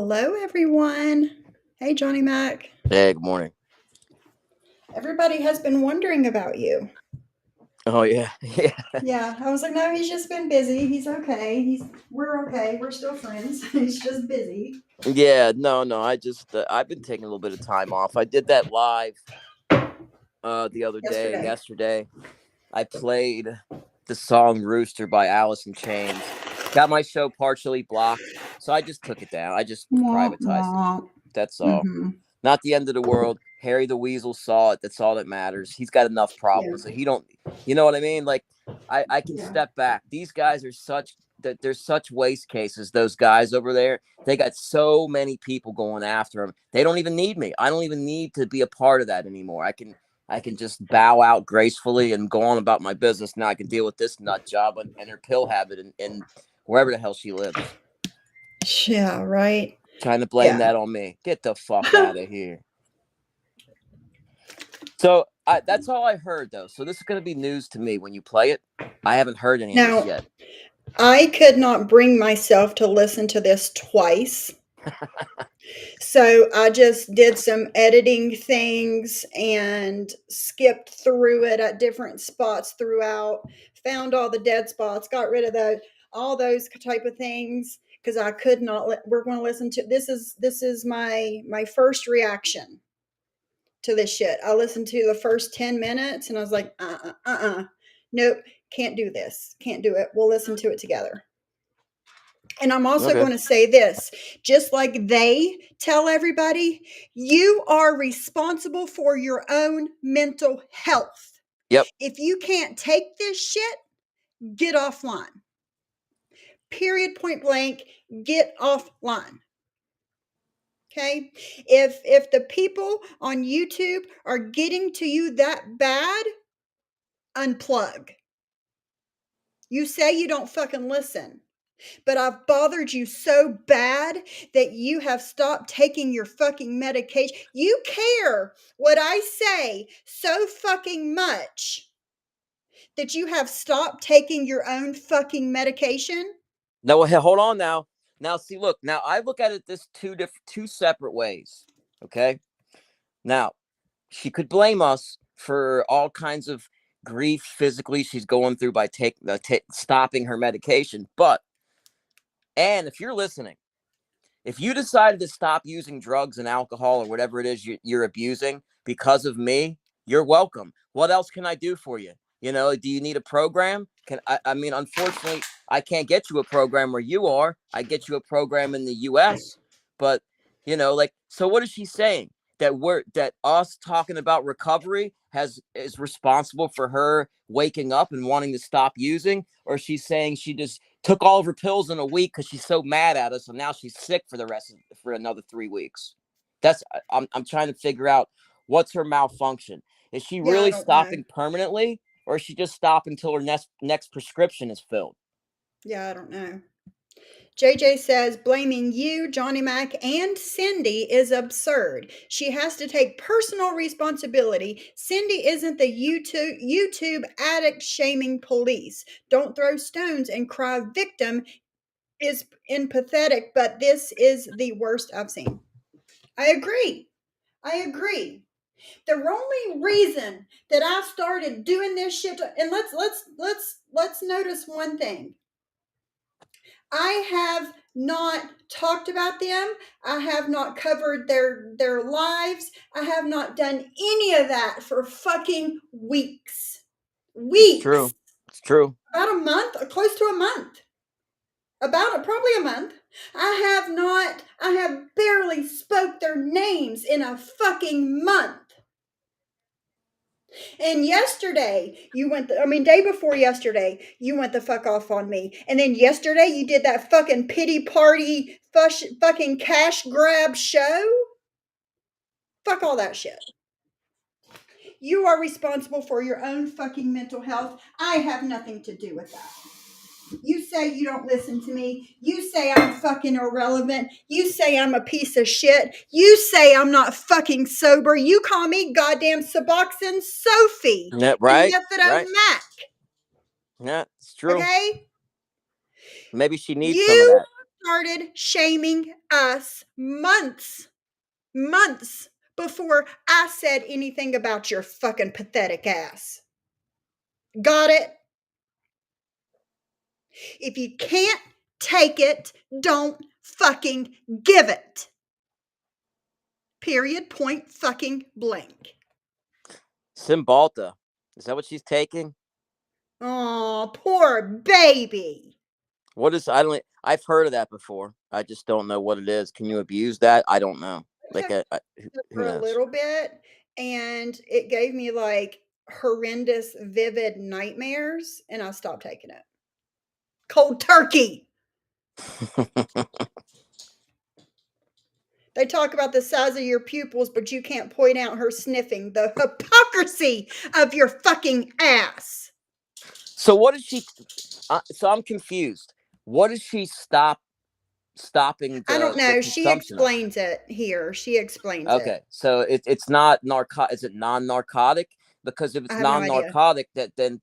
Hello, everyone. Hey, Johnny Mac. Hey, good morning. Everybody has been wondering about you. Oh yeah, yeah, Yeah, I was like, no, he's just been busy. He's okay. We're okay. We're still friends. He's just busy. yeah. No. I've been taking a little bit of time off. I did that live the other day. Yesterday. Yesterday, I played the song "Rooster" by Alice in Chains. Got my show partially blocked, so I just took it down. I just Wah, privatized it. wah. That's all. Mm-hmm. Not the end of the world. Harry the Weasel saw it. That's all that matters. He's got enough Yeah. problems that he don't. You know what I mean? Like, I can Yeah. step back. These guys are such that they're such waste cases. Those guys over there, they got so many people going after them. They don't even need me. I don't even need to be a part of that anymore. I can just bow out gracefully and go on about my business. Now I can deal with this nut job and her pill habit and wherever the hell she lives. Yeah, right. Trying to blame Yeah. that on me. Get the fuck out of here. So that's all I heard, though. So this is going to be news to me when you play it. I haven't heard any of this Now, yet. I could not bring myself to listen to this twice. So I just did some editing things and skipped through it at different spots throughout, found all the dead spots, got rid of all those type of things because I could not we're going to listen to this is my first reaction to this shit. I listened to the first 10 minutes and I was like, nope, can't do this. Can't do it. We'll listen to it together. And I'm also Okay. going to say this, just like they tell everybody, you are responsible for your own mental health. Yep. If you can't take this shit, get offline. Period, point blank, get offline. Okay? If the people on YouTube are getting to you that bad, unplug. You say you don't fucking listen. But I've bothered you so bad that you have stopped taking your fucking medication. You care what I say so fucking much that you have stopped taking your own fucking medication. No, hold on now. Now, see, look. Now, I look at it this two separate ways. Okay. Now, she could blame us for all kinds of grief physically she's going through by stopping her medication. And if you're listening, if you decided to stop using drugs and alcohol or whatever it is you're abusing because of me, you're welcome. What else can I do for you? Do you need a program? I mean, unfortunately, I can't get you a program where you are. I get you a program in the US, but so what is she saying? That us talking about recovery is responsible for her waking up and wanting to stop using, or she's saying she just took all of her pills in a week because she's so mad at us, and now she's sick for another 3 weeks. I'm trying to figure out what's her malfunction. Is she Yeah, I really don't know. stopping permanently, or is she just stopping until her next prescription is filled? Yeah, I don't know. JJ says blaming you, Johnny Mac, and Cindy is absurd. She has to take personal responsibility. Cindy isn't the YouTube addict shaming police. Don't throw stones and cry victim is empathetic, but this is the worst I've seen. I agree. I agree. The only reason that I started doing this shit, and let's notice one thing. I have not talked about them. I have not covered their lives. I have not done any of that for fucking weeks. It's Weeks. true. It's true. About a month, close to a month. Probably a month. I have barely spoke their names in a fucking month. And yesterday, day before yesterday, you went the fuck off on me. And then yesterday, you did that fucking pity party, fucking cash grab show. Fuck all that shit. You are responsible for your own fucking mental health. I have nothing to do with that. You say you don't listen to me. You say I'm fucking irrelevant. You say I'm a piece of shit. You say I'm not fucking sober. You call me goddamn Suboxone Sophie. Yeah, And right. Methadone Right. Mac. Yeah, it's true. Okay? Maybe she needs some of You that. started shaming us months before I said anything about your fucking pathetic ass. Got it? If you can't take it, don't fucking give it. Period. Point fucking blank. Cymbalta. Is that what she's taking? Oh, poor baby. What is? I don't. I've heard of that before. I just don't know what it is. Can you abuse that? I don't know. Like, who For a knows? little bit, and it gave me like horrendous, vivid nightmares, and I stopped taking it. Cold turkey. They talk about the size of your pupils, but you can't point out her sniffing. The hypocrisy of your fucking ass. So what is she? So I'm confused. What is she stopping I don't the know. She consumption of? explains it here. She explains it. Okay, so it's not narco. Is it non-narcotic? Because if I it's have no idea. non-narcotic, that then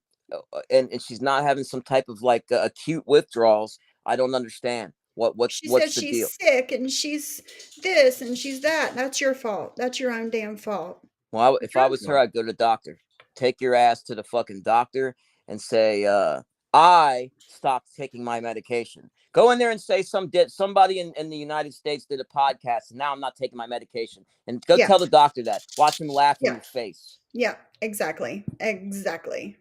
and she's not having some type of like acute withdrawals. I don't understand what's She what's says the deal. she's sick and she's this and she's that. That's your fault. That's your own damn fault. Well, It's if I your was her, fault. I'd go to the doctor. Take your ass to the fucking doctor and say, I stopped taking my medication. Go in there and say somebody in the United States did a podcast and now I'm not taking my medication. And go Yeah. tell the doctor that. Watch him laugh in Yeah. your face. Yeah. Exactly. Exactly.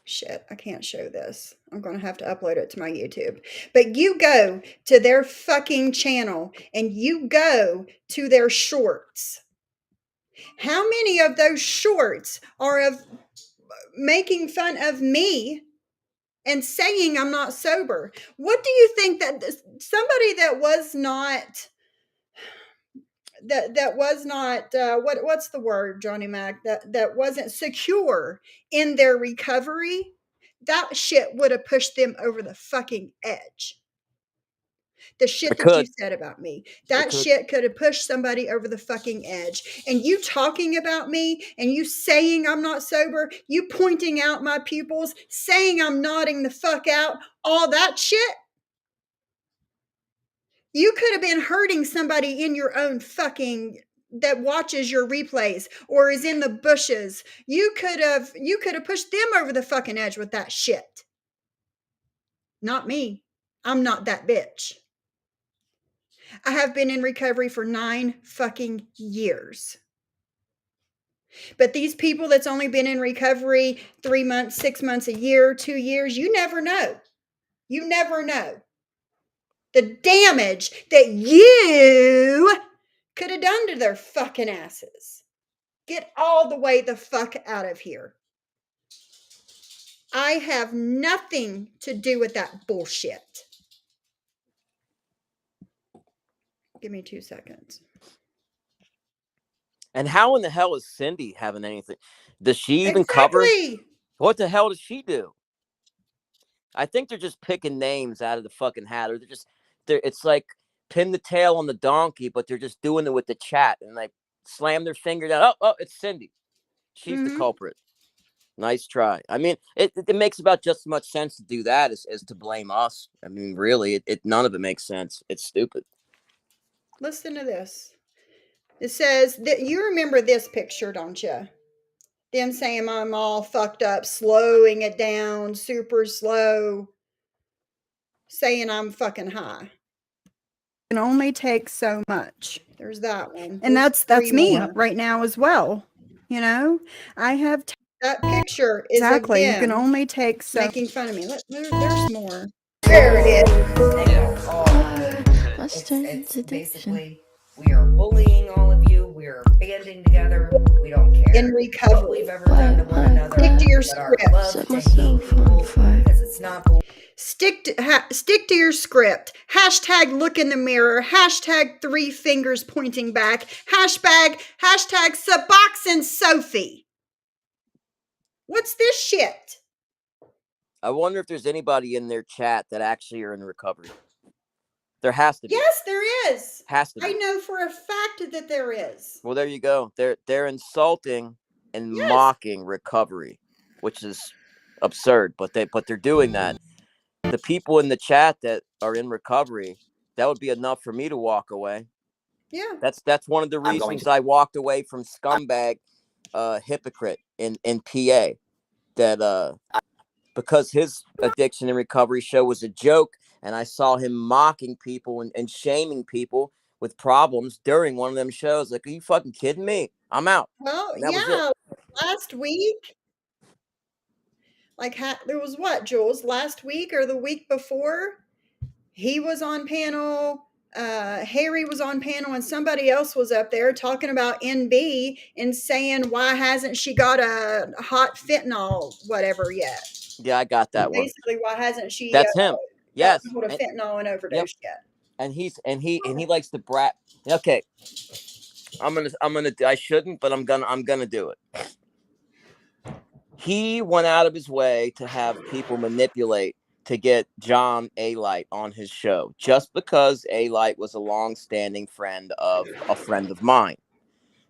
Shit, I can't show this. I'm going to have to upload it to my YouTube. But you go to their fucking channel and you go to their shorts. How many of those shorts are of making fun of me and saying I'm not sober? What do you think that somebody that was not what's the word, Johnny Mac, that wasn't secure in their recovery, that shit would have pushed them over the fucking edge. The shit It that you could. said about me, It that could. shit could have pushed somebody over the fucking edge. And you talking about me and you saying I'm not sober, you pointing out my pupils, saying I'm nodding the fuck out, all that shit, you could have been hurting somebody in your own fucking that watches your replays or is in the bushes. You could have pushed them over the fucking edge with that shit. Not me. I'm not that bitch. I have been in recovery for 9 fucking years. But these people that's only been in recovery 3 months, 6 months, a year, 2 years, you never know. You never know the damage that you could have done to their fucking asses. Get all the way the fuck out of here. I have nothing to do with that bullshit. Give me 2 seconds. And how in the hell is Cindy having anything? Does she even cover? Exactly. What the hell does she do? I think they're just picking names out of the fucking hat, or it's like pin the tail on the donkey, but they're just doing it with the chat and like slam their finger down. Oh, it's Cindy. She's the culprit. Nice try. I mean, it makes about just as much sense to do that as to blame us. I mean, really, it none of it makes sense. It's stupid. Listen to this. It says that you remember this picture, don't you? Them saying I'm all fucked up, slowing it down, super slow, saying I'm fucking high. Can only take so much. There's that one. And that's me right now as well. You know, I have that picture is exactly. You can only take so making fun of me. There's more. There it is. It's basically we are bullying all of you. We are banding together. We don't care in recovery. what we've ever done to one another. Stick to your But our script. love to hate people because it's not bullying. Stick to your script. Hashtag look in the mirror. Hashtag 3 fingers pointing back. Hashtag Suboxone Sophie. What's this shit? I wonder if there's anybody in their chat that actually are in recovery. There has to be. Yes, there is. Has to be. I know for a fact that there is. Well, there you go. They're insulting and mocking recovery, which is absurd. But they're doing that. The people in the chat that are in recovery, that would be enough for me to walk away. Yeah. That's one of the reasons I walked away from Scumbag Hypocrite in PA. That because his addiction and recovery show was a joke, and I saw him mocking people and shaming people with problems during one of them shows. Like, are you fucking kidding me? I'm out. Well, And that was it. yeah. Last week, like, there was what, Jules? Last week or the week before, he was on panel. Harry was on panel, and somebody else was up there talking about NB and saying, why hasn't she got a hot fentanyl whatever yet? Yeah, I got that one. Basically, why hasn't she That's him. gotten Yes. hold of And, fentanyl and yep. overdose yet? And he likes to brat. Okay. I shouldn't, but I'm gonna do it. He went out of his way to have people manipulate to get John A-Light on his show, just because A-Light was a long-standing friend of a friend of mine.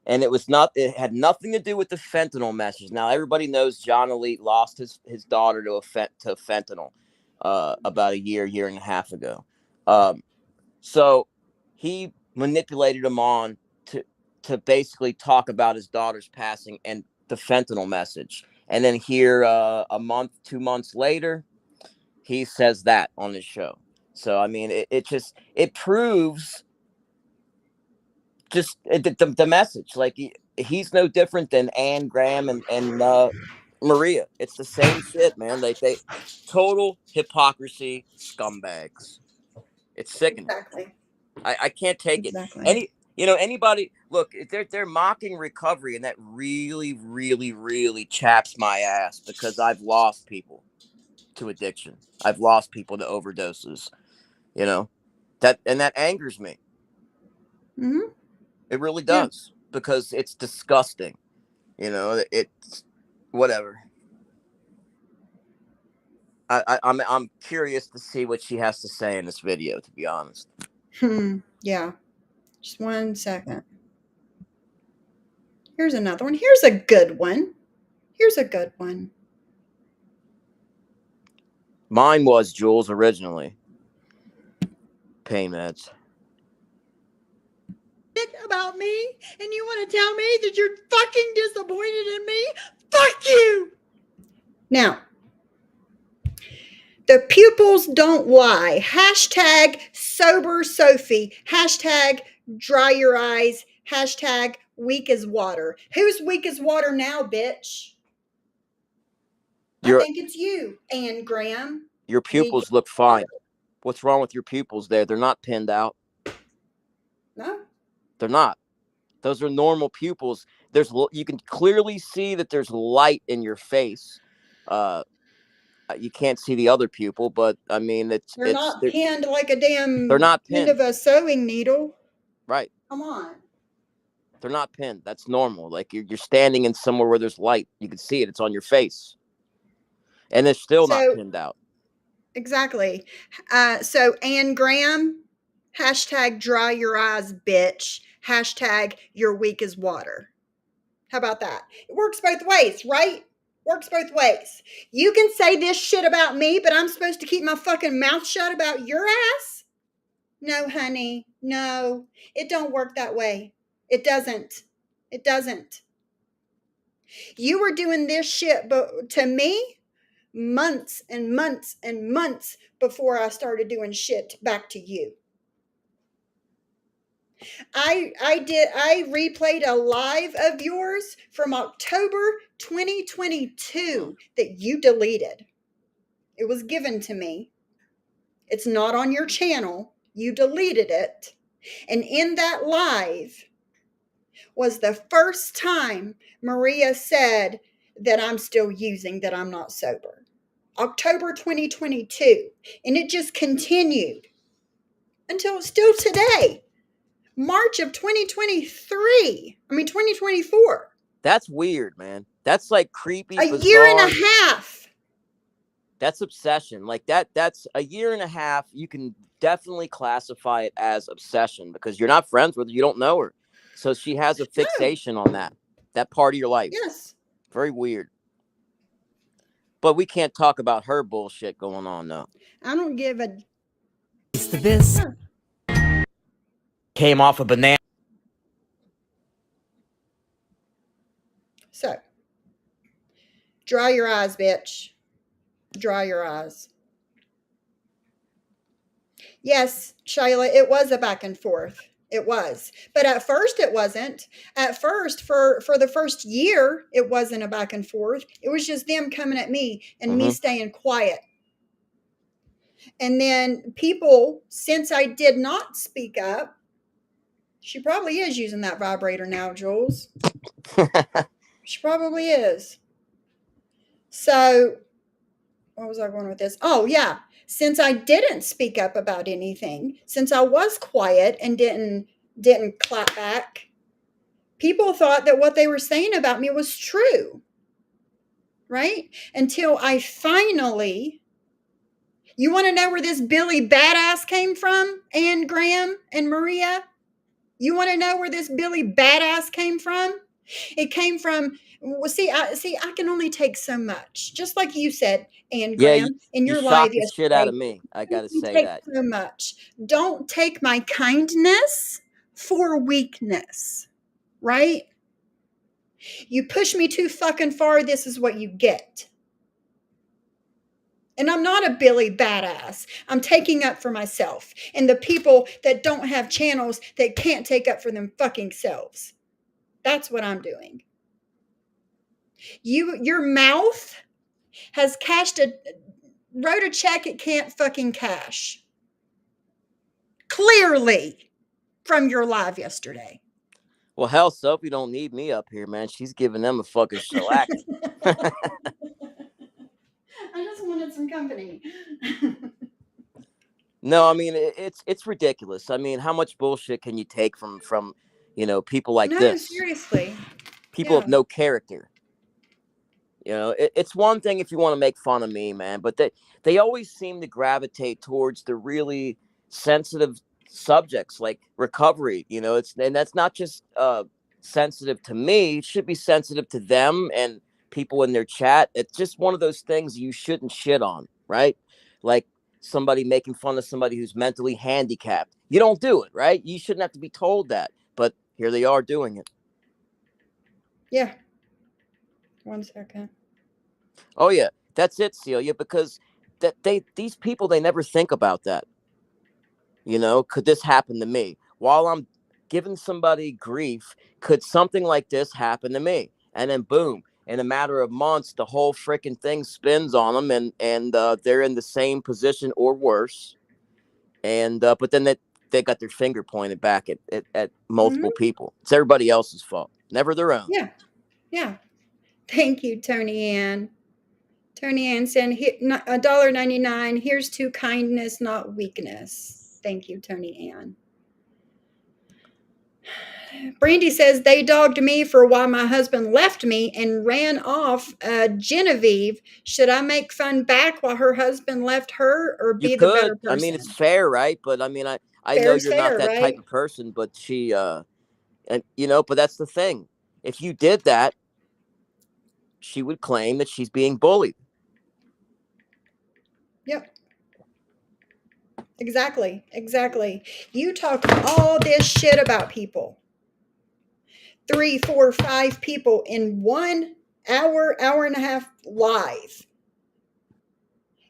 And it had nothing to do with the fentanyl message. Now, everybody knows John Elite lost his daughter to fentanyl about a year and a half ago. So he manipulated him on to basically talk about his daughter's passing and the fentanyl message. And then here, a month, 2 months later, he says that on his show. So, I mean, it proves just the message. Like, he's no different than Ann Graham and Maria. It's the same shit, man. They total hypocrisy scumbags. It's sickening. Exactly. I can't take it. Exactly. Anybody look, they're mocking recovery, and that really, really, really chaps my ass, because I've lost people to addiction. I've lost people to overdoses. That angers me. Mm-hmm. It really Yeah. does, because it's disgusting. It's whatever. I'm curious to see what she has to say in this video, to be honest. Yeah. Just 1 second. Here's another one. Here's a good one. Here's a good one. Mine was Jules originally. Pain meds. About me, and you want to tell me that you're fucking disappointed in me? Fuck you! Now, the pupils don't lie. Hashtag sober Sophie. Hashtag dry your eyes. Hashtag weak as water. Who's weak as water now, bitch? I think it's you, Ann Graham. Your pupils look fine. What's wrong with your pupils there? They're not pinned out. No. They're not. Those are normal pupils. You can clearly see that there's light in your face. You can't see the other pupil, but I mean, they're not pinned like a damn they're not pinned. End of a sewing needle. Right. Come on. They're not pinned. That's normal. Like, you're standing in somewhere where there's light. You can see it. It's on your face. And it's still not pinned out. Exactly. So Ann Graham, hashtag dry your eyes, bitch. Hashtag you're weak as water. How about that? It works both ways, right? Works both ways. You can say this shit about me, but I'm supposed to keep my fucking mouth shut about your ass? No, honey. No. It don't work that way. It doesn't. It doesn't. You were doing this shit to me months and months and months before I started doing shit back to you. I replayed a live of yours from October 2022 that you deleted. It was given to me. It's not on your channel. You deleted it. And in that live was the first time Maria said that I'm still using, that I'm not sober. October 2022. And it just continued until still today. March of 2024. That's weird, man. That's like creepy, a bizarre. Year and a half. That's obsession. Like, that's a year and a half. You can definitely classify it as obsession, because you're not friends with her. You don't know her. So she has a fixation on that part of your life. Yes. Very weird. But we can't talk about her bullshit going on, though. I don't give a to this. Huh. Came off a banana. So, dry your eyes, bitch. Dry your eyes. Yes, Shayla, it was a back and forth. It was. But at first it wasn't. At first, for the first year, it wasn't a back and forth. It was just them coming at me and me staying quiet. And then people, since I did not speak up, she probably is using that vibrator now, Jules. She probably is. So, where was I going with this? Oh, yeah. Since I didn't speak up about anything, since I was quiet and didn't clap back, people thought that what they were saying about me was true. Right? Until I finally, you want to know where this Billy Badass came from, Ann Graham and Maria? You want to know where this Billy Badass came from? It came from, well, I can only take so much. Just like you said, Ann Yeah, Graham, in you your live shocked the shit out yesterday, of me. I I can gotta only say take that. so much. Don't take my kindness for weakness, right? You push me too fucking far, this is what you get. And I'm not a Billy Badass. I'm taking up for myself and the people that don't have channels that can't take up for them fucking selves. That's what I'm doing. Your mouth has wrote a check it can't fucking cash. Clearly from your live yesterday. Well, hell, Sophie don't need me up here, man. She's giving them a fucking shellacking. I just wanted some company. No, I mean it's ridiculous. I mean, how much bullshit can you take from people like No, this? seriously. People of Yeah. no character. It's one thing if you want to make fun of me, man, but they always seem to gravitate towards the really sensitive subjects like recovery. And that's not just sensitive to me; it should be sensitive to them and people in their chat. It's just one of those things you shouldn't shit on, right? Like somebody making fun of somebody who's mentally handicapped. You don't do it, right? You shouldn't have to be told that, but here they are doing it. Yeah. 1 second. Oh yeah, that's it, Celia. Because these people they never think about that. Could this happen to me while I'm giving somebody grief? Could something like this happen to me? And then boom, in a matter of months, the whole freaking thing spins on them, and they're in the same position or worse. And but then they got their finger pointed back at multiple Mm-hmm. people. It's everybody else's fault, never their own. Yeah. Yeah. Thank you, Tony Ann. Tony Ann said, $1.99. Here's to kindness, not weakness. Thank you, Tony Ann. Brandy says, they dogged me for why my husband left me and ran off Genevieve. Should I make fun back while her husband left her or You be the better could. I mean, it's person? fair, right? But I mean, I know Fair's you're not fair, that type right? of person, but she and but that's the thing. If you did that, she would claim that she's being bullied. Yep. Exactly. Exactly. You talk all this shit about people. 3, 4, 5 people in 1 hour, hour and a half live.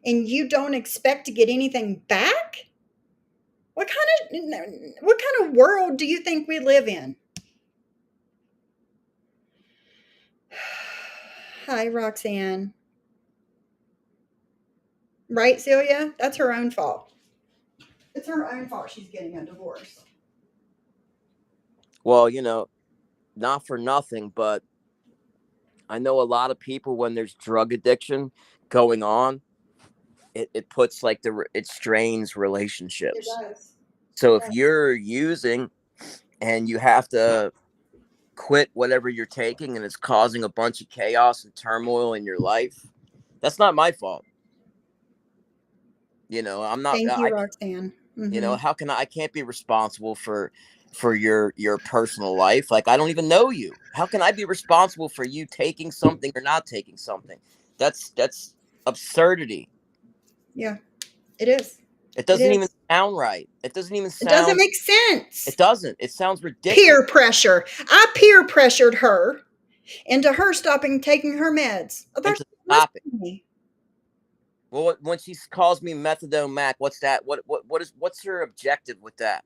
And you don't expect to get anything back? What kind of world do you think we live in? Hi, Roxanne. Right, Celia? That's her own fault. It's her own fault she's getting a divorce. Well, not for nothing, but I know a lot of people when there's drug addiction going on, it puts like it strains It relationships. does. So It if does. you're using and you have to quit whatever you're taking and it's causing a bunch of chaos and turmoil in your life, that's not my fault. I'm not Thank you, I Roxanne. Mm-hmm. how can I can't be responsible for your personal life. Like, I don't even know you. How can I be responsible for you taking something or not taking something? That's absurdity. Yeah, it is. It It doesn't even is. sound right. It doesn't even It doesn't sound. make sense. It doesn't. It sounds ridiculous. Peer pressure. I peer pressured her into her stopping taking her meds. Oh, And they're to not stop it. listening to me. Well, when she calls me methadone Mac, what's that? What's her objective with that?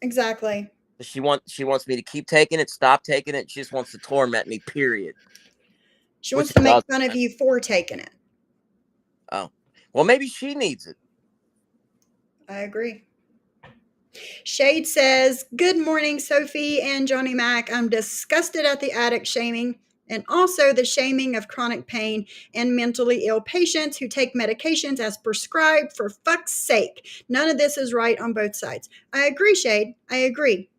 Exactly. Does she wants me to keep taking it, stop taking it. She just wants to torment me. Period. She Which wants it to make does. fun of you for taking it. Oh, well, maybe she needs it. I agree. Shade says, "Good morning, Sophie and Johnny Mac. I'm disgusted at the addict shaming and also the shaming of chronic pain and mentally ill patients who take medications as prescribed. For fuck's sake. None of this is right on both sides." I agree, Shade. I agree.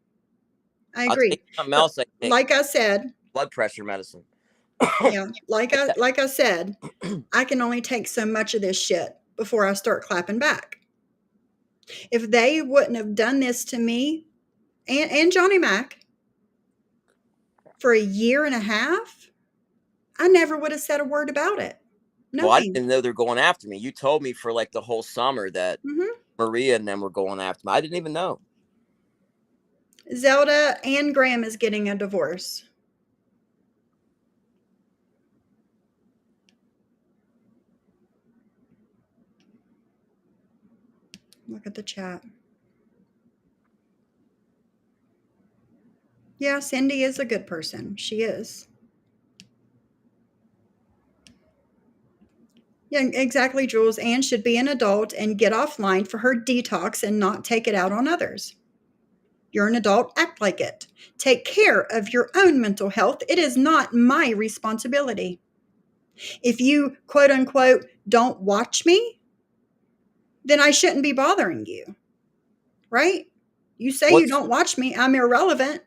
I I'll take agree. something But else. I take like I said, blood pressure medicine. yeah, like Like I that. like I said, I can only take so much of this shit before I start clapping back. If they wouldn't have done this to me and Johnny Mac for a year and a half, I never would have said a word about it. Well, I Nothing. didn't know they're going after me. You told me for like the whole summer that Hmm. Maria and them were going after me. I didn't even know. Zelda and Graham is getting a divorce. Look at the chat. Yeah, Cindy is a good person. She is. Yeah, exactly, Jules. Anne should be an adult and get offline for her detox and not take it out on others. You're an adult, act like it. Take care of your own mental health. It is not my responsibility. If you, quote unquote, don't watch me, then I shouldn't be bothering you, right? You say you What's don't watch me, I'm irrelevant.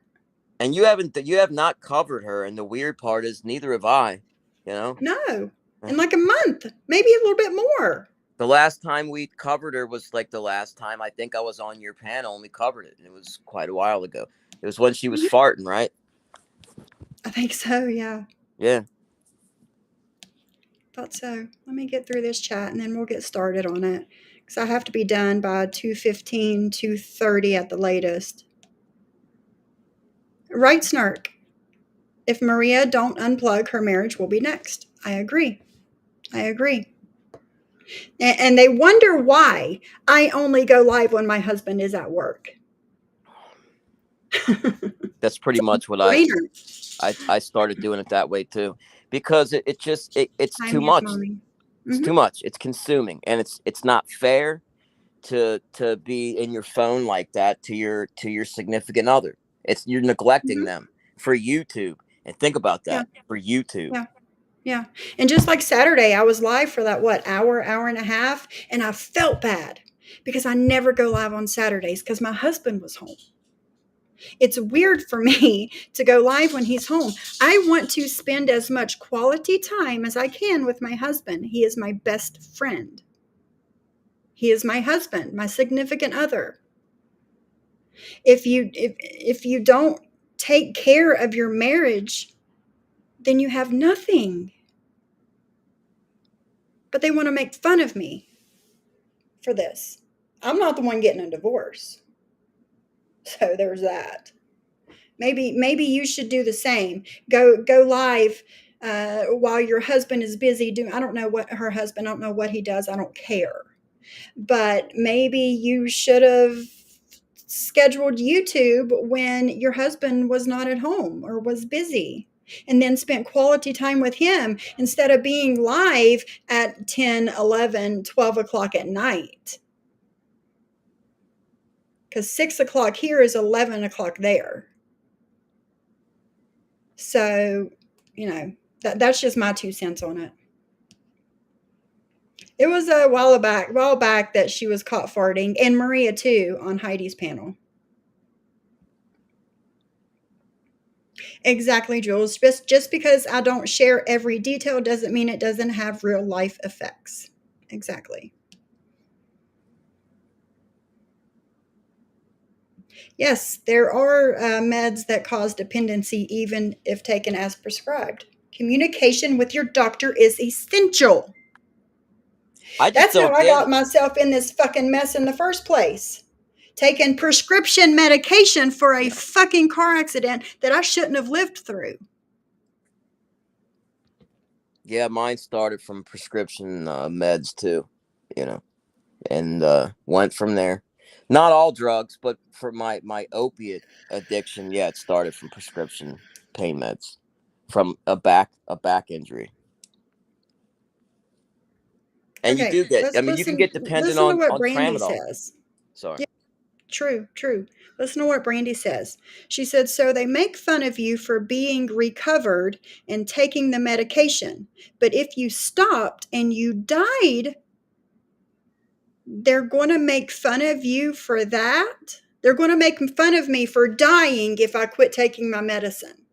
and you have not covered her, and the weird part is neither have I. You know, No. In like a month, maybe a little bit more. the last time we covered her was like the last time I think I was on your panel and we covered it, and it was quite a while ago. It was when she was Mhm. farting, right? I think so, yeah. Yeah. Thought so. Let me get through this chat and then we'll get started on it. Because I have to be done by 2:15, 2:30 at the latest. Right, Snark. If Maria don't unplug, her marriage will be next. I agree. I agree. And they wonder why I only go live when my husband is at work. That's pretty much what Brainer. I started doing it that way too, because it's Hi, too Miss much. Mommy. It's Mm-hmm. too much. It's consuming, and it's not fair to be in your phone like that to your significant other. It's you're neglecting Mm-hmm. them for YouTube. And think about Yeah. that, for YouTube. Yeah. Yeah. And just like Saturday, I was live for that, what, hour and a half. And I felt bad because I never go live on Saturdays because my husband was home. It's weird for me to go live when he's home. I want to spend as much quality time as I can with my husband. He is my best friend. He is my husband, my significant other. If you don't take care of your marriage, then you have nothing. But they want to make fun of me for this. I'm not the one getting a divorce. So there's that. Maybe you should do the same. Go live while your husband is busy doing. I don't know what her husband. I don't know what he does. I don't care. But maybe you should have scheduled YouTube when your husband was not at home or was busy. And then spent quality time with him instead of being live at 10, 11, 12 o'clock at night. Because 6 o'clock here is 11 o'clock there. So, that's just my 2 cents on it. It was a while back that she was caught farting, and Maria too on Heidi's panel. Exactly, Jules. Just because I don't share every detail doesn't mean it doesn't have real life effects. Exactly. Yes, there are meds that cause dependency even if taken as prescribed. Communication with your doctor is essential. I just That's how don't I get got it. myself in this fucking mess in the first place. Taking prescription medication for a fucking car accident that I shouldn't have lived through. Yeah, mine started from prescription meds too, you know, and went from there. Not all drugs, but for my opiate addiction, yeah, it started from prescription pain meds from a back injury. And you Okay, do get, let's I mean, you can listen. get dependent Listen to what on Brandy tramadol. says. Sorry. Yeah, true, true. Listen to what Brandy says. She said, so they make fun of you for being recovered and taking the medication. But if you stopped and you died, they're going to make fun of you for that. They're going to make fun of me for dying if I quit taking my medicine.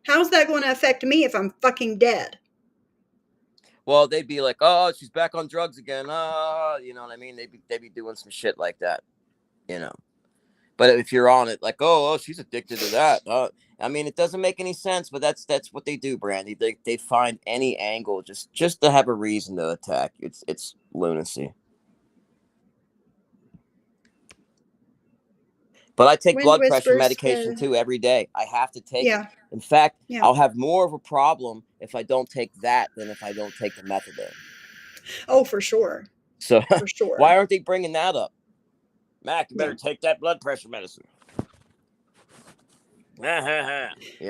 How's that going to affect me if I'm fucking dead? Well, they'd be like, "Oh, she's back on drugs again." You know what I mean? They'd be doing some shit like that, you know. But if you're on it, like, "Oh, she's addicted to that." I mean, it doesn't make any sense, but that's what they do, Brandy. They find any angle just to have a reason to attack. It's lunacy. But I take Wind blood pressure whispers. medication too every day. I have to take it. Yeah, In fact, yeah. I'll have more of a problem if I don't take that than if I don't take the methadone. Oh, for sure. So For sure. why aren't they bringing that up? Mac, you better Yeah. take that blood pressure medicine. You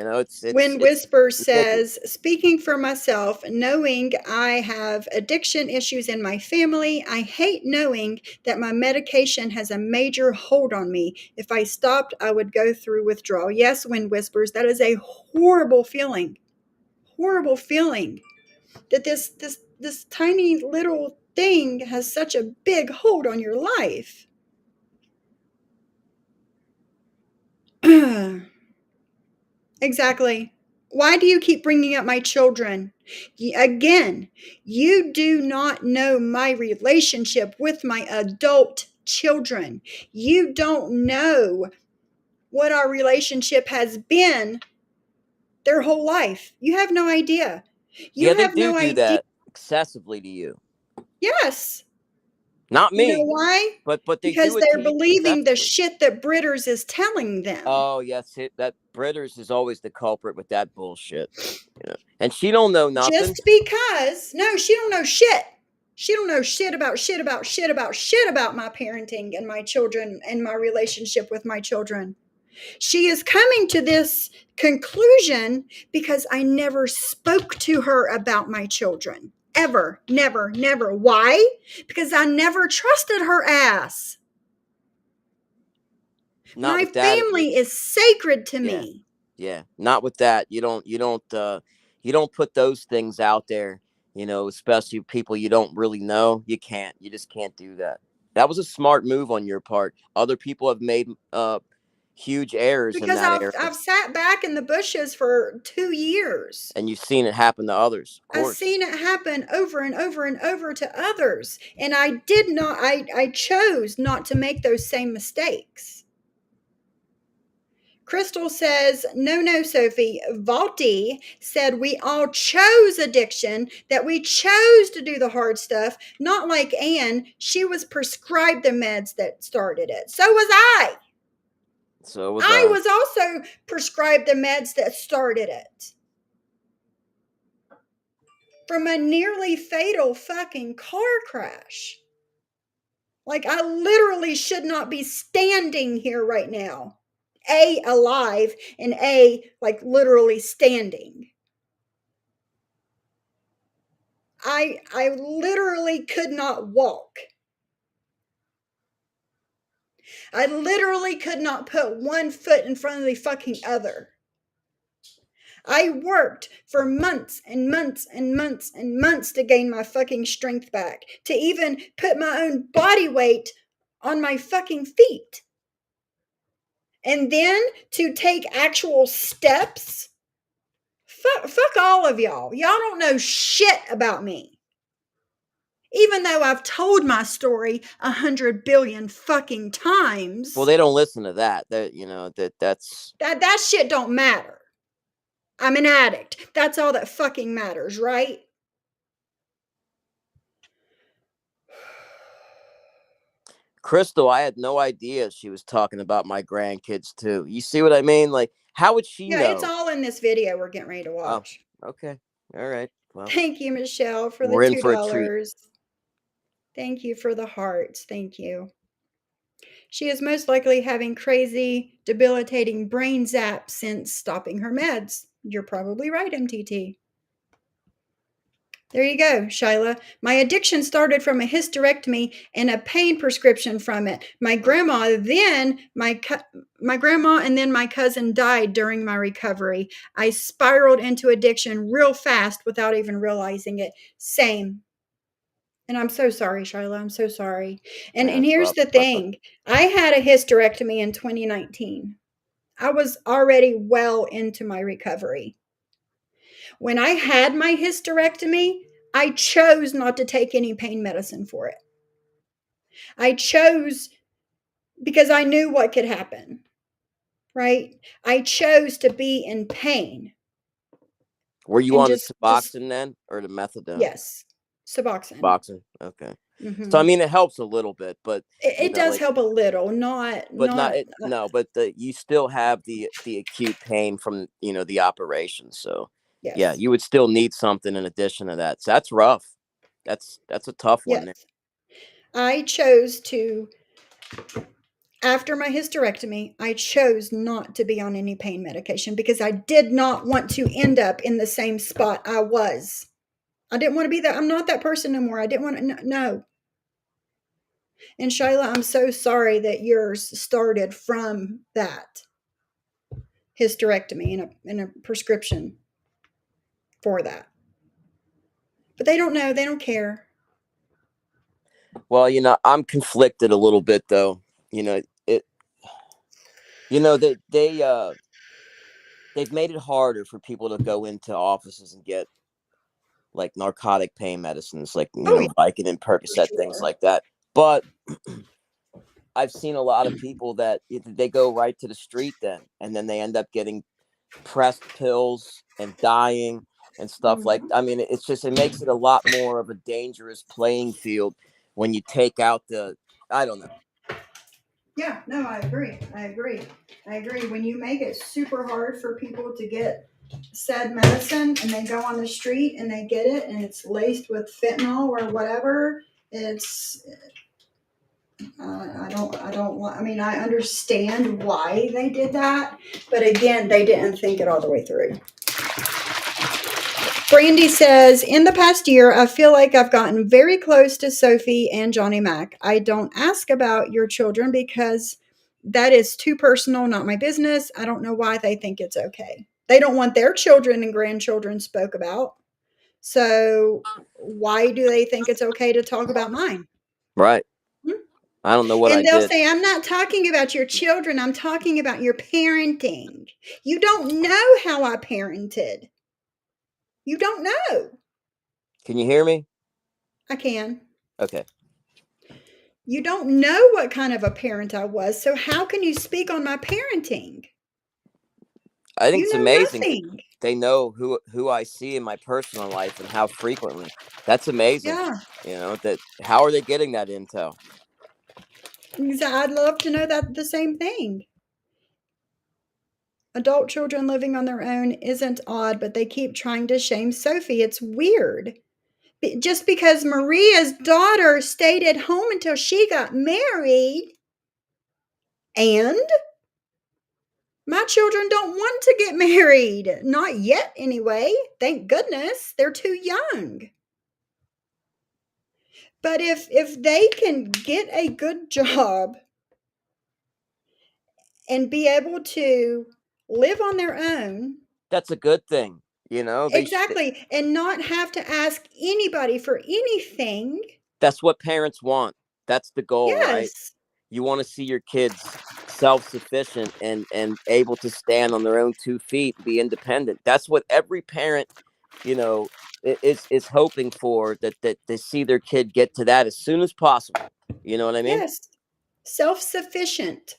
know, When Whisper ridiculous. says, speaking for myself, knowing I have addiction issues in my family, I hate knowing that my medication has a major hold on me. If I stopped, I would go through withdrawal. Yes, Wind Whispers, that is a horrible feeling. Horrible feeling that this tiny little thing has such a big hold on your life. Exactly. Why do you keep bringing up my children? Again, you do not know my relationship with my adult children. You don't know what our relationship has been their whole life. You have no idea. Yeah, You they have do no do idea. that excessively to you. Yes. Not You know me, why? but they do Because it to they're you believing the excessively. shit that Britters is telling them. Oh yes, that Britters is always the culprit with that bullshit. You know, and she don't know nothing. Just because, no, she don't know shit. She don't know shit about shit about shit about shit about my parenting and my children and my relationship with my children. She is coming to this conclusion because I never spoke to her about my children. Ever. Never. Never. Why? Because I never trusted her ass. Not My with that. family is sacred to Yeah, me. yeah. Not with that. You don't put those things out there. You know, especially people you don't really know. You can't. You just can't do that. That was a smart move on your part. Other people have made huge errors in Because that I've area, sat back in the bushes for 2 years. and you've seen it happen to others, of I've course. seen it happen over and over and over to others. And I did not, I chose not to make those same mistakes. Crystal says, no, Sophie. Valti said we all chose addiction, that we chose to do the hard stuff, not like Anne. She was prescribed the meds that started it. So was I. So was I I. was also prescribed the meds that started it. From a nearly fatal fucking car crash. Like, I literally should not be standing here right now. A, alive, and A, like literally standing. I literally could not walk. I literally could not put one foot in front of the fucking other. I worked for months and months and months and months to gain my fucking strength back, to even put my own body weight on my fucking feet. And then to take actual steps. Fuck all of y'all. Y'all don't know shit about me. Even though I've told my story 100 billion fucking Well, times, they don't listen to that. That's that shit don't matter. I'm an addict. That's all that fucking matters, right? Crystal, I had no idea she was talking about my grandkids too. You see what I mean? Like, how would she Yeah, it's know? all in this video we're getting ready to Oh, watch. okay. All right. Well, Thank you, Michelle, for the we're in for a treat. $2. Thank you for the hearts. Thank you. She is most likely having crazy, debilitating brain zaps since stopping her meds. You're probably right, MTT. There you go, Shyla. My addiction started from a hysterectomy and a pain prescription from it. My grandma and then my cousin died during my recovery. I spiraled into addiction real fast without even realizing it. Same. And I'm so sorry, Shyla. I'm so sorry. And That's here's rough. the thing. I had a hysterectomy in 2019. I was already well into my recovery. When I had my hysterectomy, I chose not to take any pain medicine for it. I chose because I knew what could happen, right? I chose to be in pain Were you and on the just Suboxone then, or the methadone? yes, Suboxone. Suboxone. Okay. So I Hmm. mean, it helps a little bit, but It does like, help a little, not but not not it. No, but you still have the acute pain from the operation. So yeah, yes, you would still need something in addition to that. So that's rough. That's a tough one there. yes. I chose to after my hysterectomy, I chose not to be on any pain medication because I did not want to end up in the same spot I was. I didn't want to be that. I'm not that person no more. I didn't want to, no. And Shayla, I'm so sorry that yours started from that hysterectomy and a prescription for that. But they don't know. They don't care. Well, I'm conflicted a little bit though. It. They've made it harder for people to go into offices and get like narcotic pain medicines, like Oh, yeah, Vicodin and for Percocet, things sure. like that. But I've seen a lot of people that they go right to the street then, and then they end up getting pressed pills and dying and stuff like. Mhm. I mean, it makes it a lot more of a dangerous playing field when you take out the. I don't know. Yeah, no, I agree. I agree. I agree. When you make it super hard for people to get said medicine and they go on the street and they get it and it's laced with fentanyl or whatever, it's I don't want. I mean, I understand why they did that, but again, they didn't think it all the way through. Brandy says, in the past year, I feel like I've gotten very close to Sophie and Johnny Mac. I don't ask about your children because that is too personal, not my business. I don't know why they think it's okay. They don't want their children and grandchildren spoke about. So why do they think it's okay to talk about mine? Right. Hmm? I don't know what I And they'll did. say, I'm not talking about your children. I'm talking about your parenting. You don't know how I parented. You don't know. Can you hear me? I can. Okay. You don't know what kind of a parent I was. So how can you speak on my parenting? I think You it's know amazing nothing. they know who I see in my personal life and how frequently. That's amazing. Yeah. That how are they getting that intel? I'd love to know that the same thing. Adult children living on their own isn't odd, but they keep trying to shame Sophie. It's weird. Just because Maria's daughter stayed at home until she got married, and my children don't want to get married. Not yet, anyway. Thank goodness. They're too young. But if they can get a good job and be able to live on their own, That's a good thing. exactly, and not have to ask anybody for anything, That's what parents want. That's the goal, right? yes, You want to see your kids self-sufficient and able to stand on their own 2 feet and be independent. That's what every parent, you know, is hoping for, that they see their kid get to that as soon as possible. You know what I mean? yes, self-sufficient.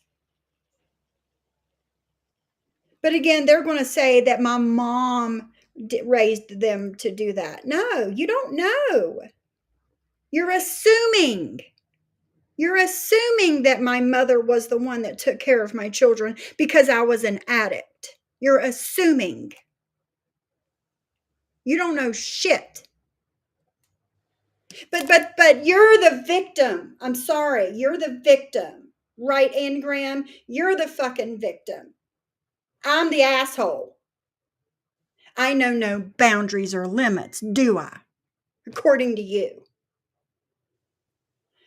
But again, they're going to say that my mom raised them to do that. No, you don't know. You're assuming. You're assuming that my mother was the one that took care of my children because I was an addict. You're assuming. You don't know shit. But you're the victim. I'm sorry. You're the victim. Right, Ingram? You're the fucking victim. I'm the asshole. I know no boundaries or limits, do I? According to you.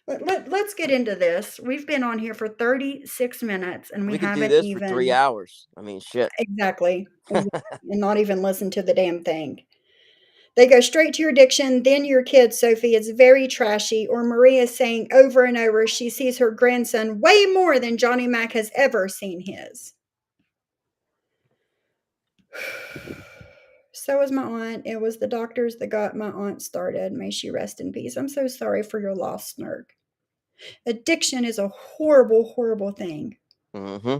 Let's get into this. We've been on here for 36 minutes and We could do haven't this for 3 even. hours. I mean, shit. Exactly. And not even listen to the damn thing. They go straight to your addiction, then your kid, Sophie. It's very trashy. Or Maria saying over and over she sees her grandson way more than Johnny Mac has ever seen his. So was my aunt. It was the doctors that got my aunt started. May she rest in peace. I'm so sorry for your loss, Snurk. Addiction is a horrible, horrible thing. Mm-hmm.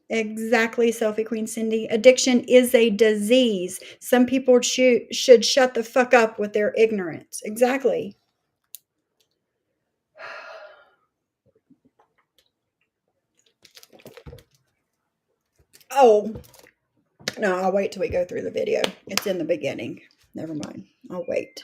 Exactly, Selfie Queen Cindy. Addiction is a disease. Some people should shut the fuck up with their ignorance. Exactly. Oh, no, I'll wait till we go through the video. It's in the beginning. Never mind. I'll wait.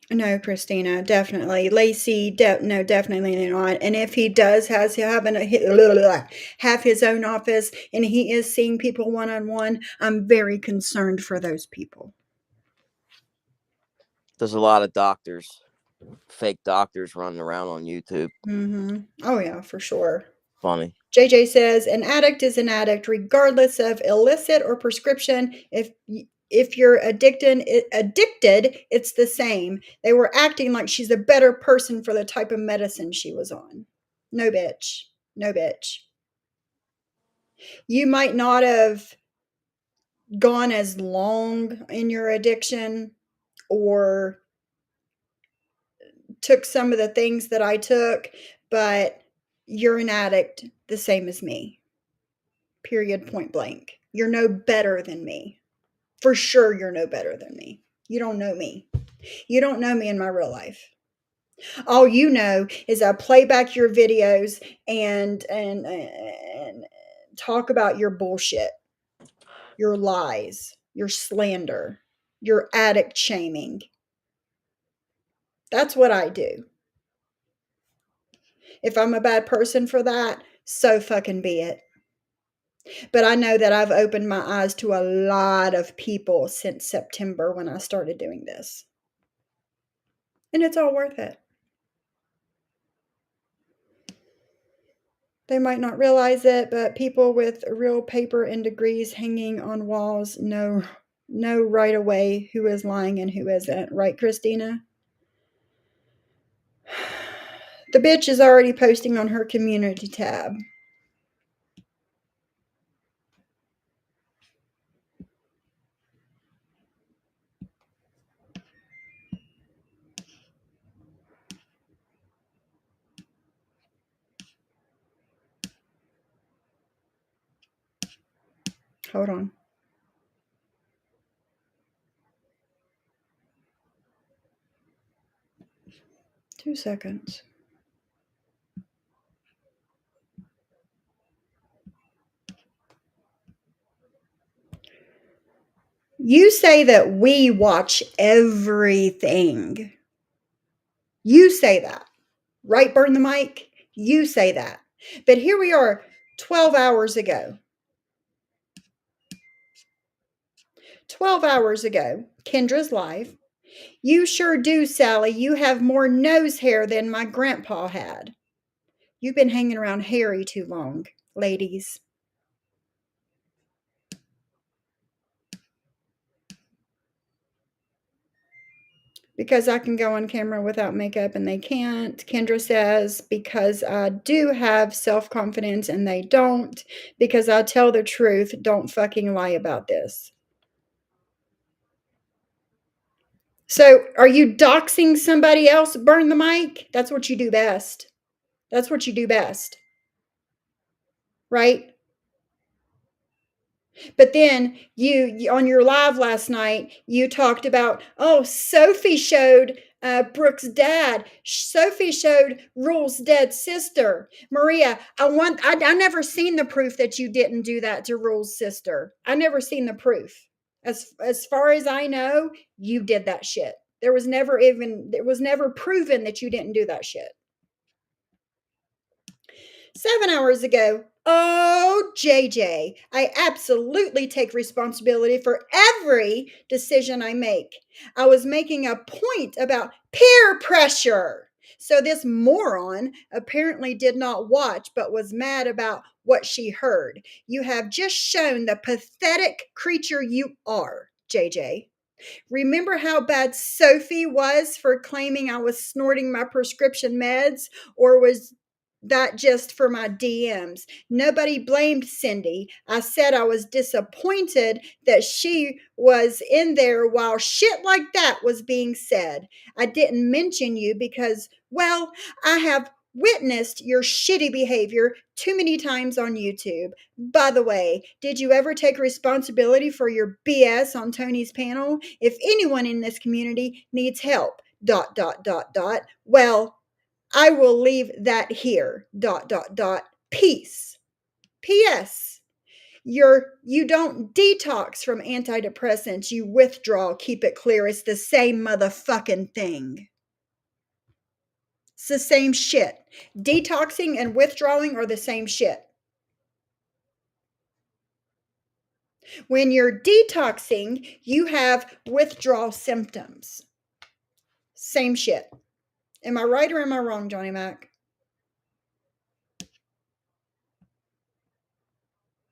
No, Christina, definitely. Lacey, no, definitely not. And if he does have his own office and he is seeing people one-on-one, I'm very concerned for those people. There's a lot of doctors, fake doctors running around on YouTube. Mm-hmm. Oh, yeah, for sure. Funny. JJ says an addict is an addict regardless of illicit or prescription. If you're addicted, it's the same. They were acting like she's a better person for the type of medicine she was on. No, bitch. No, bitch. You might not have gone as long in your addiction or took some of the things that I took, but you're an addict the same as me. Period, point blank. You're no better than me. For sure, you're no better than me. You don't know me. You don't know me in my real life. All you know is I play back your videos and talk about your bullshit, your lies, your slander, your addict shaming. That's what I do. If I'm a bad person for that, so fucking be it. But I know that I've opened my eyes to a lot of people since September when I started doing this. And it's all worth it. They might not realize it, but people with real paper and degrees hanging on walls know right away who is lying and who isn't. Right, Christina? The bitch is already posting on her community tab. Hold on. Two seconds. You say that we watch everything. You say that. Right, Burn the Mic? You say that. But here we are 12 hours ago. 12 hours ago, Kendra's live. You sure do, Sally. You have more nose hair than my grandpa had. You've been hanging around Harry too long, ladies. Because I can go on camera without makeup and they can't. Kendra says, because I do have self-confidence and they don't. Because I tell the truth. Don't fucking lie about this. So are you doxing somebody else? Burn the mic? That's what you do best. That's what you do best. Right? But then you on your live last night, you talked about, oh, Sophie showed Brooke's dad. Sophie showed Rule's dead sister. Maria, I never seen the proof that you didn't do that to Rule's sister. I never seen the proof. As far as I know, you did that shit. It was never proven that you didn't do that shit. 7 hours ago. Oh, JJ, I absolutely take responsibility for every decision I make. I was making a point about peer pressure. So this moron apparently did not watch but was mad about what she heard. You have just shown the pathetic creature you are, JJ. Remember how bad Sophie was for claiming I was snorting my prescription meds, or was that just for my DMs? Nobody blamed Cindy. I said I was disappointed that she was in there while shit like that was being said. I didn't mention you because, well, I have witnessed your shitty behavior too many times on YouTube. By the way, did you ever take responsibility for your BS on Tony's panel? If anyone in this community needs help, well, I will leave that here, peace. P.S. You don't detox from antidepressants, you withdraw. Keep it clear, it's the same motherfucking thing. It's the same shit. Detoxing and withdrawing are the same shit. When you're detoxing, you have withdrawal symptoms. Same shit. Am I right or am I wrong, Johnny Mac?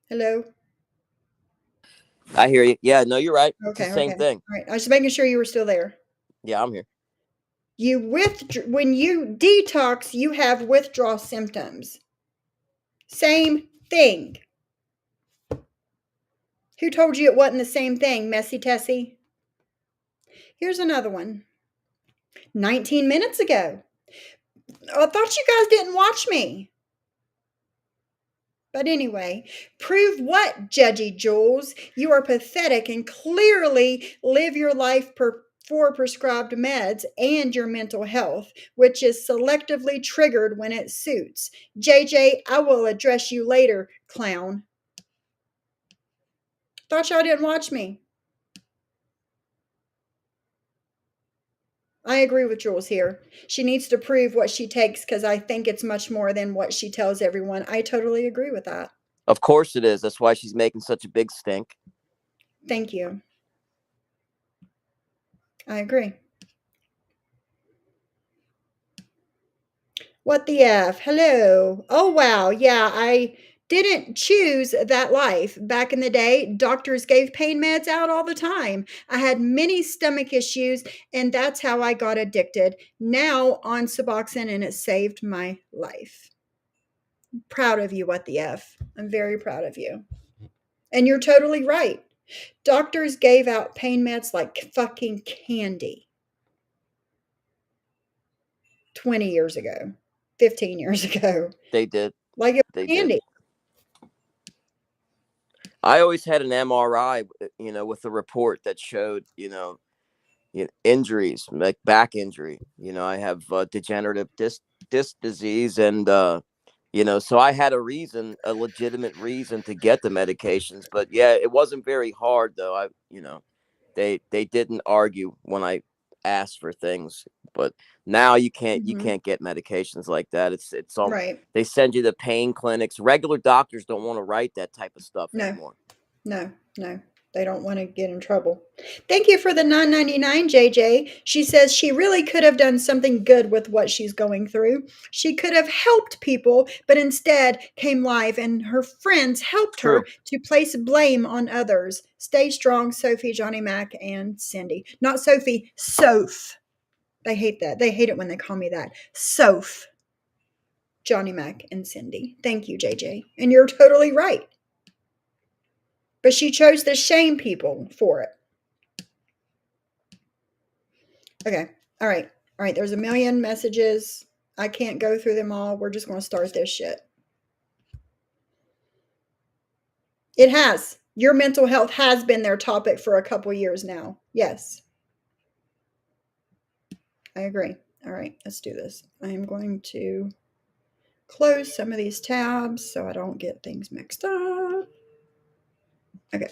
Hello? I hear you. Yeah, no, you're right. It's the Okay, same okay. thing. All right. I was just making sure you were still there. Yeah, I'm here. When you detox, you have withdrawal symptoms. Same thing. Who told you it wasn't the same thing, Messy Tessie? Here's another one. 19 minutes ago. I thought you guys didn't watch me. But anyway, prove what, Judgy Jules? You are pathetic and clearly live your life for prescribed meds and your mental health, which is selectively triggered when it suits. JJ, I will address you later, clown. Thought y'all didn't watch me. I agree with Jules here. She needs to prove what she takes because I think it's much more than what she tells everyone. I totally agree with that. Of course it is. That's why she's making such a big stink. Thank you. I agree. What the F? Hello. Oh, wow. Yeah, I didn't choose that life. Back in the day, doctors gave pain meds out all the time. I had many stomach issues, and that's how I got addicted. Now on Suboxone, and it saved my life. Proud of you, what the F. I'm very proud of you. And you're totally right. Doctors gave out pain meds like fucking candy 20 years ago, 15 years ago. They did. Like it They was candy. did. I always had an MRI, with a report that showed, injuries, like back injury. I have degenerative disc disease, and so I had a legitimate reason to get the medications. But yeah, it wasn't very hard though. They didn't argue when I asked for things. But now you can't get medications like that. It's all Right. They send you to pain clinics. Regular doctors don't want to write that type of stuff anymore. No. They don't want to get in trouble. Thank you for the $9.99, JJ. She says she really could have done something good with what she's going through. She could have helped people, but instead came live and her friends helped her to place blame on others. Stay strong, Sophie, Johnny Mac, and Cindy. Not Sophie, Soph. They hate that. They hate it when they call me that. Soph, Johnny Mac, and Cindy. Thank you, JJ. And you're totally right. But she chose to shame people for it. Okay. All right. There's a million messages. I can't go through them all. We're just going to start this shit. It has. Your mental health has been their topic for a couple years now. Yes. I agree. All right, let's do this. I am going to close some of these tabs so I don't get things mixed up. Okay.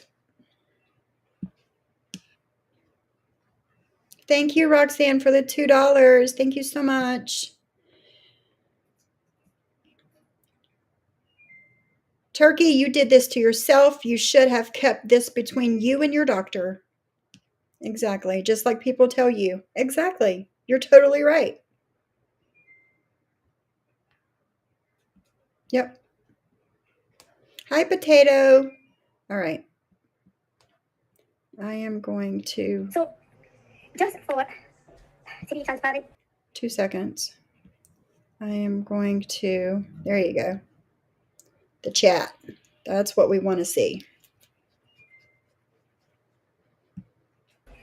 Thank you, Roxanne, for the $2. Thank you so much. Turkey, you did this to yourself. You should have kept this between you and your doctor. Exactly. Just like people tell you. Exactly. You're totally right. Yep. Hi, Potato. All right. I am going to. So, just for to be transparent. 2 seconds. I am going to. There you go. The chat. That's what we want to see.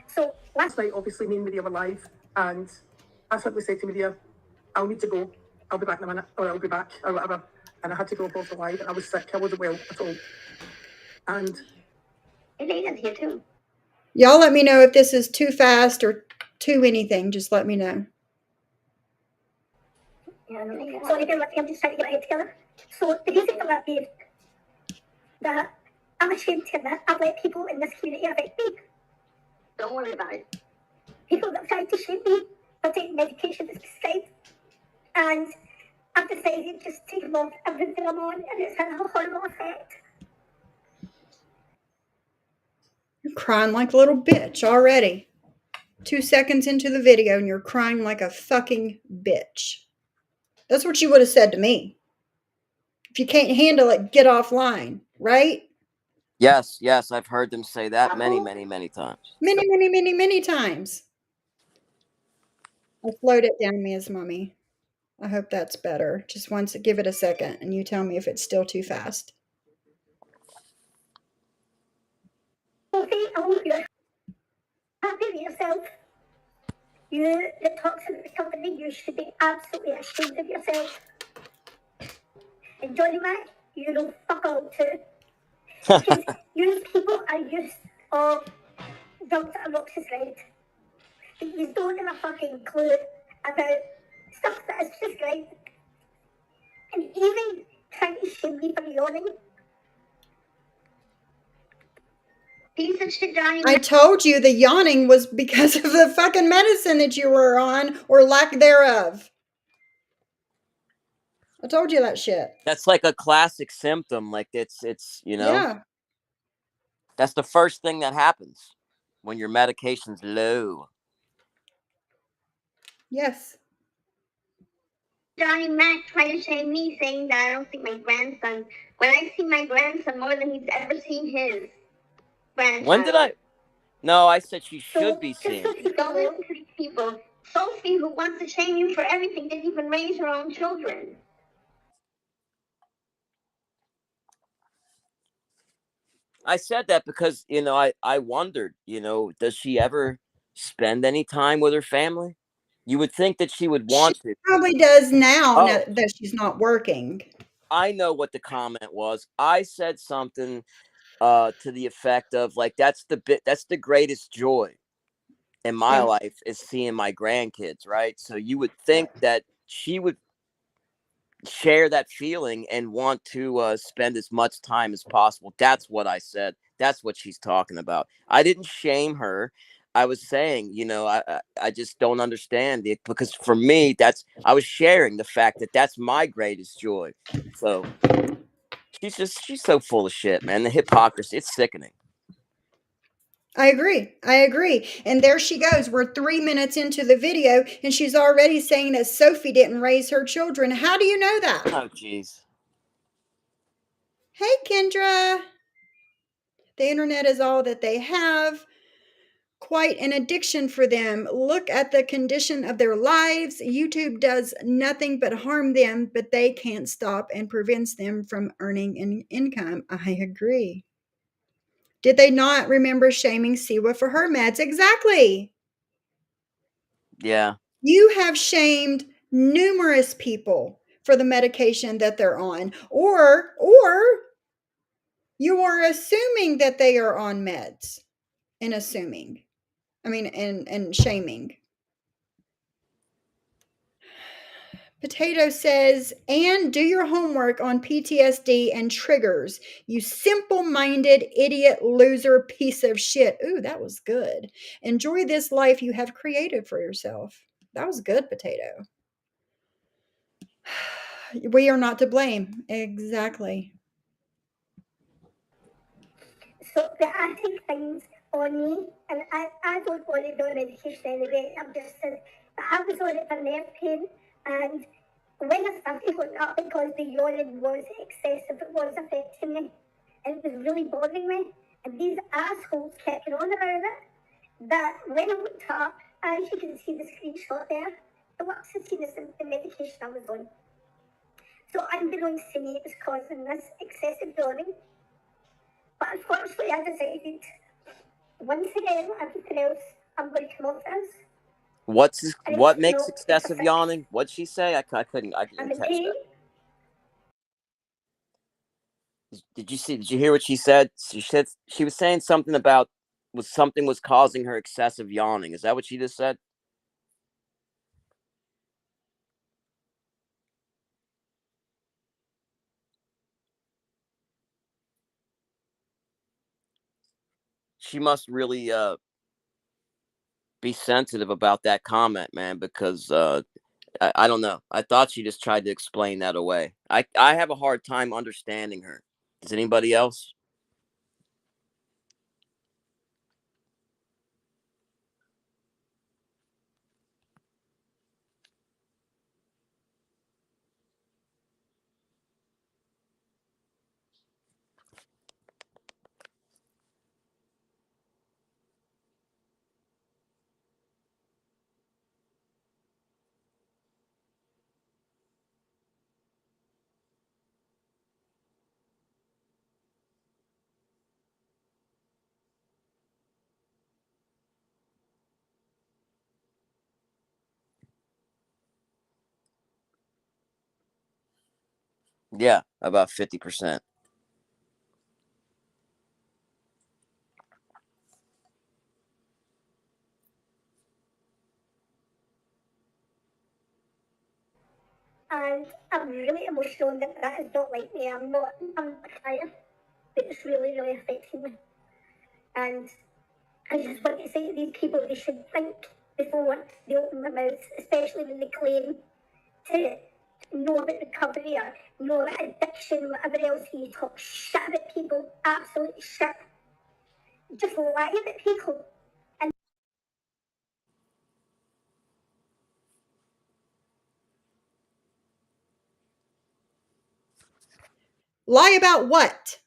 So, last night, obviously, me and Maria were live, and I simply said to Maria, I'll need to go. I'll be back in a minute, or I'll be back, or whatever. And I had to go off the live, and I was sick. I wasn't well at all. And Elena's here too. Y'all let me know if this is too fast or too anything. Just let me know. So, again, I'm just trying to get my head together. So, the reason for that is that I'm ashamed to admit I've let people in this community affect me. Don't worry about it. People that have tried to shame me for taking medication that's prescribed. And I've decided just to give off everything I'm on, and it's had a horrible effect. You're crying like a little bitch already. 2 seconds into the video and you're crying like a fucking bitch. That's what you would have said to me. If you can't handle it, get offline, right? Yes, yes, I've heard them say that many, many, many times. Many, many, many, many times. I slowed it down, Mia's mommy. I hope that's better. Just once, give it a second, and you tell me if it's still too fast. Okay, I hope you're happy with yourself. You that talks about the company, you should be absolutely ashamed of yourself. And Johnny Mac, you know fuck all too. Because you people are used of Dr. Rox's right. You don't have a fucking clue about stuff that is prescribed. And even trying to shame me for yawning. Piece of shit, Johnny I Mac. told you the yawning was because of the fucking medicine that you were on or lack thereof. I told you that shit. That's like a classic symptom. Like it's Yeah. That's the first thing that happens when your medication's low. Yes. Johnny Mac tried to shame me, saying that I don't see my grandson. When I see my grandson more than he's ever seen his grandson. When did I? No, I said she should be Just seeing. so don't listen to these people. Sophie, who wants to shame you for everything, didn't even raise her own children. I said that because I wondered, does she ever spend any time with her family? You would think that she would She want to. probably does now Oh, that she's not working. I know what the comment was. I said something to the effect of like that's the greatest joy in my Yeah. life is seeing my grandkids, right? So you would think that she would share that feeling and want to spend as much time as possible. That's what I said. That's what she's talking about. I didn't shame her. I was saying, I just don't understand it because for me, I was sharing the fact that that's my greatest joy. So she's so full of shit, man. The hypocrisy, it's sickening. I agree. I agree. And there she goes. We're 3 minutes into the video and she's already saying that Sophie didn't raise her children. How do you know that? Oh, jeez. Hey, Kendra. The internet is all that they have. Quite an addiction for them. Look at the condition of their lives. YouTube does nothing but harm them, but they can't stop and prevents them from earning an income. I agree. Did they not remember shaming Siwa for her meds? Exactly. Yeah. You have shamed numerous people for the medication that they're on. Or You are assuming that they are on meds and assuming. I mean, and shaming. Potato says, and do your homework on PTSD and triggers. You simple-minded, idiot, loser, piece of shit. Ooh, that was good. Enjoy this life you have created for yourself. That was good, Potato. We are not to blame. Exactly. So the acting things on me, and I don't want to do medication anyway. I'm just saying, but I was on it for nerve pain, and when I started on that, because the yawning was excessive, it was affecting me, and it was really bothering me. And these assholes kept on about it. That when I looked up, as you can see the screenshot there, the laxity is the medication I was on. So unbeknownst to me, it was causing this excessive yawning. But unfortunately, I decided, once again, everything else, I'm going to come off this. What makes excessive yawning? What'd she say? I couldn't I'm in catch pain. that. Did you hear what she said? She was saying something about something was causing her excessive yawning. Is that what she just said? She must really be sensitive about that comment, man, because I don't know. I thought she just tried to explain that away. I have a hard time understanding her. Does anybody else? Yeah, about 50%. And I'm really emotional that is not like me. I'm a crier. It's really, really affecting me. And I just want to say to these people, they should think before they open their mouths, especially when they claim to know about recovery or know about addiction, whatever else. You talk shit about people, absolute shit. Just lie about people. And Lie about what?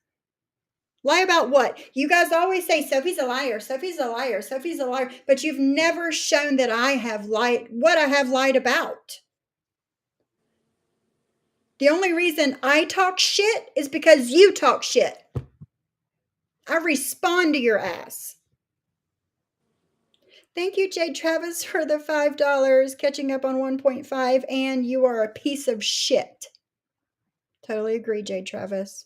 Lie about what? You guys always say Sophie's a liar, Sophie's a liar, Sophie's a liar, but you've never shown that I have lied, what I have lied about. The only reason I talk shit is because you talk shit. I respond to your ass. Thank you, Jade Travis, for the $5, catching up on 1.5, and you are a piece of shit. Totally agree, Jade Travis.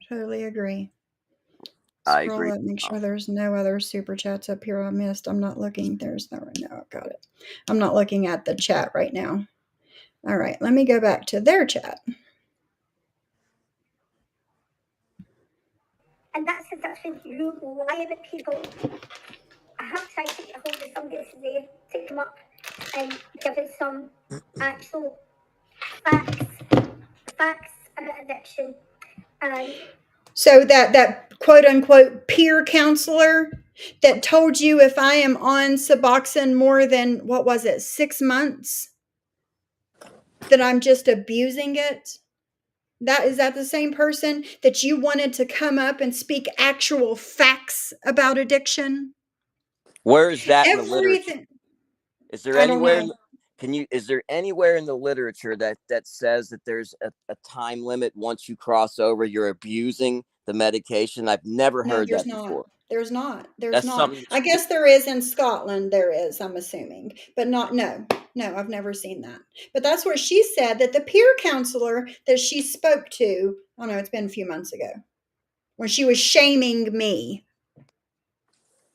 Totally agree. I Scroll agree. up, make sure there's no other super chats up here I missed. I'm not looking. There's no right now. Got it. I'm not looking at the chat right now. All right, let me go back to their chat. And that's the difference. You lie about people. I have tried to get a hold of somebody today to come up and give us some actual facts about addiction. And So that quote unquote peer counselor that told you if I am on Suboxone more than, what was it, 6 months, that I'm just abusing it. Is that the same person that you wanted to come up and speak actual facts about addiction? Where is that in the literature? Everything. Is there I don't anywhere? know. Is there anywhere in the literature that says that there's a time limit once you cross over, you're abusing the medication? I've never No, heard there's that not. before. There's not. There's That's not. something. I guess there is in Scotland. There is, I'm assuming, but not. No, no, I've never seen that. But that's what she said, that the peer counselor that she spoke to. Oh no, it's been a few months ago. when she was shaming me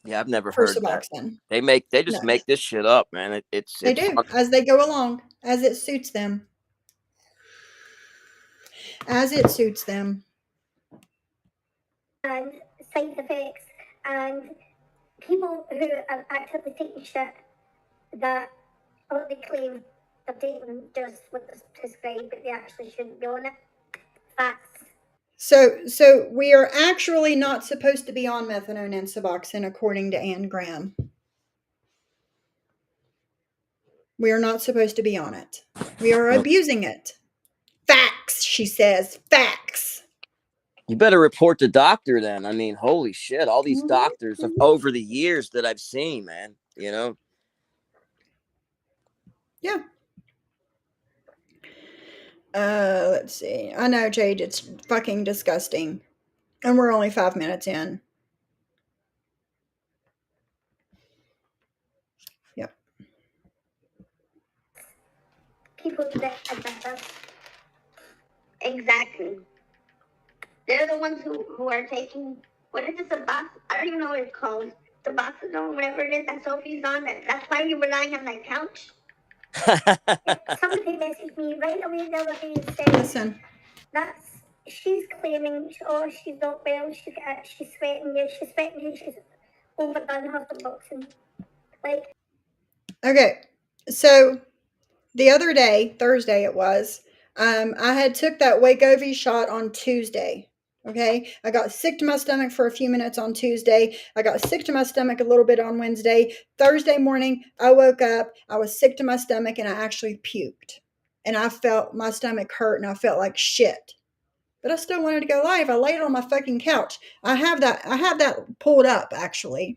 Yeah, I've never for heard that. Suboxone. They just No. make this shit up, man. It's They do, funny. as they go along, as it suits them. As it suits them. And side effects, and people who are actively taking shit that what they claim they're taking just what's prescribed, but they actually shouldn't be on it. Facts. So we are actually not supposed to be on methadone and Suboxone, according to Anne Graham. We are not supposed to be on it. We are abusing it. Facts, she says. Facts. You better report the doctor then. I mean, holy shit, all these doctors of over the years that I've seen, man, you know? Yeah. Let's see. I know, Jade, it's fucking disgusting. And we're only 5 minutes in. Yep. People that admit us. Exactly. They're the ones who are taking, what is it, I don't even know what it's called. Suboxone, whatever it is that Sophie's on. That's why you're relying on that couch. Somebody messaged me right away the other day and said, Listen. She's claiming, oh, she's not well, she's sweating you, she's overdone her Suboxone. Like, Okay. So the other day, Thursday it was, I had took that Wegovy shot on Tuesday. Okay. I got sick to my stomach for a few minutes on Tuesday. I got sick to my stomach a little bit on Wednesday. Thursday morning, I woke up, I was sick to my stomach, and I actually puked. And I felt my stomach hurt, and I felt like shit. But I still wanted to go live. I laid on my fucking couch. I have that pulled up, actually.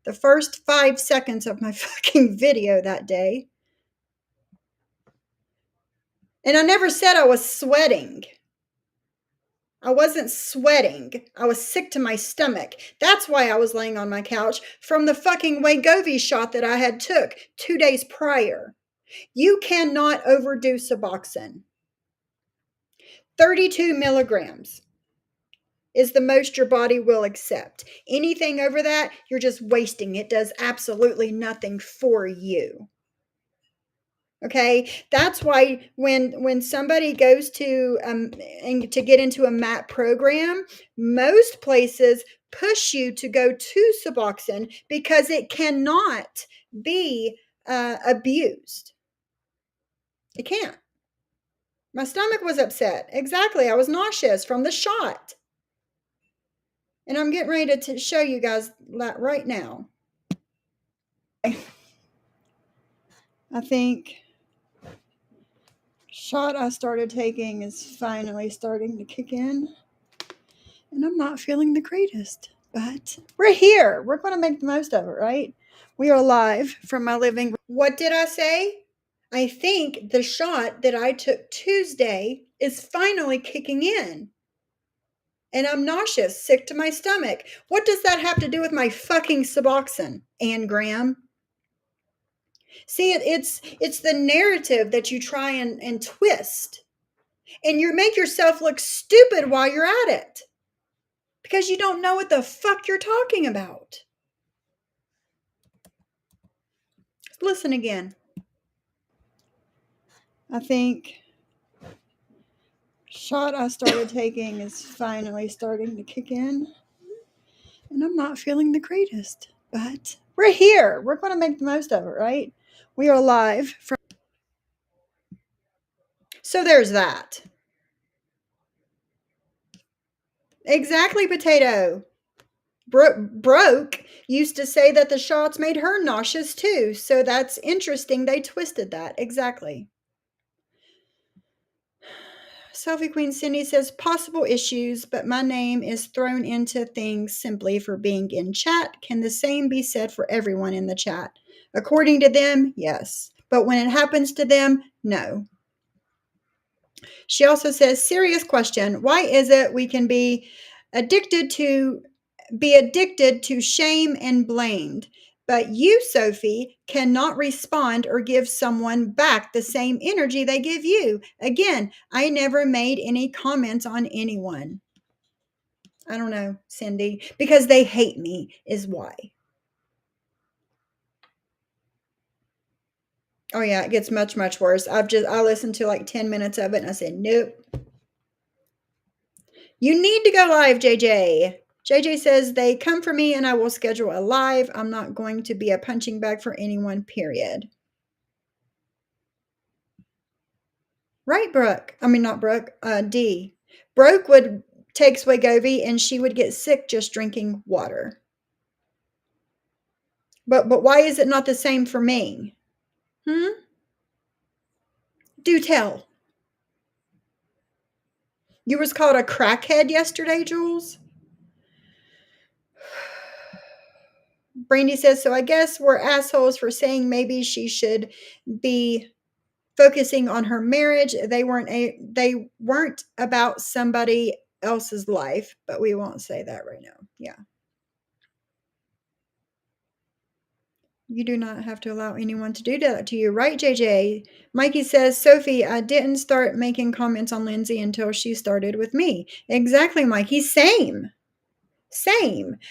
The first 5 seconds of my fucking video that day. And I never said I was sweating. I wasn't sweating. I was sick to my stomach. That's why I was laying on my couch from the fucking Wegovy shot that I had took 2 days prior. You cannot overdo Suboxone. 32 milligrams is the most your body will accept. Anything over that, you're just wasting. It does absolutely nothing for you. Okay, that's why when somebody goes to and to get into a MAP program, most places push you to go to Suboxone because it cannot be abused. It can't. My stomach was upset. Exactly, I was nauseous from the shot, and I'm getting ready to show you guys that right now. I think shot I started taking is finally starting to kick in. And I'm not feeling the greatest, but we're here. We're going to make the most of it, right? We are live from my living room. What did I say? I think the shot that I took Tuesday is finally kicking in. And I'm nauseous, sick to my stomach. What does that have to do with my fucking Suboxone, Anne Graham? See, it's the narrative that you try and twist. And you make yourself look stupid while you're at it. Because you don't know what the fuck you're talking about. Listen again. I think shot I started taking is finally starting to kick in. And I'm not feeling the greatest, but we're here. We're going to make the most of it, right? We are live from. So there's that. Exactly, Potato. Broke used to say that the shots made her nauseous too. So that's interesting. They twisted that. Exactly. Selfie Queen Cindy says possible issues, but my name is thrown into things simply for being in chat. Can the same be said for everyone in the chat? According to them, yes. But when it happens to them, no. She also says, serious question. Why is it we can be addicted to shame and blamed, but you, Sophie, cannot respond or give someone back the same energy they give you? Again, I never made any comments on anyone. I don't know, Cindy. Because they hate me is why. Oh yeah, it gets much, much worse. I listened to like 10 minutes of it and I said, nope. You need to go live, JJ. JJ says they come for me and I will schedule a live. I'm not going to be a punching bag for anyone, period. Right, Brooke. I mean, not Brooke, D. Brooke would take Swagovy and she would get sick just drinking water. But why is it not the same for me? Do tell. You was called a crackhead yesterday, Jules? Brandy says, so I guess we're assholes for saying maybe she should be focusing on her marriage. They weren't about somebody else's life, but we won't say that right now. Yeah. You do not have to allow anyone to do that to you, right, JJ? Mikey says, Sophie, I didn't start making comments on Lindsay until she started with me. Exactly, Mikey. Same.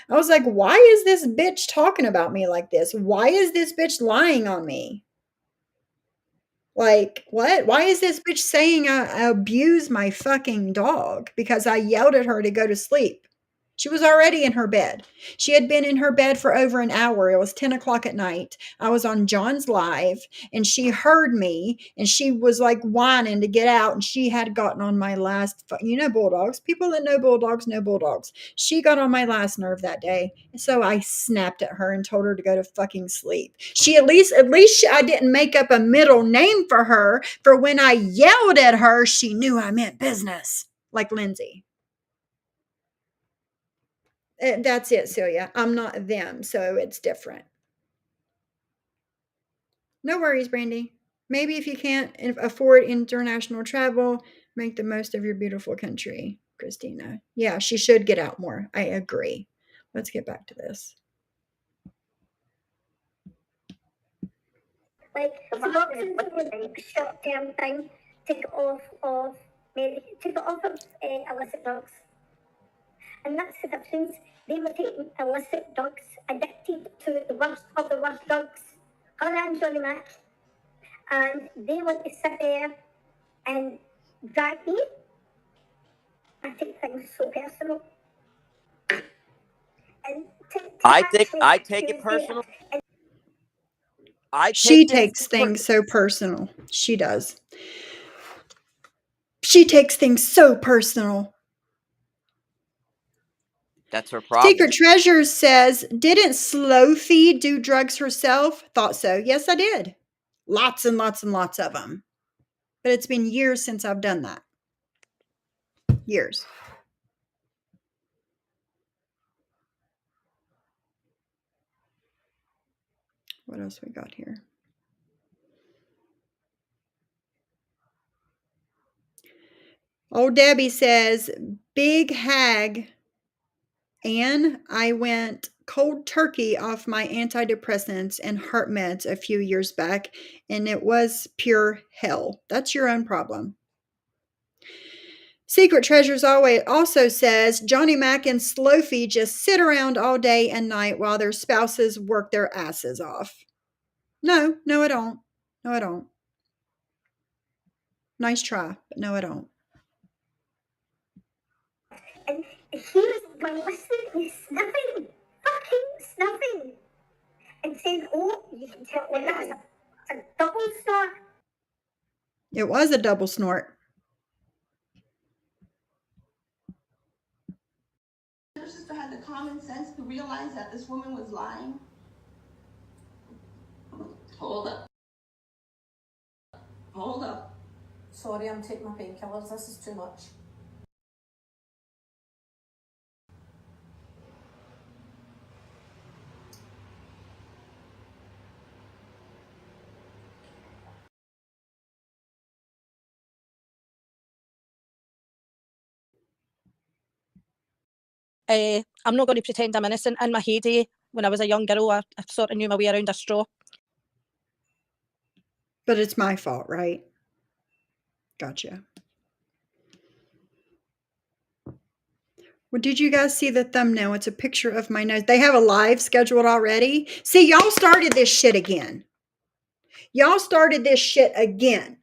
I was like, why is this bitch talking about me like this? Why is this bitch lying on me? Like, what? Why is this bitch saying I abuse my fucking dog because I yelled at her to go to sleep? She was already in her bed. She had been in her bed for over an hour. It was 10 o'clock at night. I was on John's live and she heard me and she was like whining to get out. And she had gotten on my last, bulldogs. People that know bulldogs know bulldogs. She got on my last nerve that day. And so I snapped at her and told her to go to fucking sleep. At least I didn't make up a middle name for her. For when I yelled at her, she knew I meant business, like Lindsay. That's it, Celia. I'm not them, so it's different. No worries, Brandy. Maybe if you can't afford international travel, make the most of your beautiful country, Christina. Yeah, she should get out more. I agree. Let's get back to this. Like, Suboxone was a short-term thing to get off of illicit drugs. And that's the difference. They were taking illicit drugs, addicted to the worst of the worst drugs, her and Johnny Mac, and they want to sit there and drag me. I take things so personal. And I take it personal. She takes things so personal. She does. She takes things so personal. That's her problem. Secret Treasures says, didn't Slofi do drugs herself? Thought so. Yes, I did. Lots and lots and lots of them. But it's been years since I've done that. Years. What else we got here? Old Debbie says, big hag, and I went cold turkey off my antidepressants and heart meds a few years back, and it was pure hell. That's your own problem. Secret Treasures always also says Johnny Mac and Slofi just sit around all day and night while their spouses work their asses off. No, I don't. No, I don't. Nice try, but no, I don't. And he was listening, sniffing, fucking sniffing, and saying, oh, you can tell when that's a double snort. It was a double snort. Your sister had the common sense to realize that this woman was lying. Hold up. Sorry, I'm taking my painkillers. This is too much. I'm not going to pretend I'm innocent. In my heyday, when I was a young girl, I sort of knew my way around a straw. But it's my fault, right? Gotcha. Well, did you guys see the thumbnail? It's a picture of my nose. They have a live scheduled already. See, y'all started this shit again. Y'all started this shit again.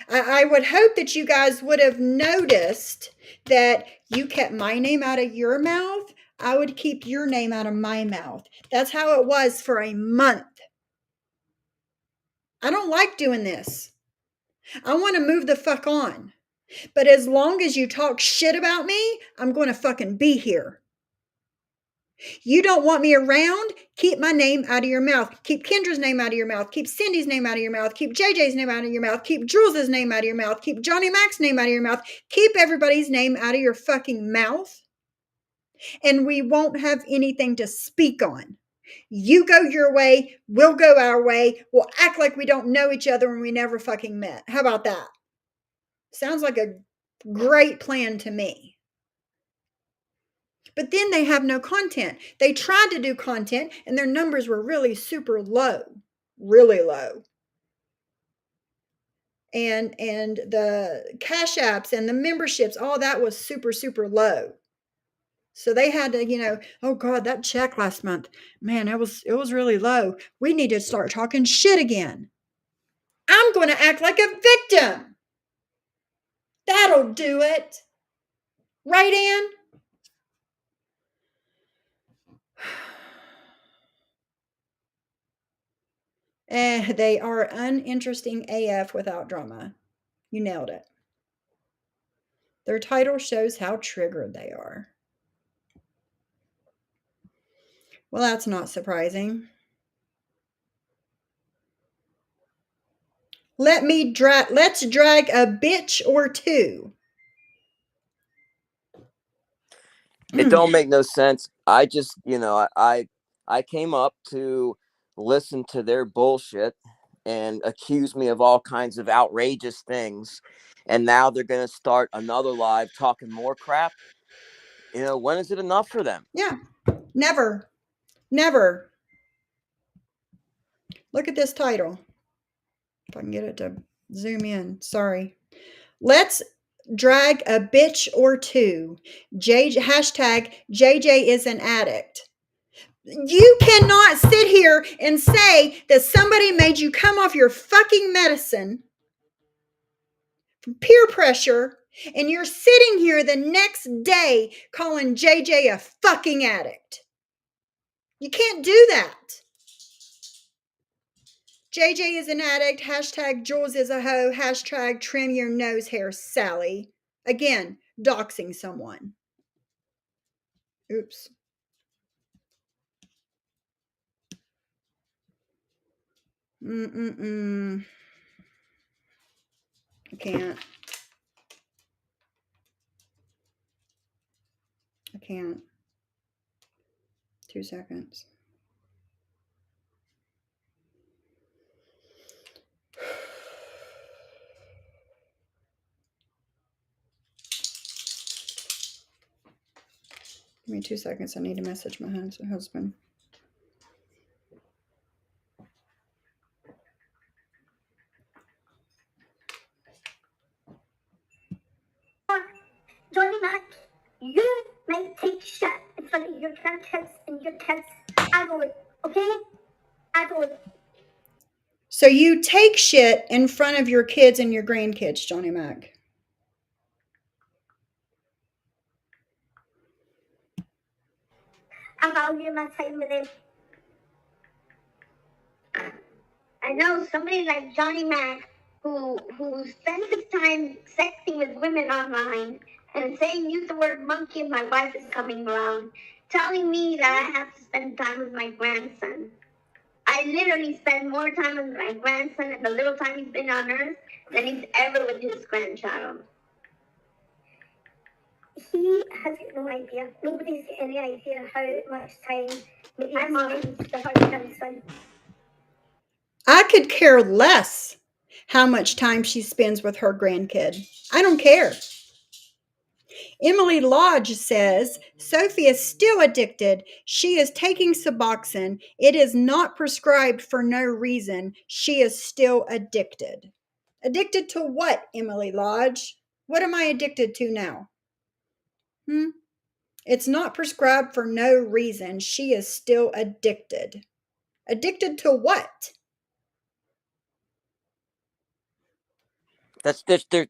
I would hope that you guys would have noticed that you kept my name out of your mouth. I would keep your name out of my mouth. That's how it was for a month. I don't like doing this. I want to move the fuck on. But as long as you talk shit about me, I'm going to fucking be here. You don't want me around? Keep my name out of your mouth. Keep Kendra's name out of your mouth. Keep Cindy's name out of your mouth. Keep JJ's name out of your mouth. Keep Jules's name out of your mouth. Keep Johnny Mac's name out of your mouth. Keep everybody's name out of your fucking mouth. And we won't have anything to speak on. You go your way, we'll go our way. We'll act like we don't know each other and we never fucking met. How about that? Sounds like a great plan to me. But then they have no content. They tried to do content and their numbers were really super low. Really low. And the cash apps and the memberships, all that was super, super low. So they had to, oh God, that check last month, man, it was really low. We need to start talking shit again. I'm going to act like a victim. That'll do it. Right, Ann? They are uninteresting AF without drama. You nailed it. Their title shows how triggered they are. Well, that's not surprising. Let's drag a bitch or two. It don't make no sense. I just, I came up to listen to their bullshit and accuse me of all kinds of outrageous things. And now they're going to start another live talking more crap. When is it enough for them? Yeah, never. Never. Look at this title. If I can get it to zoom in. Sorry. Let's drag a bitch or two. Hashtag JJ is an addict. You cannot sit here and say that somebody made you come off your fucking medicine from peer pressure and you're sitting here the next day calling JJ a fucking addict. You can't do that. JJ is an addict. Hashtag Jules is a hoe. Hashtag trim your nose hair, Sally. Again, doxing someone. Oops. I can't. I can't. 2 seconds. Give me 2 seconds. I need to message my husband. Johnny Mac, you may take shit in front of your grandkids and your kids. I know it, okay? I know it. So you take shit in front of your kids and your grandkids, Johnny Mac. I value my time with them. I know somebody like Johnny Mac who spends his time sexting with women online and saying use the word monkey if my wife is coming around, telling me that I have to spend time with my grandson. I literally spend more time with my grandson in the little time he's been on earth than he's ever with his grandchild. He has no idea. Nobody's got any idea how much time I'm on the grandson. I could care less how much time she spends with her grandkid. I don't care. Emily Lodge says, Sophie is still addicted. She is taking Suboxone. It is not prescribed for no reason. She is still addicted. Addicted to what, Emily Lodge? What am I addicted to now? It's not prescribed for no reason. She is still addicted. Addicted to what?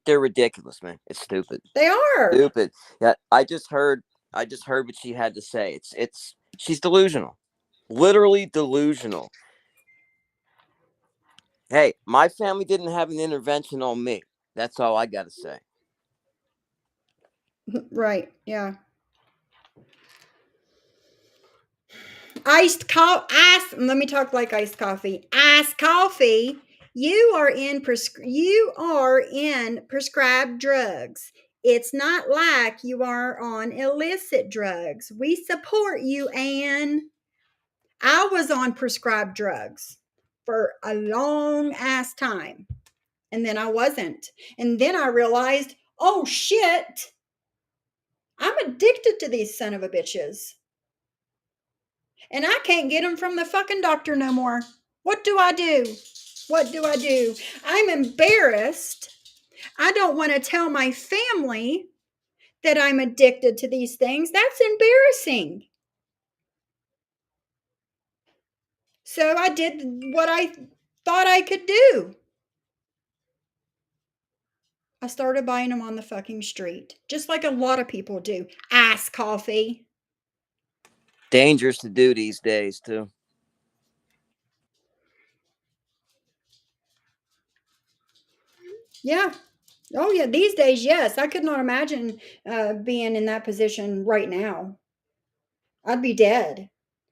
They're ridiculous, man. It's stupid. They are. Stupid. Yeah, I just heard what she had to say. She's delusional. Literally delusional. Hey, my family didn't have an intervention on me. That's all I got to say. Right, yeah. Iced coffee. Let me talk like iced coffee. Iced coffee. You are in prescribed drugs. It's not like you are on illicit drugs. We support you, Anne. I was on prescribed drugs for a long ass time. And then I wasn't. And then I realized, oh shit, I'm addicted to these son of a bitches. And I can't get them from the fucking doctor no more. What do I do? What do I do? I'm embarrassed. I don't want to tell my family that I'm addicted to these things. That's embarrassing. So I did what I thought I could do. I started buying them on the fucking street, just like a lot of people do. Iced coffee. Dangerous to do these days, too. Yeah. Oh, yeah. These days, yes. I could not imagine being in that position right now. I'd be dead.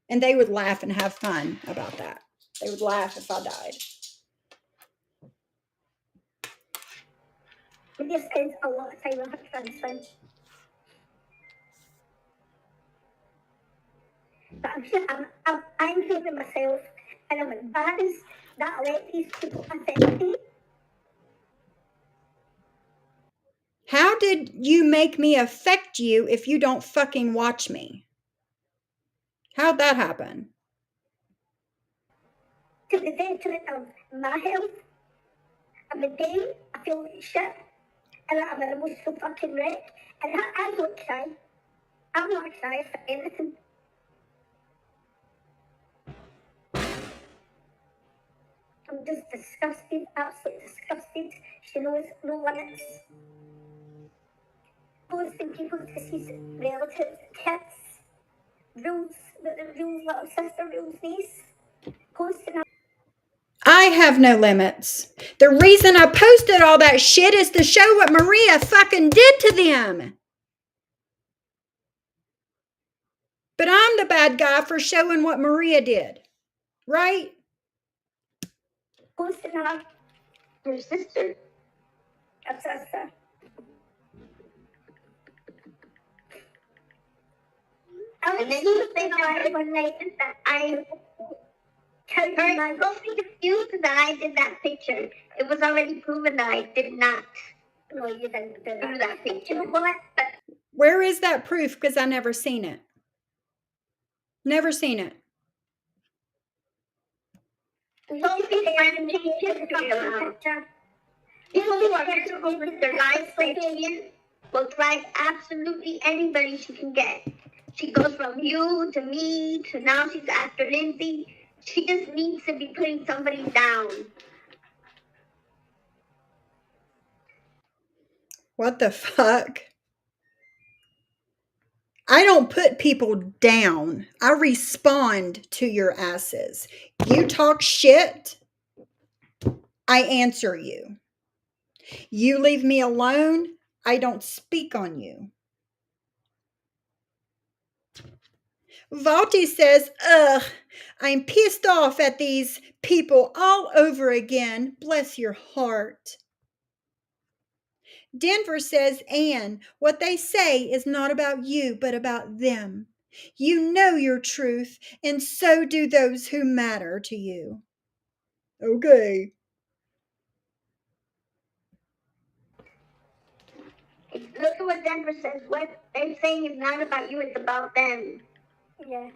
And they would laugh and have fun about that. They would laugh if I died. We just spent a lot of time on her transfer. But I'm sure I'm angry with myself, and I'm embarrassed that I let these people affect me. How did you make me affect you if you don't fucking watch me? How'd that happen? To the detriment of my health. I'm a day, I feel like shit, and I'm an emotional fucking wreck, and I don't cry. I'm not crying for anything. I'm just disgusted, absolutely disgusted. She knows no limits. Posting people's deceased relatives, kids, rules, rules little sister, rules niece. Posting her. I have no limits. The reason I posted all that shit is to show what Maria fucking did to them. But I'm the bad guy for showing what Maria did. Right? Posting her sister. Her sister. And then you think one night that I don't be confused that I did that picture. It was already proven that I did not. No, you didn't do that picture. What? Where is that proof? Because I never seen it. Never seen it. Don't be trying to take picture. People who are miserable with their lives like Jillian will drive absolutely anybody she can get. She goes from you to me to now she's after Lindsay. She just needs to be putting somebody down. What the fuck? I don't put people down. I respond to your asses. You talk shit, I answer you. You leave me alone, I don't speak on you. Valti says, ugh, I'm pissed off at these people all over again. Bless your heart. Denver says, Anne, what they say is not about you, but about them. You know your truth, and so do those who matter to you. Okay. Look at what Denver says. What they're saying is not about you, it's about them. Yeah.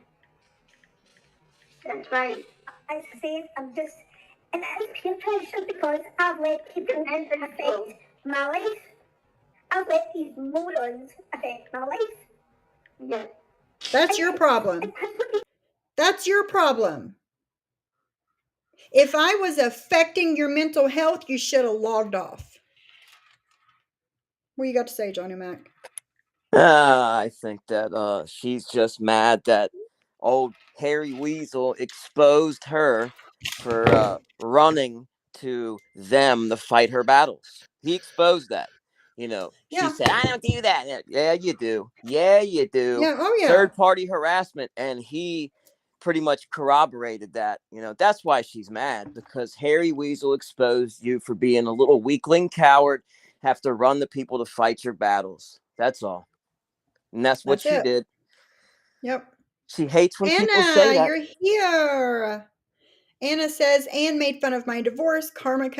That's right. I say I'm just, and it's peer pressure because I've let people affect my life. I've let these morons affect my life. Yeah. That's your problem. That's your problem. If I was affecting your mental health, you should have logged off. What you got to say, Johnny Mac? I think that she's just mad that old Harry Weasel exposed her for running to them to fight her battles. He exposed that. You know, she Yeah. said, I don't do that. Yeah, you do. Yeah, you do. Yeah. Oh, yeah. Third party harassment. And he pretty much corroborated that. You know, that's why she's mad, because Harry Weasel exposed you for being a little weakling coward, have to run the people to fight your battles. That's all. And that's what That's she it. did. Yep. She hates when people say Anna, that. you're here. Anna says, Anne made fun of my divorce. Karma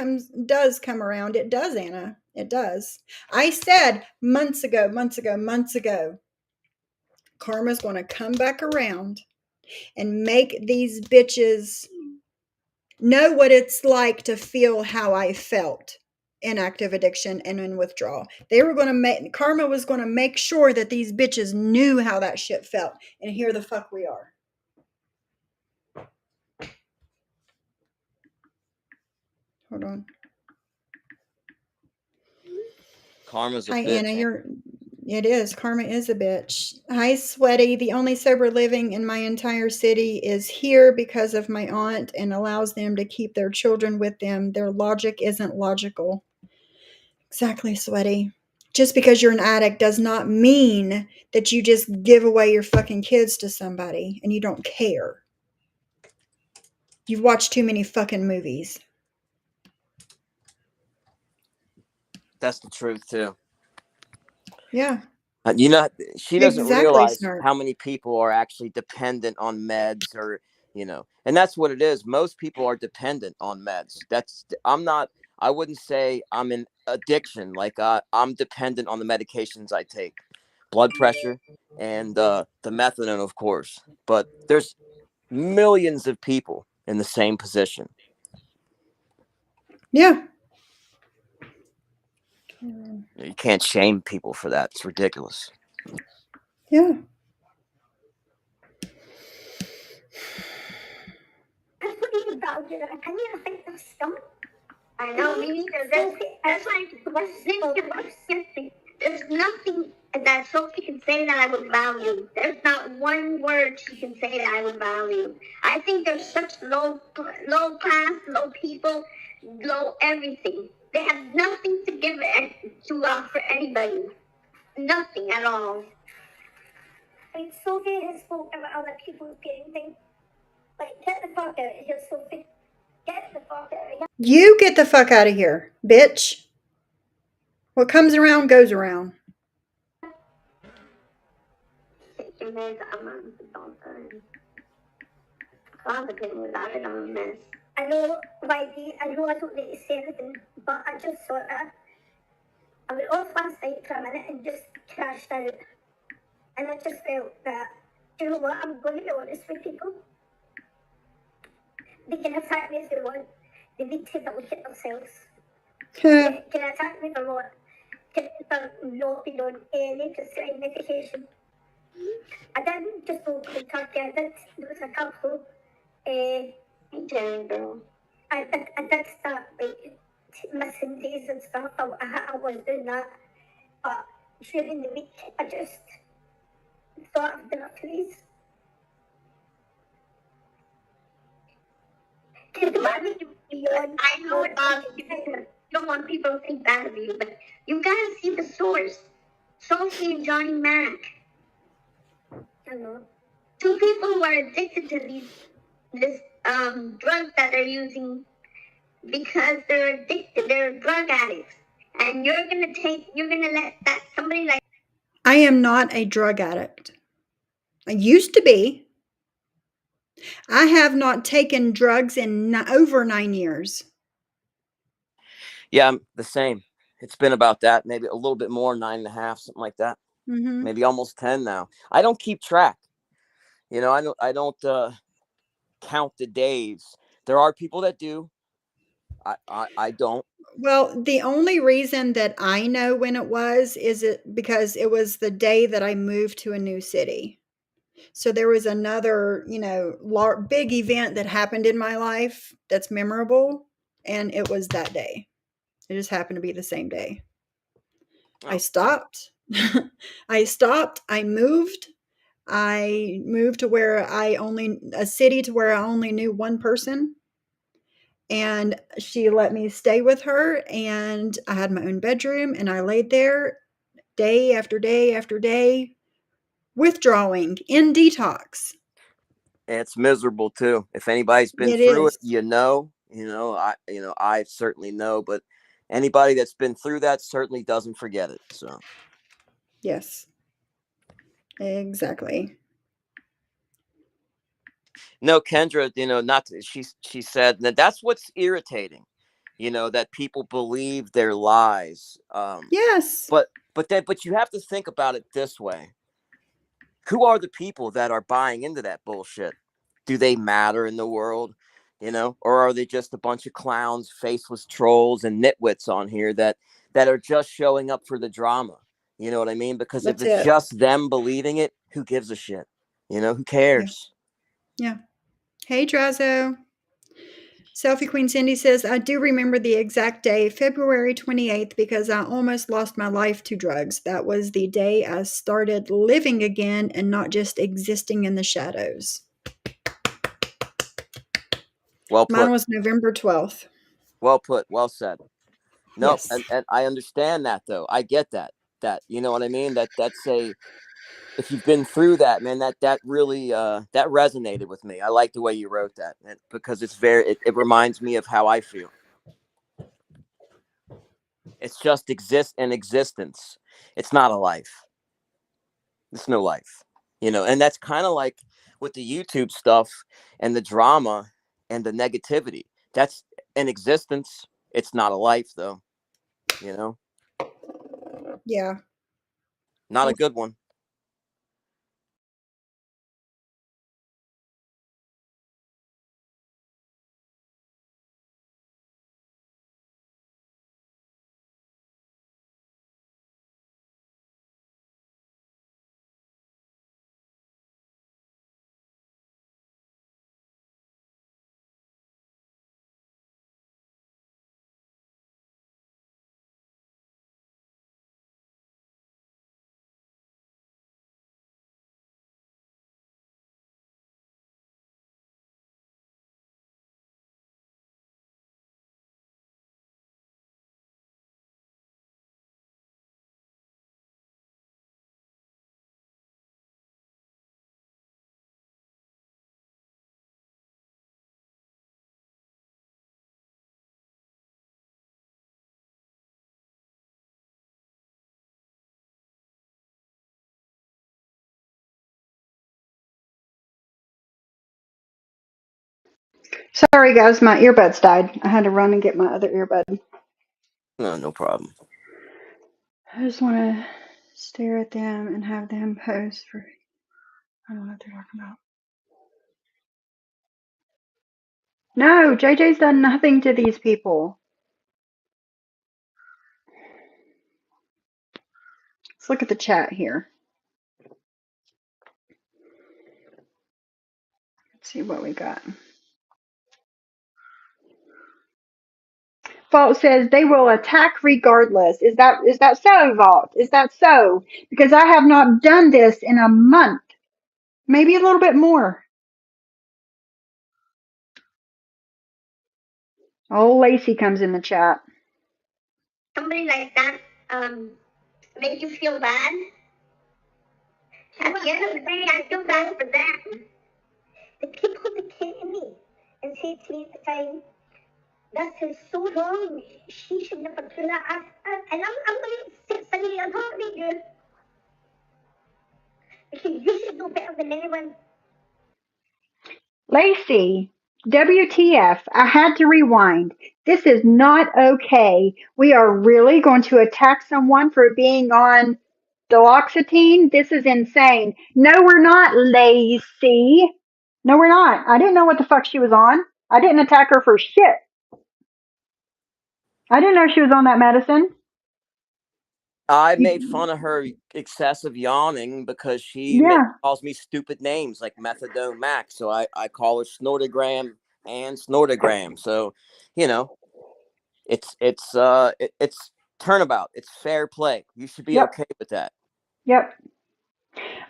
does come around. It does, Anna. It does. I said months ago, karma's going to come back around and make these bitches know what it's like to feel how I felt in active addiction and in withdrawal. They were going to make, karma was going to make sure that these bitches knew how that shit felt. And here the fuck we are. Hold on. Karma's a Hi, bitch. Anna. It is. Karma is a bitch. Hi, Sweaty. The only sober living in my entire city is here because of my aunt and allows them to keep their children with them. Their logic isn't logical. Exactly, Sweaty. Just because you're an addict does not mean that you just give away your fucking kids to somebody and you don't care. You've watched too many fucking movies. That's the truth, too. Yeah. You know, she doesn't Exactly, realize Snark. how many people are actually dependent on meds, or, you know, and that's what it is. Most people are dependent on meds. I wouldn't say I'm in addiction. Like, I'm dependent on the medications I take, blood pressure and the methadone, of course. But there's millions of people in the same position. Yeah. You can't shame people for that. It's ridiculous. Yeah. I put in value that I can't even think of stuff. I know, me neither. That's like the worst thing. There's nothing that Sophie can say that I would value. There's not one word she can say that I would value. I think they're such low class, low people, low everything. They have nothing to give to offer anybody. Nothing at all. I mean, Sophie has spoken about other people's getting things. Like, get the fuck out of here, Sophie. Get the fuck out of here. You get the fuck out of here, bitch. What comes around goes around. Your meds, I'm on the doctor. Complicated without it, I'm a mess. I know, I know I don't need to say anything, but I just sort of, I went off last night for a minute and just crashed out. And I just felt that, you know what, I'm going to be honest with people. They can attack me if they want. They need to take a look at themselves. They can attack me for what? For not being on any prescribed medication. I didn't just go to Kentucky, there was a couple, girl. I did start like missing days and stuff. I was doing that, but during the week I just thought of the please. I know it bothers you. You don't want people to think bad of you, but you gotta see the source. Sophie and Johnny Mac. I know. Two people who are addicted to this drugs that they're using because they're addicted. They're drug addicts, and you're gonna let that somebody like. I am not a drug addict. I used to be. I have not taken drugs in over 9 years. Yeah, I'm the same. It's been about that, maybe a little bit more, 9.5, something like that. Mm-hmm. Maybe almost 10 now. I don't keep track. You know, I don't count the days. There are people that do. I don't. Well, the only reason that I know when it was is it because it was the day that I moved to a new city. So there was another, big event that happened in my life that's memorable, and it was that day. It just happened to be the same day. I Oh, stopped. I stopped. I moved. I moved to where a city to where I only knew one person. And she let me stay with her. And I had my own bedroom. And I laid there day after day after day, withdrawing in detox. it's miserable too. If anybody's been It through it, is. I certainly know, but anybody that's been through that certainly doesn't forget it. So Yes, exactly. no, Kendra, not to, she said that that's what's irritating, that people believe their lies. Yes. But you have to think about it this way: who are the people that are buying into that bullshit? Do they matter in the world? Or are they just a bunch of clowns, faceless trolls, and nitwits on here that are just showing up for the drama? You know what I mean? Because if That's it's it. just them believing it, who gives a shit? Who Yeah. cares? Yeah. Hey, Drazo. Selfie Queen Cindy says, I do remember the exact day, February 28th, because I almost lost my life to drugs. That was the day I started living again and not just existing in the shadows. Well Mine put. was November 12th. Well put. Well said. No, Yes. and I understand that though. I get that. You know what I mean? That's a if you've been through that, man, that really that resonated with me. I like the way you wrote that, because it reminds me of how I feel. It's just an existence. It's not a life. It's no life. And that's kind of like with the YouTube stuff and the drama and the negativity. That's an existence. It's not a life though, you know. Yeah. Not a Well, good one. sorry, guys. My earbuds died. I had to run and get my other earbud. No, no problem. I just want to stare at them and have them pose for. I don't know what they're talking about. No, JJ's done nothing to these people. Let's look at the chat here. Let's see what we got. Vault says they will attack regardless. Is that so, Vault? Is that so? Because I have not done this in a month. Maybe a little bit more. Oh, Lacey comes in the chat. Somebody like that make you feel bad. At the end of the day, I feel bad for them. The people that came to me and said to me at the time, that is so wrong. She should never do that. And I'm going to sit singing on top of you because you should know better than anyone. Lacey, WTF, I had to rewind. This is not okay. We are really going to attack someone for being on duloxetine? This is insane. No, we're not, Lacey. No, we're not. I didn't know what the fuck she was on. I didn't attack her for shit. I didn't know she was on that medicine. I made fun of her excessive yawning because she calls me stupid names like Methadone Max. So I call her Snortogram and Snortogram. So, you know, it's turnabout. It's fair play. You should be okay with that. Yep.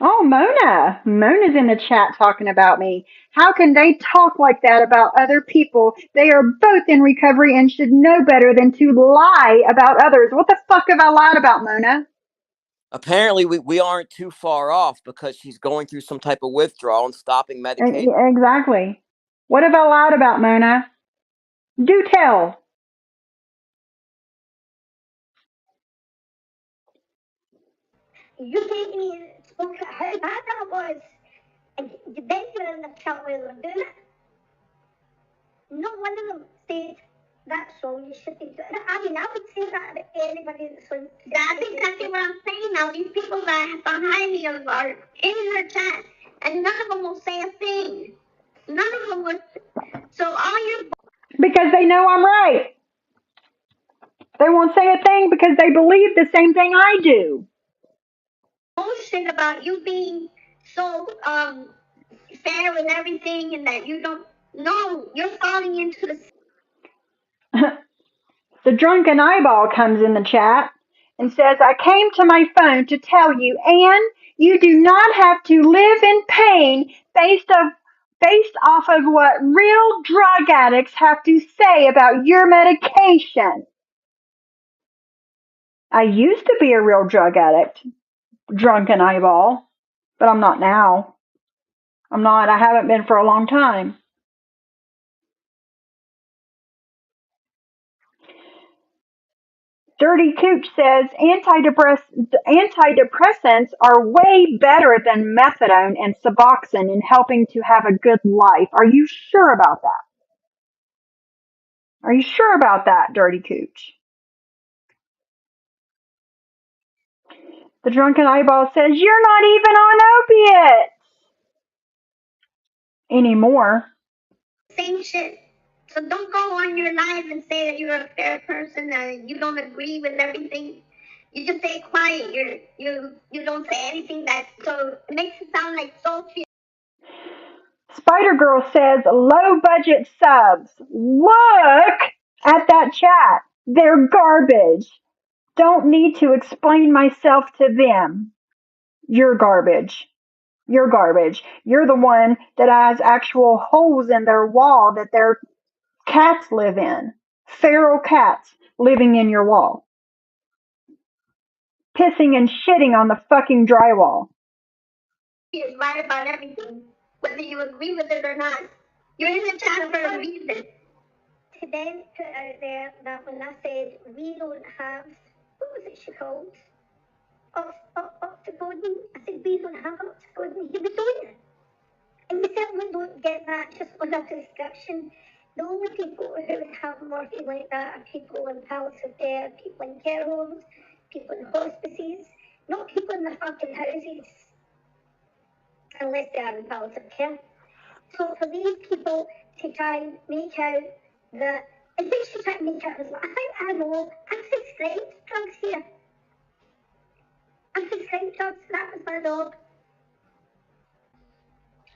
Oh, Mona. Mona's in the chat talking about me. How can they talk like that about other people? They are both in recovery and should know better than to lie about others. What the fuck have I lied about, Mona? Apparently, we aren't too far off because she's going through some type of withdrawal and stopping medication. Exactly. What have I lied about, Mona? Do tell. You gave me spoke how bad that was, and then you're in the chat with them doing it. Not one of them said that's wrong, you should be doing it. I mean, I would say that about anybody that's on. That's exactly what I'm saying now. These people that are behind me are in their chat, and none of them will say a thing. None of them would. So all your Because they know I'm right. They won't say a thing because they believe the same thing I do. bullshit about you being so fair with everything and that you don't. No, you're falling into the. The drunken eyeball comes in the chat and says, I came to my phone to tell you, Anne, you do not have to live in pain based off of what real drug addicts have to say about your medication. I used to be a real drug addict, drunken eyeball, but I'm not now. I'm not. I haven't been for a long time. Dirty Cooch says antidepressants are way better than methadone and Suboxone in helping to have a good life. Are you sure about that? Are you sure about that, Dirty Cooch? The drunken eyeball says, you're not even on opiates anymore. Same shit. So don't go on your live and say that you're a fair person and you don't agree with everything. You just stay quiet. You don't say anything that so it makes it sound like sultry. Spider Girl says, low budget subs. Look at that chat. They're garbage. Don't need to explain myself to them. You're garbage. You're garbage. You're the one that has actual holes in their wall that their cats live in. Feral cats living in your wall. Pissing and shitting on the fucking drywall. He is right about everything, whether you agree with it or not. You're in the chat for a reason. Today put out there that when I said we don't have, what was it she called? Oxycodone. I said we don't have oxycodone. He was doing it. And we certainly don't get that just on a prescription. The only people who would have morphine like that are people in palliative care, people in care homes, people in hospices, not people in the fucking houses, unless they are in palliative care. So for these people to try and make out that, and they should try and make out as well, I think I know, I'm prescribed drugs here. I'm prescribed drugs, that was my dog.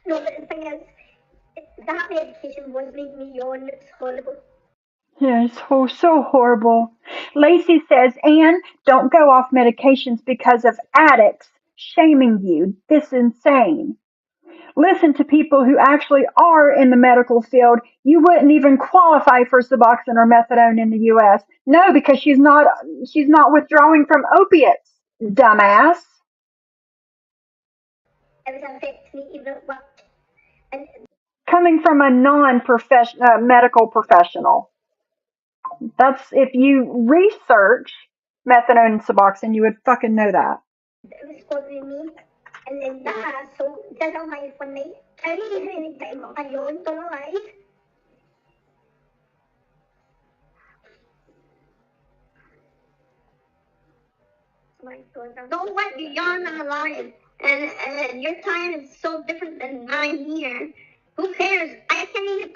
No, but the thing is, that medication was making me yawn. It's horrible. Yeah, it's so horrible. Lacey says, Anne, don't go off medications because of addicts shaming you. This is insane. Listen to people who actually are in the medical field. You wouldn't even qualify for Suboxone or methadone in the U.S. No, because she's not withdrawing from opiates, dumbass. It was affecting me even at work. And Coming from a medical professional. That's, if you research methadone and Suboxone, you would fucking know that. it was bothering me. And then that, so did all my one night. I didn't have any time I yawned on a live. My God, don't let you yawn on a live. And your time is so different than mine here. Who cares? I can't even,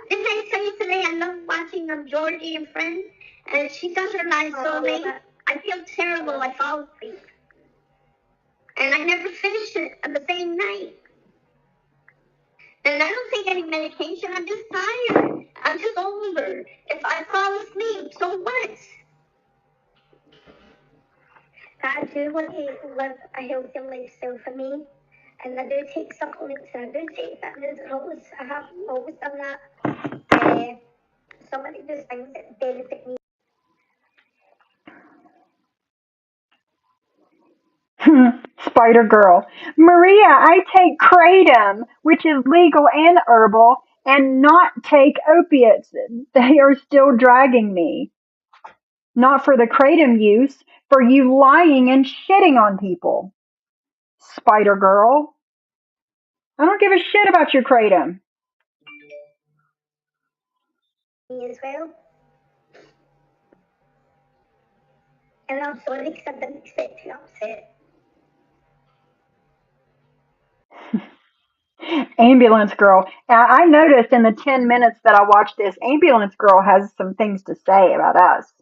didn't I tell you today I love watching Georgie and Friends? And she does her lies all night. I feel terrible. I fall asleep. And I never finish it on the same night. And I don't take any medication. I'm just tired. I'm just older. If I fall asleep, so what? I do want to live a healthy lifestyle for me. And I do take supplements and I do take vitamins and I have always done that. Somebody does things that benefit me. Spider Girl. Maria, I take kratom, which is legal and herbal, and not take opiates. They are still dragging me. Not for the kratom use, for you lying and shitting on people. Spider Girl. I don't give a shit about your kratom. Me as well. And I'm sorry because I didn't expect you upset. Ambulance Girl. Now, I noticed in the 10 minutes that I watched this, Ambulance Girl has some things to say about us.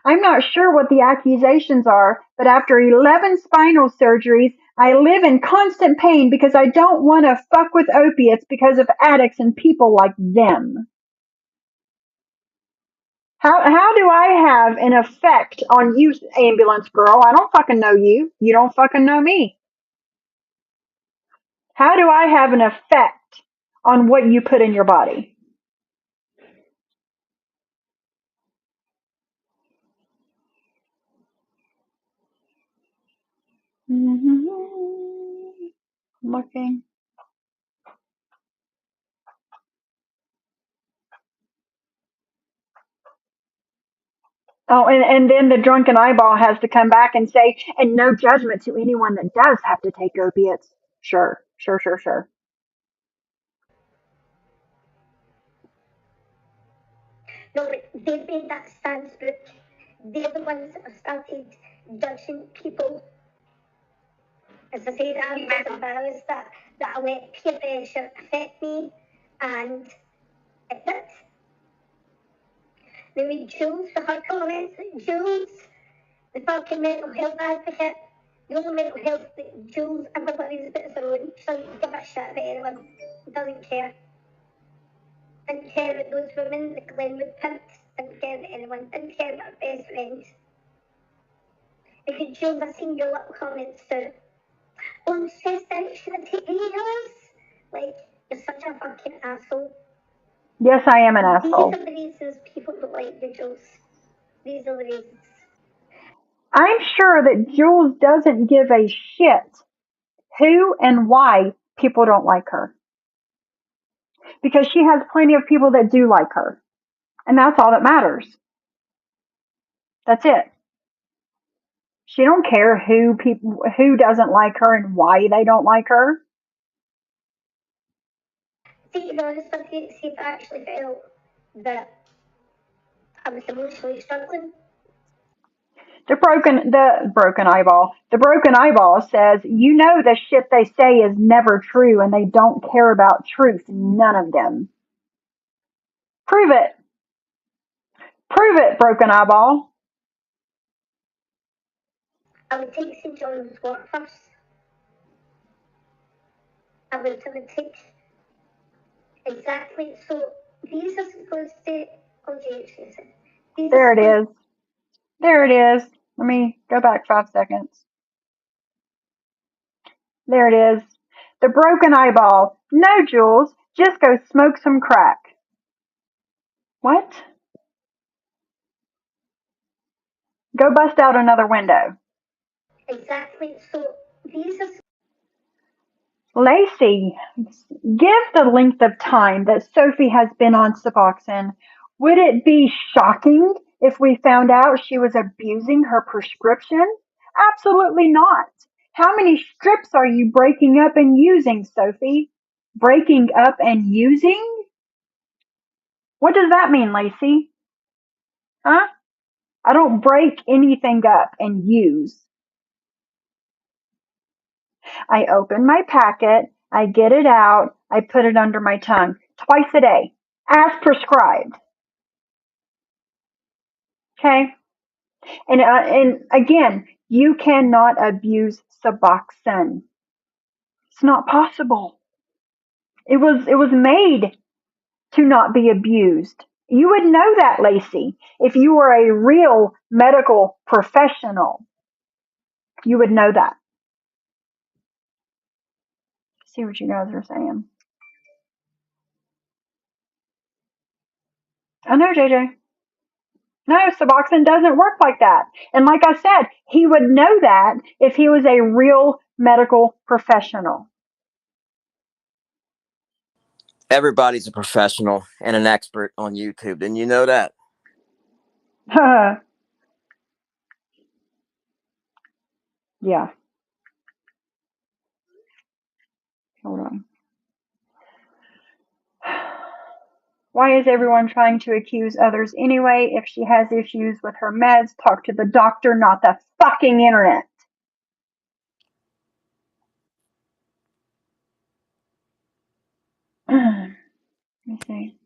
I'm not sure what the accusations are, but after 11 spinal surgeries, I live in constant pain because I don't want to fuck with opiates because of addicts and people like them. How do I have an effect on you, Ambulance Girl? I don't fucking know you. You don't fucking know me. How do I have an effect on what you put in your body? Looking. Oh, and then the drunken eyeball has to come back and say, and no judgment to anyone that does have to take opiates. Sure, sure, sure, sure. No, but they've made that stance book. They're the ones that have started judging people. As I say, I'm just embarrassed that I let peer pressure affect me, and it did. Then we Jules, the her comments, Jules, the fucking mental health advocate, the only mental health that Jules ever worries about is her own. She doesn't give a shit about anyone. Doesn't care. Didn't care about those women that Glenwood pimped. Didn't care about anyone. Didn't care about her best friends. Because Jules, I've seen your little comments too. Oh, it's just that it should have taken years. Like, you're such a fucking asshole. Yes, I am an asshole. These are the reasons people don't like you, Jules. These are the reasons. I'm sure that Jules doesn't give a shit who and why people don't like her. Because she has plenty of people that do like her. And that's all that matters. That's it. She don't care who doesn't like her and why they don't like her. See, to be honest with you, see if I actually felt that I was emotionally struggling. The broken eyeball says, you know the shit they say is never true and they don't care about truth. None of them. Prove it. Prove it, broken eyeball. I would take St. John's Wort first. I would take exactly, so these are supposed to, oh gee, excuse me. These There are it supposed is. There it is. Let me go back 5 seconds. There it is. The broken eyeball. No, Jules, just go smoke some crack. What? Go bust out another window. exactly, so these are Lacey, give the length of time that Sophie has been on Suboxone. Would it be shocking if we found out she was abusing her prescription? Absolutely not. How many strips are you breaking up and using, Sophie? Breaking up and using? What does that mean, Lacey? Huh? I don't break anything up and use. I open my packet, I get it out, I put it under my tongue twice a day, as prescribed. Okay? And again, you cannot abuse Suboxone. It's not possible. It was made to not be abused. You would know that, Lacey. If you were a real medical professional, you would know that. See what you guys are saying. I know, JJ. No, Suboxone doesn't work like that. And like I said, he would know that if he was a real medical professional. Everybody's a professional and an expert on YouTube. Didn't you know that? Yeah. Hold on. Why is everyone trying to accuse others anyway? If she has issues with her meds, talk to the doctor, not the fucking internet. Let me see.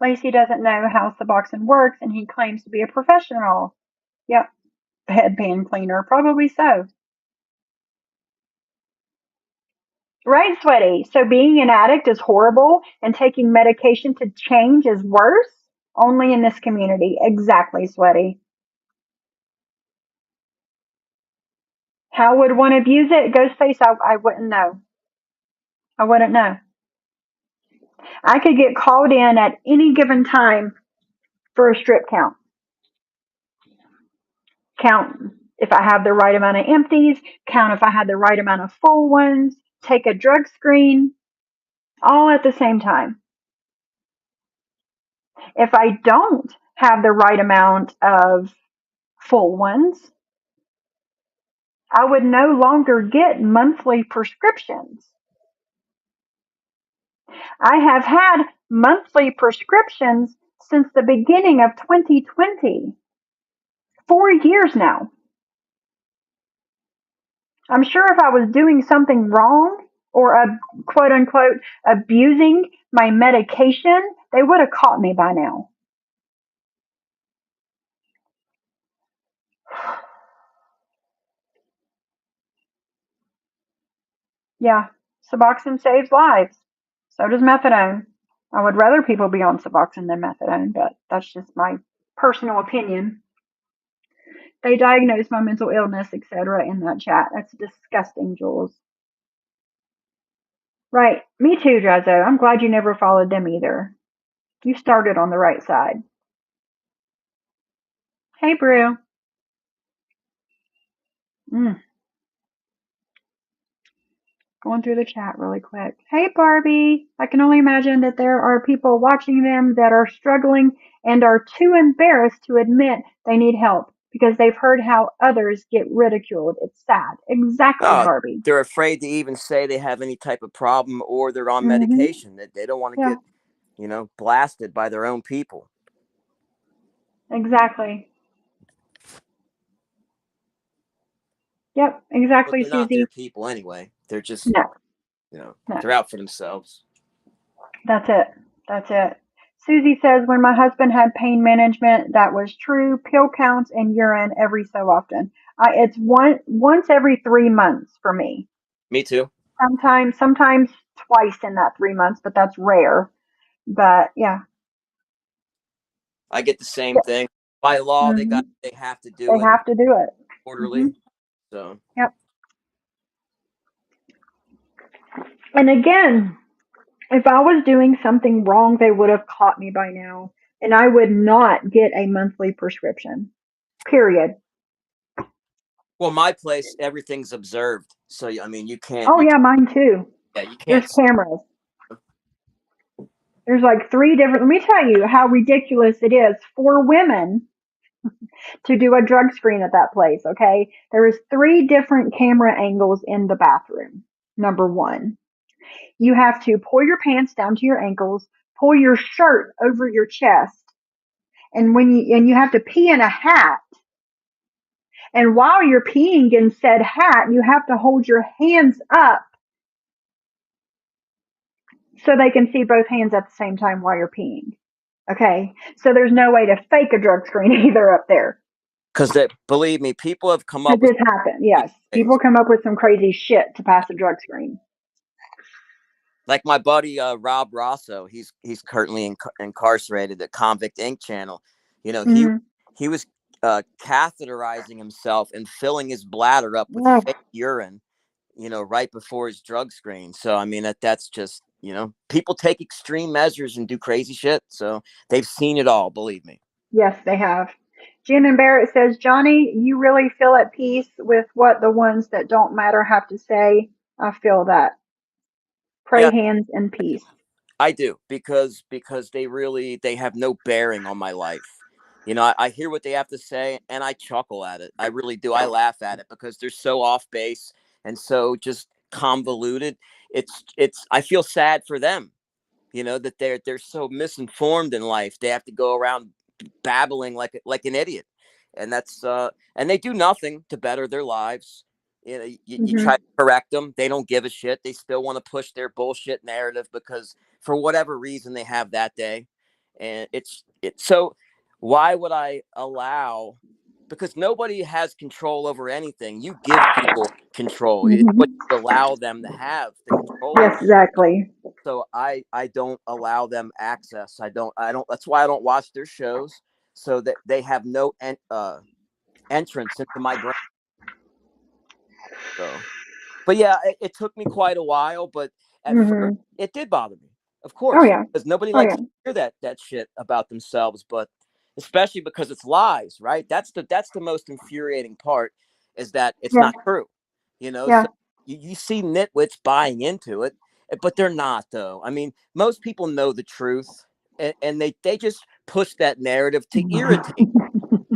Lacey doesn't know how Suboxone works and he claims to be a professional. Yep. Headband cleaner. Probably so. Right, Sweaty. So being an addict is horrible and taking medication to change is worse? Only in this community. Exactly, Sweaty. How would one abuse it? Ghostface, I wouldn't know. I wouldn't know. I could get called in at any given time for a strip count. Count if I have the right amount of empties, count if I had the right amount of full ones, take a drug screen, all at the same time. If I don't have the right amount of full ones, I would no longer get monthly prescriptions. I have had monthly prescriptions since the beginning of 2020. 4 years now. I'm sure if I was doing something wrong or quote unquote abusing my medication, they would have caught me by now. Yeah, Suboxone saves lives. So does methadone. I would rather people be on Suboxone than methadone, but that's just my personal opinion. They diagnosed my mental illness, etc. in that chat. That's disgusting, Jules. Right. Me too, Drazo. I'm glad you never followed them either. You started on the right side. Hey, Brew. Going through the chat really quick. Hey, Barbie. I can only imagine that there are people watching them that are struggling and are too embarrassed to admit they need help because they've heard how others get ridiculed. It's sad. Exactly, Oh, Barbie. they're afraid to even say they have any type of problem or they're on Mm-hmm. medication. That they don't want to Yeah, get, blasted by their own people. exactly. Yep, But exactly, they're not their Susie. people anyway. They're just, No, no. they're out for themselves. That's it. That's it. Susie says, when my husband had pain management, that was true. Pill counts and urine every so often. It's once every 3 months for me. Me too. Sometimes twice in that 3 months, but that's rare. But yeah, I get the same thing. By law, they hmm have to they do it have to do it. quarterly. So Yep. And again, if I was doing something wrong, they would have caught me by now, and I would not get a monthly prescription. Period. well, my place, everything's observed. So I mean, you can't. Oh yeah, mine too. Yeah, you There's can't. cameras. There's like 3 different. Let me tell you how ridiculous it is for women to do a drug screen at that place. Okay, there is 3 different camera angles in the bathroom. Number 1, you have to pull your pants down to your ankles, pull your shirt over your chest, and you have to pee in a hat. And while you're peeing in said hat, you have to hold your hands up so they can see both hands at the same time while you're peeing. Okay, so there's no way to fake a drug screen either up there. Because believe me, people have come Because up with this happened, yes. ways. People come up with some crazy shit to pass a drug screen. Like my buddy Rob Rosso, he's currently incarcerated at Convict Inc. channel. You know, Mm-hmm. he was catheterizing himself and filling his bladder up with Oh, fake urine, you know, right before his drug screen. So I mean that's just, you know, people take extreme measures and do crazy shit. So they've seen it all, believe me. yes, they have. Jim and Barrett says, Johnny, you really feel at peace with what the ones that don't matter have to say. I feel that. Pray Yeah, hands and peace. I do, because they have no bearing on my life. You know, I hear what they have to say and I chuckle at it. I really do. I laugh at it because they're so off base and so just convoluted. It's I feel sad for them, you know, that they're so misinformed in life. They have to go around babbling like an idiot, and that's and they do nothing to better their lives. You know, you Mm-hmm. try to correct them, they don't give a shit. They still want to push their bullshit narrative because for whatever reason they have that day. And it's so why would I allow, because nobody has control over anything. You give people control. It's what Mm-hmm. you allow them to have the control Yes, over. exactly. So I don't allow them access. I don't that's why I don't watch their shows, so that they have no entrance into my brain. So but yeah, it took me quite a while, but at first Mm-hmm. it did bother me, of Oh, course, yeah. because nobody Oh, likes yeah. to hear that shit about themselves. But especially because it's lies, right? That's the most infuriating part, is that it's Yeah. not true. You know, Yeah. so you see nitwits buying into it, but they're not though. I mean, most people know the truth, and they just push that narrative to irritate.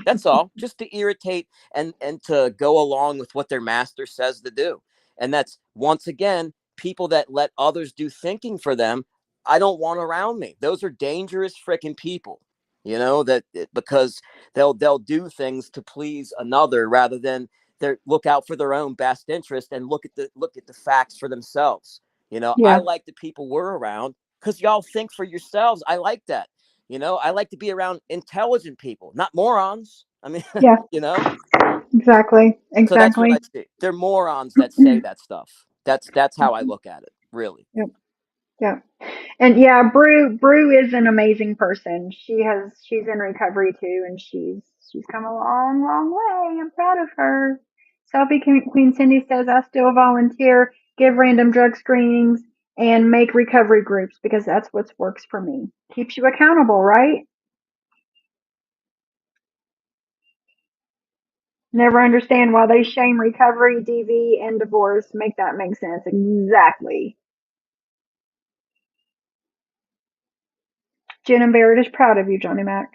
That's all, just to irritate and to go along with what their master says to do. And that's once again people that let others do thinking for them. I don't want around me. Those are dangerous freaking people. You know that because they'll do things to please another rather than they look out for their own best interest and look at the facts for themselves. You know, I Yeah. like the people we're around because y'all think for yourselves. I like that. You know, I like to be around intelligent people, not morons. I mean, Yeah. you know, Exactly. so that's what I Exactly. see. They're morons that say that stuff. That's how I look at it, really. Yep. Yeah. And yeah, Brew is an amazing person. She's in recovery too, and she's come a long, long way. I'm proud of her. Selfie Queen Cindy says, I still volunteer, give random drug screenings, and make recovery groups because that's what works for me. Keeps you accountable, right? Never understand why they shame recovery, DV, and divorce. Make that make sense. Exactly. Jen and Barrett is proud of you, Johnny Mac.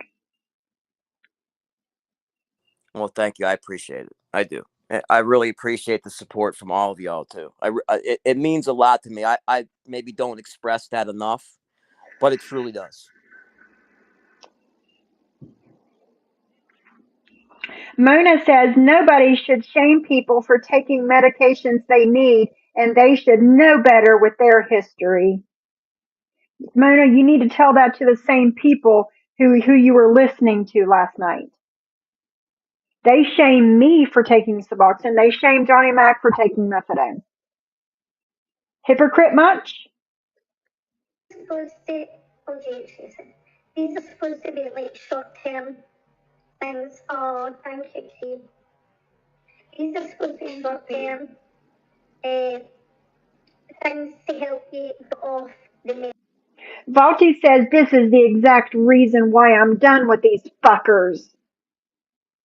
Well, thank you. I appreciate it. I do. I really appreciate the support from all of y'all too. It means a lot to me. I maybe don't express that enough, but it truly does. Mona says nobody should shame people for taking medications they need, and they should know better with their history. Mona, you need to tell that to the same people who you were listening to last night. They shame me for taking Suboxone. They shame Johnny Mac for taking methadone. Hypocrite much? Supposed to, okay, Jason. These are supposed to be like short-term things. Oh, thank you, Steve. These are supposed to be short-term things to help you get off the med. Valti says this is the exact reason why I'm done with these fuckers.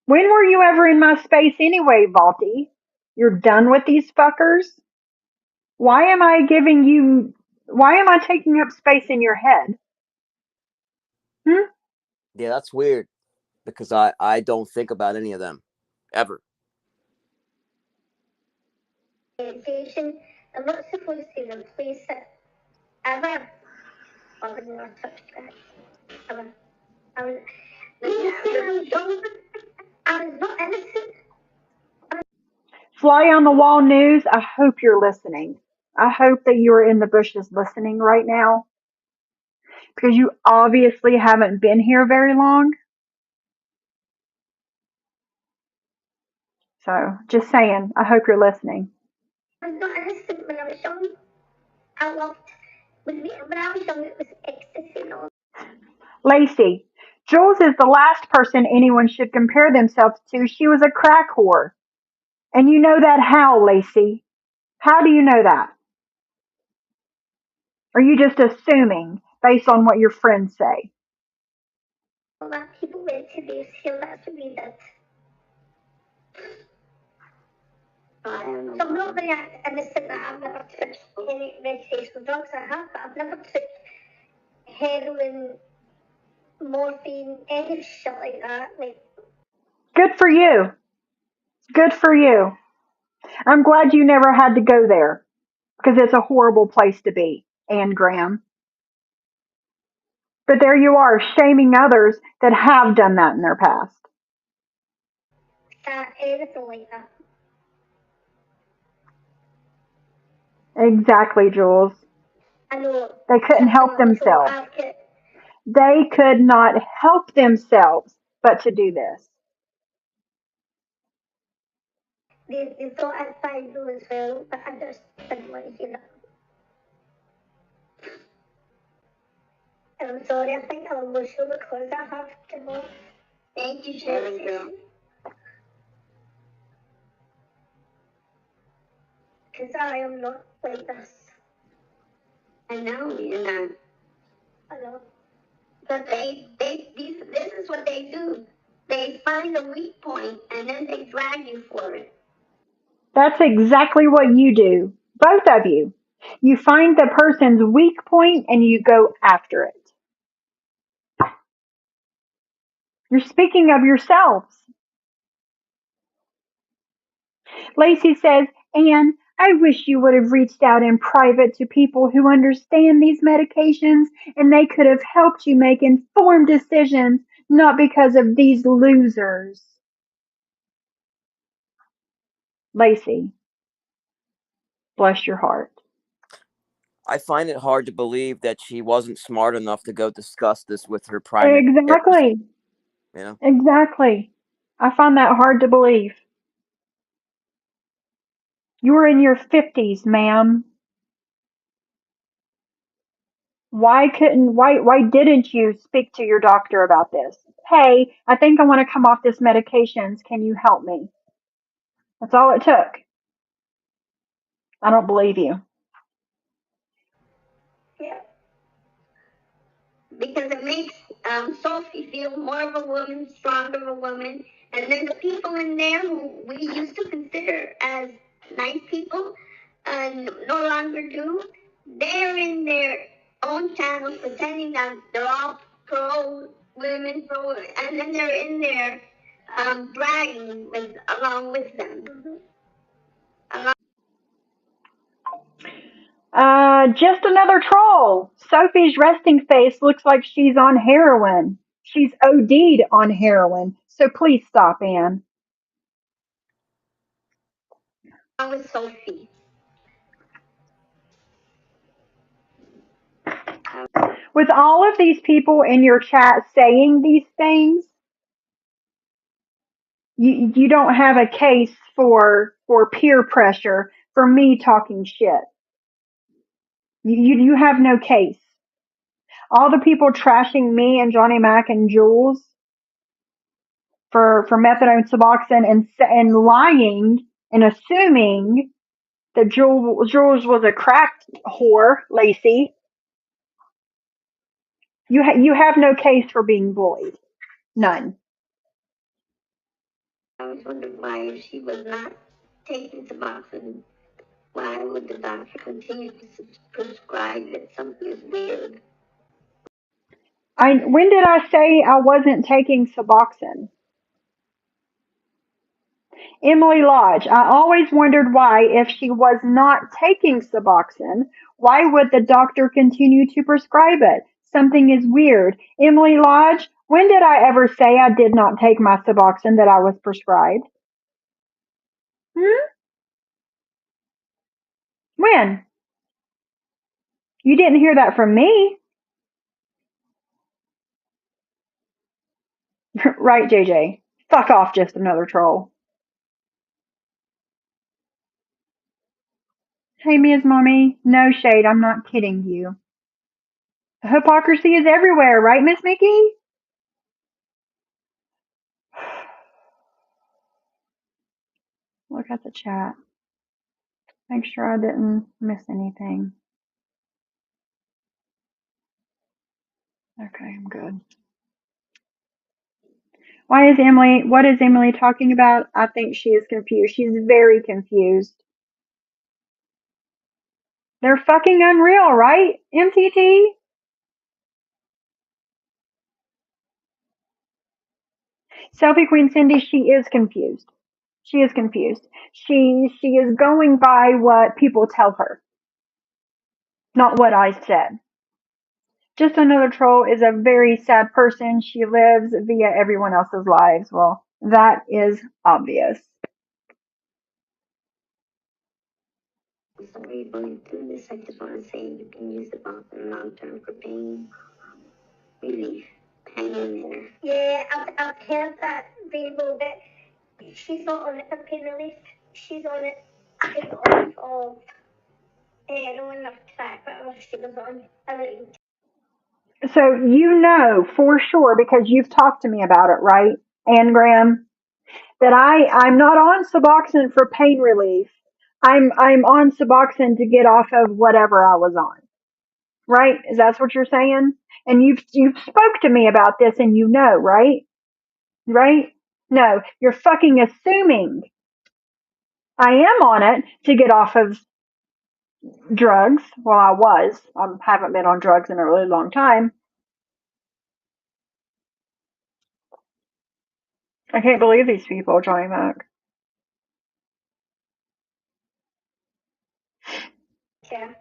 When were you ever in my space anyway, Valti? You're done with these fuckers? Why am I giving you, why am I taking up space in your head? Hmm? Yeah, that's weird because I don't think about any of them ever. Medication. I'm not supposed to replace it ever. I would not touch that. Ever. I was, I was not innocent. Fly on the Wall News, I hope you're listening. I hope that you are in the bushes listening right now. Because you obviously haven't been here very long. So, just saying, I hope you're listening. I was not innocent when I was young. I loved, when I was young, it was ecstasy and all. Lacey, Jules is the last person anyone should compare themselves to. She was a crack whore. And you know that how, Lacey? How do you know that? Or are you just assuming based on what your friends say? All that people went to these healers to me that. So I'm not very innocent that I've never took any recreational drugs. I have, but I've never took heroin, morphine, any shit like that. Like, Good for you. Good for you. I'm glad you never had to go there because it's a horrible place to be, Anne Graham. But there you are, shaming others that have done that in their past. anything like that. Exactly, Jules. I know. They couldn't help themselves. They could not help themselves but to do this. They thought I'd find them as well, but I just didn't want to hear that. And I'm sorry, I think I'm emotional because I have to go. Thank you, Sharon. Because I am not like this. I know you're not. I know. But this is what they do. They find a weak point and then they drag you for it. That's exactly what you do, both of you. You find the person's weak point and you go after it. You're speaking of yourselves. Lacey says, Anne, I wish you would have reached out in private to people who understand these medications and they could have helped you make informed decisions, not because of these losers. Lacey, bless your heart. I find it hard to believe that she wasn't smart enough to go discuss this with her primary care. Exactly. You know? Exactly. I find that hard to believe. You're in your 50s, ma'am. Why didn't you speak to your doctor about this? Hey, I think I want to come off this medications. Can you help me? That's all it took. I don't believe you. Yeah. Because it makes Sophie feel more of a woman, stronger of a woman. And then the people in there who we used to consider as nice people no longer do. They're in their own channels pretending that they're all pro women, and then they're in there bragging along with them. Just another troll. Sophie's resting face looks like she's on heroin. She's OD'd on heroin. So please stop, Anne. With Sophie. With all of these people in your chat saying these things, you don't have a case for peer pressure for me talking shit. You have no case. All the people trashing me and Johnny Mac and Jules for methadone Suboxone and lying and assuming that Jules was a crack whore, Lacey. You have no case for being bullied. None. I was wondering why she was not taking Suboxone. Why would the doctor continue to prescribe it? Something is weird. When did I say I wasn't taking Suboxone? Emily Lodge, I always wondered why, if she was not taking Suboxone, why would the doctor continue to prescribe it? Something is weird. Emily Lodge, when did I ever say I did not take my Suboxone that I was prescribed? When? You didn't hear that from me. Right, JJ. Fuck off, just another troll. Hey, Ms. Mommy. No shade, I'm not kidding you. Hypocrisy is everywhere, right, Miss Mickey? Look at the chat. Make sure I didn't miss anything. Okay, I'm good. What is Emily talking about? I think she is confused. She's very confused. They're fucking unreal, right, MTT? Selfie Queen Cindy, she is confused. She is confused. She is going by what people tell her, not what I said. Just another troll is a very sad person. She lives via everyone else's lives. Well, that is obvious. I'm sorry you're going through this. I just want to say you can use the bathroom long term for pain relief. Hang in there. Yeah, I'll tell that Rainbow that she's not on it for pain relief. She's on it because of heroin or crack, whatever she was on. So you know for sure because you've talked to me about it, right, Ann Graham, that I'm not on Suboxone for pain relief. I'm on Suboxone to get off of whatever I was on. Right? Is that what you're saying? And you've spoke to me about this and you know, right? Right? No, you're fucking assuming I am on it to get off of drugs. Well, I was. I haven't been on drugs in a really long time. I can't believe these people, Johnny Mac. Yeah.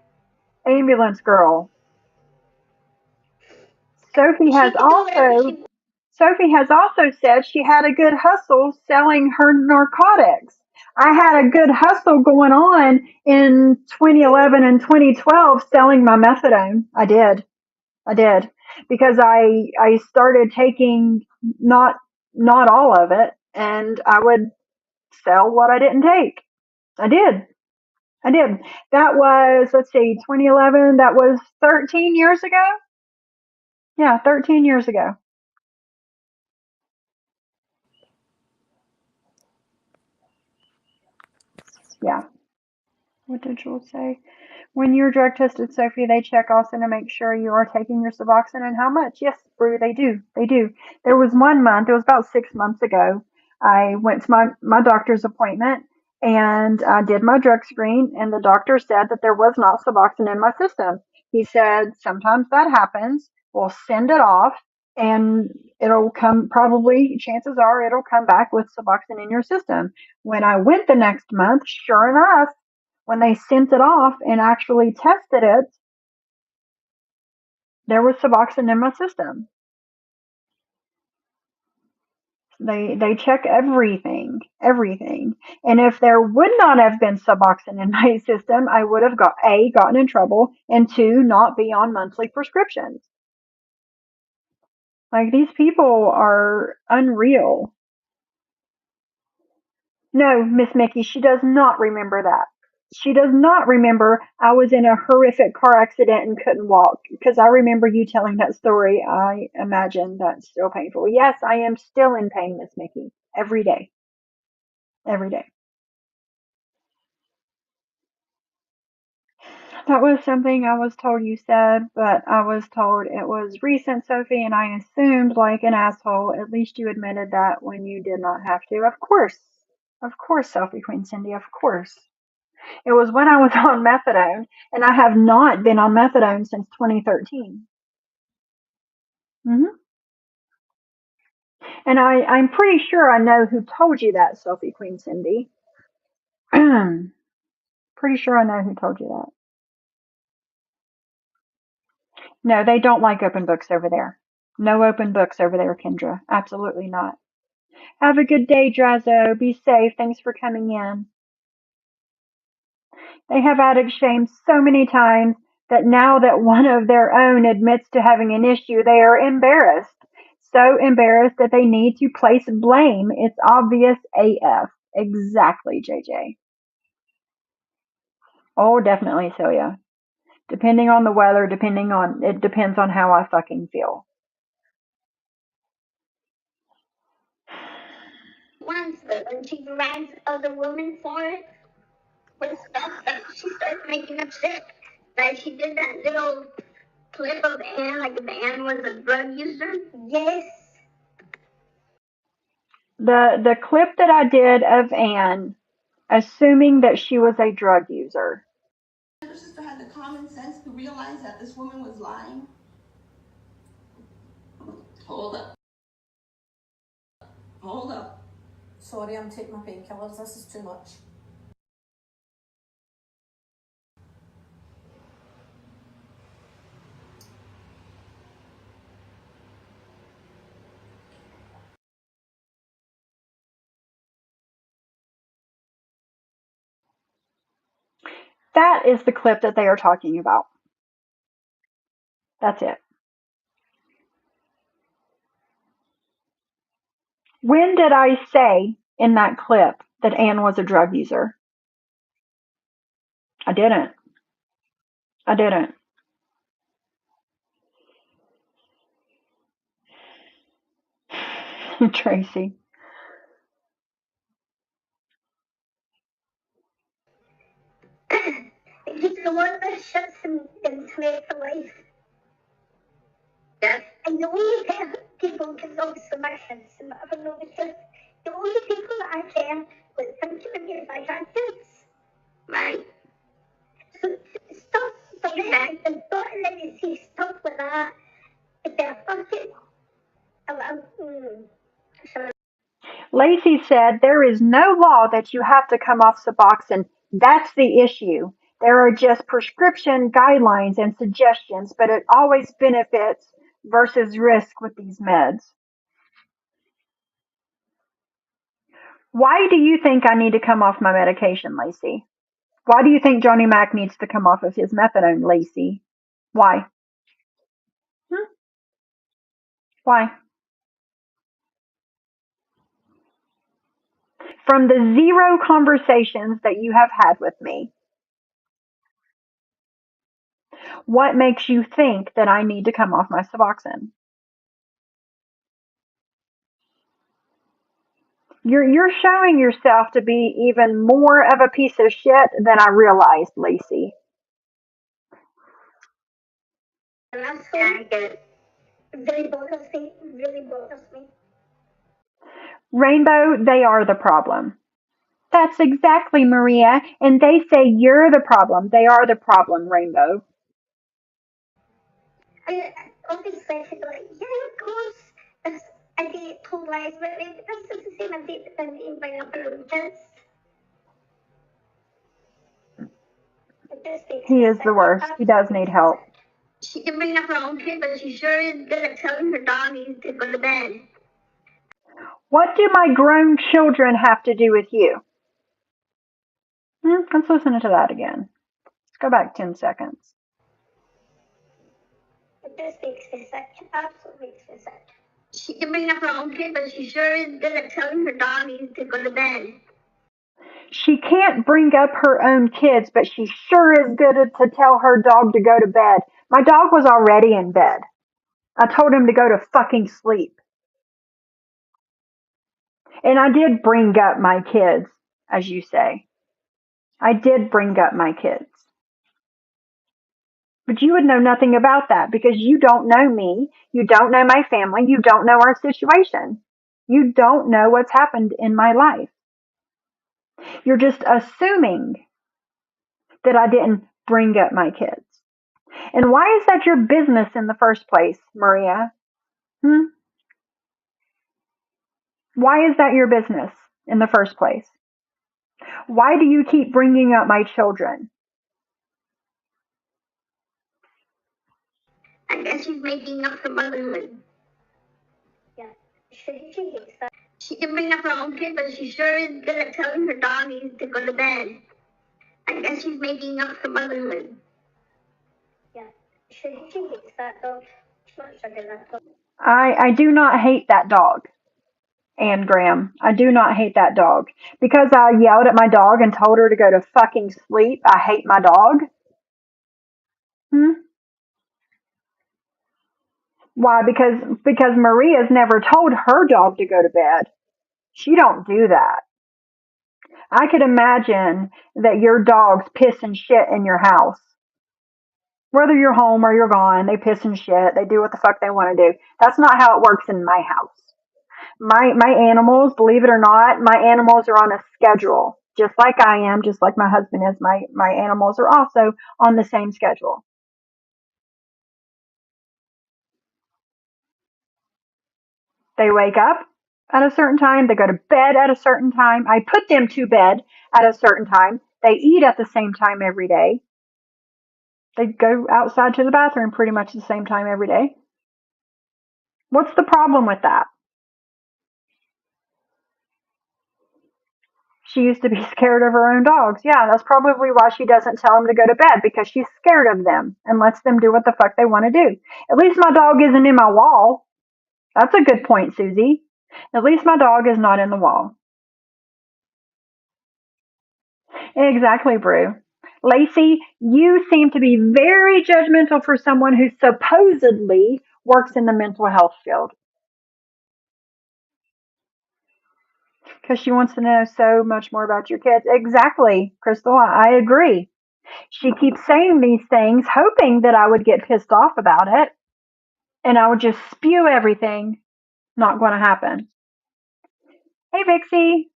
Ambulance girl. Sophie She has can do whatever also she Sophie has also said she had a good hustle selling her narcotics. I had a good hustle going on in 2011 and 2012 selling my methadone. I did. Because I started taking not all of it and I would sell what I didn't take. I did. That was, let's see, 2011. That was 13 years ago. Yeah, 13 years ago. Yeah. What did Jules say? When you're drug tested, Sophie, they check also to make sure you are taking your Suboxone and how much. Yes, Brew, they do. They do. There was one month, it was about 6 months ago, I went to my doctor's appointment and I did my drug screen and the doctor said that there was not Suboxone in my system. He said, sometimes that happens. We'll send it off and it'll come, probably, chances are it'll come back with Suboxone in your system. When I went the next month, sure enough, when they sent it off and actually tested it, there was Suboxone in my system. They check everything. And if there would not have been Suboxone in my system, I would have gotten in trouble, and two, not be on monthly prescriptions. Like, these people are unreal. No, Miss Mickey, she does not remember that. She does not remember I was in a horrific car accident and couldn't walk. Because I remember you telling that story. I imagine that's still painful. Yes, I am still in pain, Miss Mickey. Every day. Every day. That was something I was told you said, but I was told it was recent, Sophie, and I assumed like an asshole. At least you admitted that when you did not have to. Of course. Of course, Sophie Queen Cindy, of course. It was when I was on methadone, and I have not been on methadone since 2013. Hmm. And I'm pretty sure I know who told you that, Sophie Queen Cindy. Pretty sure I know who told you that. No, they don't like open books over there. No open books over there, Kendra. Absolutely not. Have a good day, Drazo. Be safe. Thanks for coming in. They have addict shame so many times that now that one of their own admits to having an issue, they are embarrassed. so embarrassed that they need to place blame. It's obvious AF. Exactly, JJ. Oh, definitely, Celia. Depending on the weather, it depends on how I fucking feel. Once, but when she drags other women for it, with stuff that she starts making up shit. Like she did that little clip of Anne, like if Anne was a drug user. Yes. The clip that I did of Anne, assuming that she was a drug user. Her sister had the common sense to realize that this woman was lying. Hold up. Hold up. Sorry, I'm taking my painkillers. This is too much. That is the clip that they are talking about. That's it. When did I say in that clip that Anne was a drug user? I didn't. I didn't. Tracy. He's the one that shuts him in Smith for life. Yeah. And the only people can know submissions, I don't know, because the only people that I can would come to me if I had kids. Right. So stop doing that and don't let me see stuff with that. If they're fucking sorry. Lacey said there is no law that you have to come off Suboxone. That's the issue. There are just prescription guidelines and suggestions, but it always benefits versus risk with these meds. Why do you think I need to come off my medication, Lacey? Why do you think Johnny Mac needs to come off of his methadone, Lacey? Why? Why? From the 0 conversations that you have had with me, what makes you think that I need to come off my Suboxone? You're showing yourself to be even more of a piece of shit than I realized, Lacey. And that's why I get it. Really bothers me. Rainbow, they are the problem. That's exactly, Maria. And they say you're the problem. They are the problem, Rainbow. I obviously I should be like, yeah, of course. I did told lies, but that's just the same. I didn't bring up her own kids. He is the worst. He does need help. She can bring up her own kid, but she sure is good at telling her doggies to go to bed. What do my grown children have to do with you? Let's listen to that again. Let's go back 10 seconds. This makes me sick. Absolutely makes me sick. She can bring up her own kid, but she sure is good at telling her doggies to go to bed. She can't bring up her own kids, but she sure is good at to tell her dog to go to bed. My dog was already in bed. I told him to go to fucking sleep. And I did bring up my kids, as you say. I did bring up my kids. But you would know nothing about that because you don't know me. You don't know my family. You don't know our situation. You don't know what's happened in my life. You're just assuming that I didn't bring up my kids. And why is that your business in the first place, Maria? Why is that your business in the first place? Why do you keep bringing up my children? I guess she's making up for motherhood. Yeah, she hates that. She can bring up her own kid, but she sure is good at telling her doggies to go to bed. I guess she's making up for motherhood. Yeah, she hates that though. She's not sugar that though. I do not hate that dog, Ann Graham. I do not hate that dog. Because I yelled at my dog and told her to go to fucking sleep, I hate my dog? Hmm? Why? Because Maria's never told her dog to go to bed. She don't do that. I could imagine that your dogs piss and shit in your house. Whether you're home or you're gone, they piss and shit. They do what the fuck they want to do. That's not how it works in my house. My animals, believe it or not, my animals are on a schedule. Just like I am, just like my husband is. My animals are also on the same schedule. They wake up at a certain time, they go to bed at a certain time. I put them to bed at a certain time. They eat at the same time every day. They go outside to the bathroom pretty much the same time every day. What's the problem with that? She used to be scared of her own dogs. Yeah, that's probably why she doesn't tell them to go to bed, because she's scared of them and lets them do what the fuck they want to do. At least my dog isn't in my wall. That's a good point, Susie. At least my dog is not in the wall. Exactly, Brew. Lacey, you seem to be very judgmental for someone who supposedly works in the mental health field. Because she wants to know so much more about your kids. Exactly, Crystal. I agree. She keeps saying these things, hoping that I would get pissed off about it, and I would just spew everything. Not going to happen. Hey, Vixie.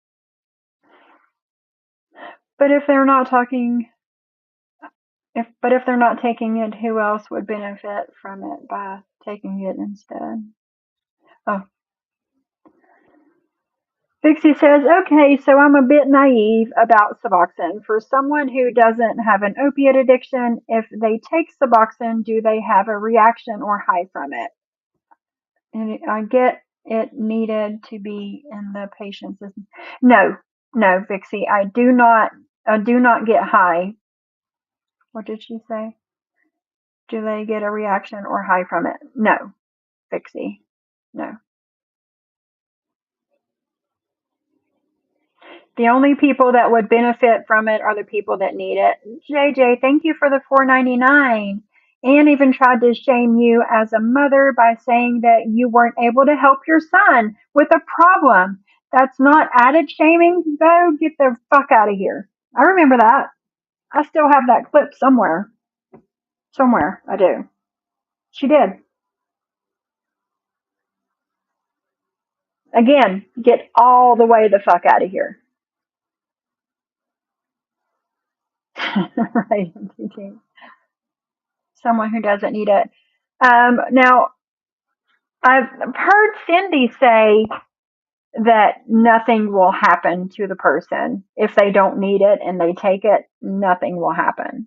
But if they're not talking, if they're not taking it, who else would benefit from it by taking it instead? Oh, Vixie says, okay, so I'm a bit naive about Suboxone. For someone who doesn't have an opiate addiction, if they take Suboxone, do they have a reaction or high from it? And I get it needed to be in the patient's system. No, Vixie, I do not get high. What did she say? Do they get a reaction or high from it? No, Vixie, no. The only people that would benefit from it are the people that need it. JJ, thank you for the $4.99. Anne even tried to shame you as a mother by saying that you weren't able to help your son with a problem. That's not added shaming, though. Get the fuck out of here. I remember that. I still have that clip somewhere. Somewhere, I do. She did. Again, get all the way the fuck out of here. Right, someone who doesn't need it. Now, I've heard Cindy say that nothing will happen to the person if they don't need it and they take it. Nothing will happen.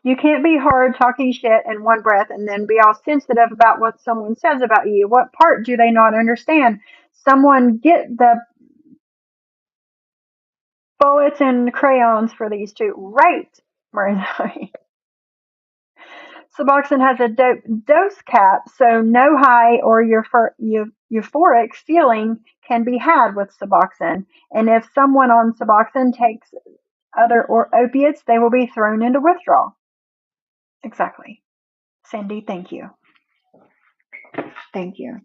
You can't be hard talking shit in one breath and then be all sensitive about what someone says about you. What part do they not understand? Someone get the bullets and crayons for these two. Right, Marie. Suboxone has a dose cap, so no high or euphoric feeling can be had with Suboxone. And if someone on Suboxone takes other opiates, they will be thrown into withdrawal. Exactly. Cindy, thank you. Thank you.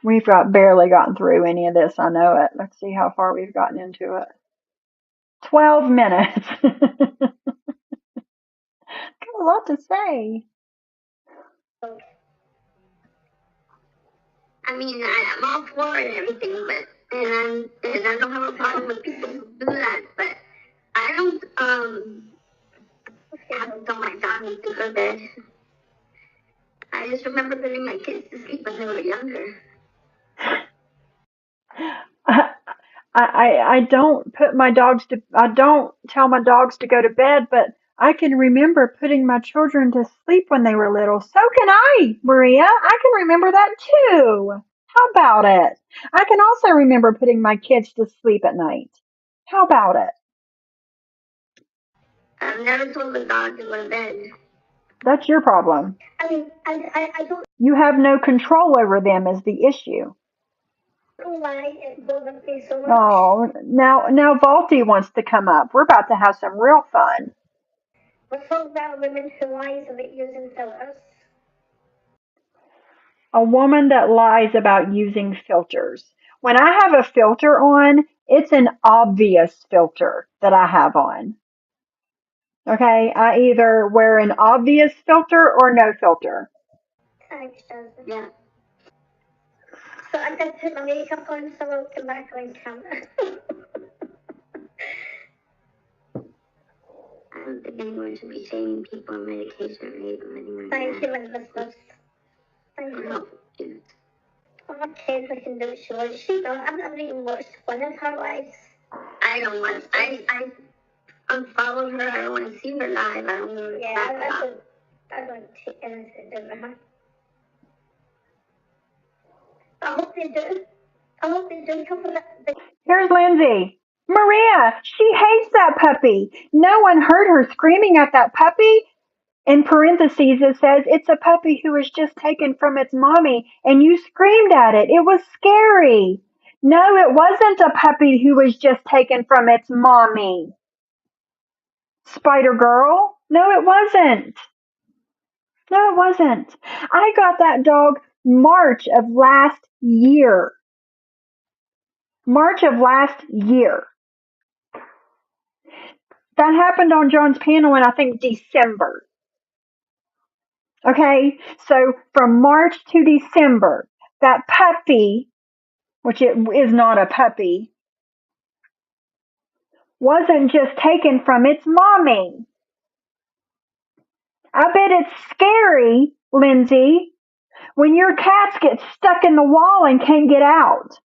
We've barely gotten through any of this. I know it. Let's see how far we've gotten into it. 12 minutes. Got a lot to say. I mean, I'm all for it and everything, but and I don't have a problem with people who do that, but I don't have to tell my dog to go to bed. I just remember putting my kids to sleep when they were younger. I don't tell my dogs to go to bed, but I can remember putting my children to sleep when they were little. So can I, Maria. I can remember that too. How about it? I can also remember putting my kids to sleep at night. How about it? I've never told the dog to go to bed. That's your problem. I mean, I don't You have no control over them is the issue. know why it bothers me so much. Oh, now Valty wants to come up. We're about to have some real fun. Let's talk about women who lies about using fillers. A woman that lies about using filters. When I have a filter on, it's an obvious filter that I have on. Okay, I either wear an obvious filter or no filter. Thanks, Joseph. Yeah. So I just put my makeup on so I'll come back on camera. I don't think anyone should be shaming people on medication or anything like that. Thank you, Elizabeth. Thank you. I'm not kids I can do what she wants. She don't. I'm not even watched one of her lives. I don't want. I unfollow her. I don't want to see her live. I don't know. Yeah, I don't take anything to do with her. I hope they do. I hope they do come from that. Here's Lindsay. Maria, she hates that puppy. No one heard her screaming at that puppy. In parentheses, it says it's a puppy who was just taken from its mommy, and you screamed at it. It was scary. No, it wasn't a puppy who was just taken from its mommy. Spider Girl. No, it wasn't. No, it wasn't. I got that dog March of last year. March of last year. That happened on John's panel in, I think, December. Okay, so from March to December, that puppy, which it is not a puppy, wasn't just taken from its mommy. I bet it's scary, Lindsay, when your cats get stuck in the wall and can't get out.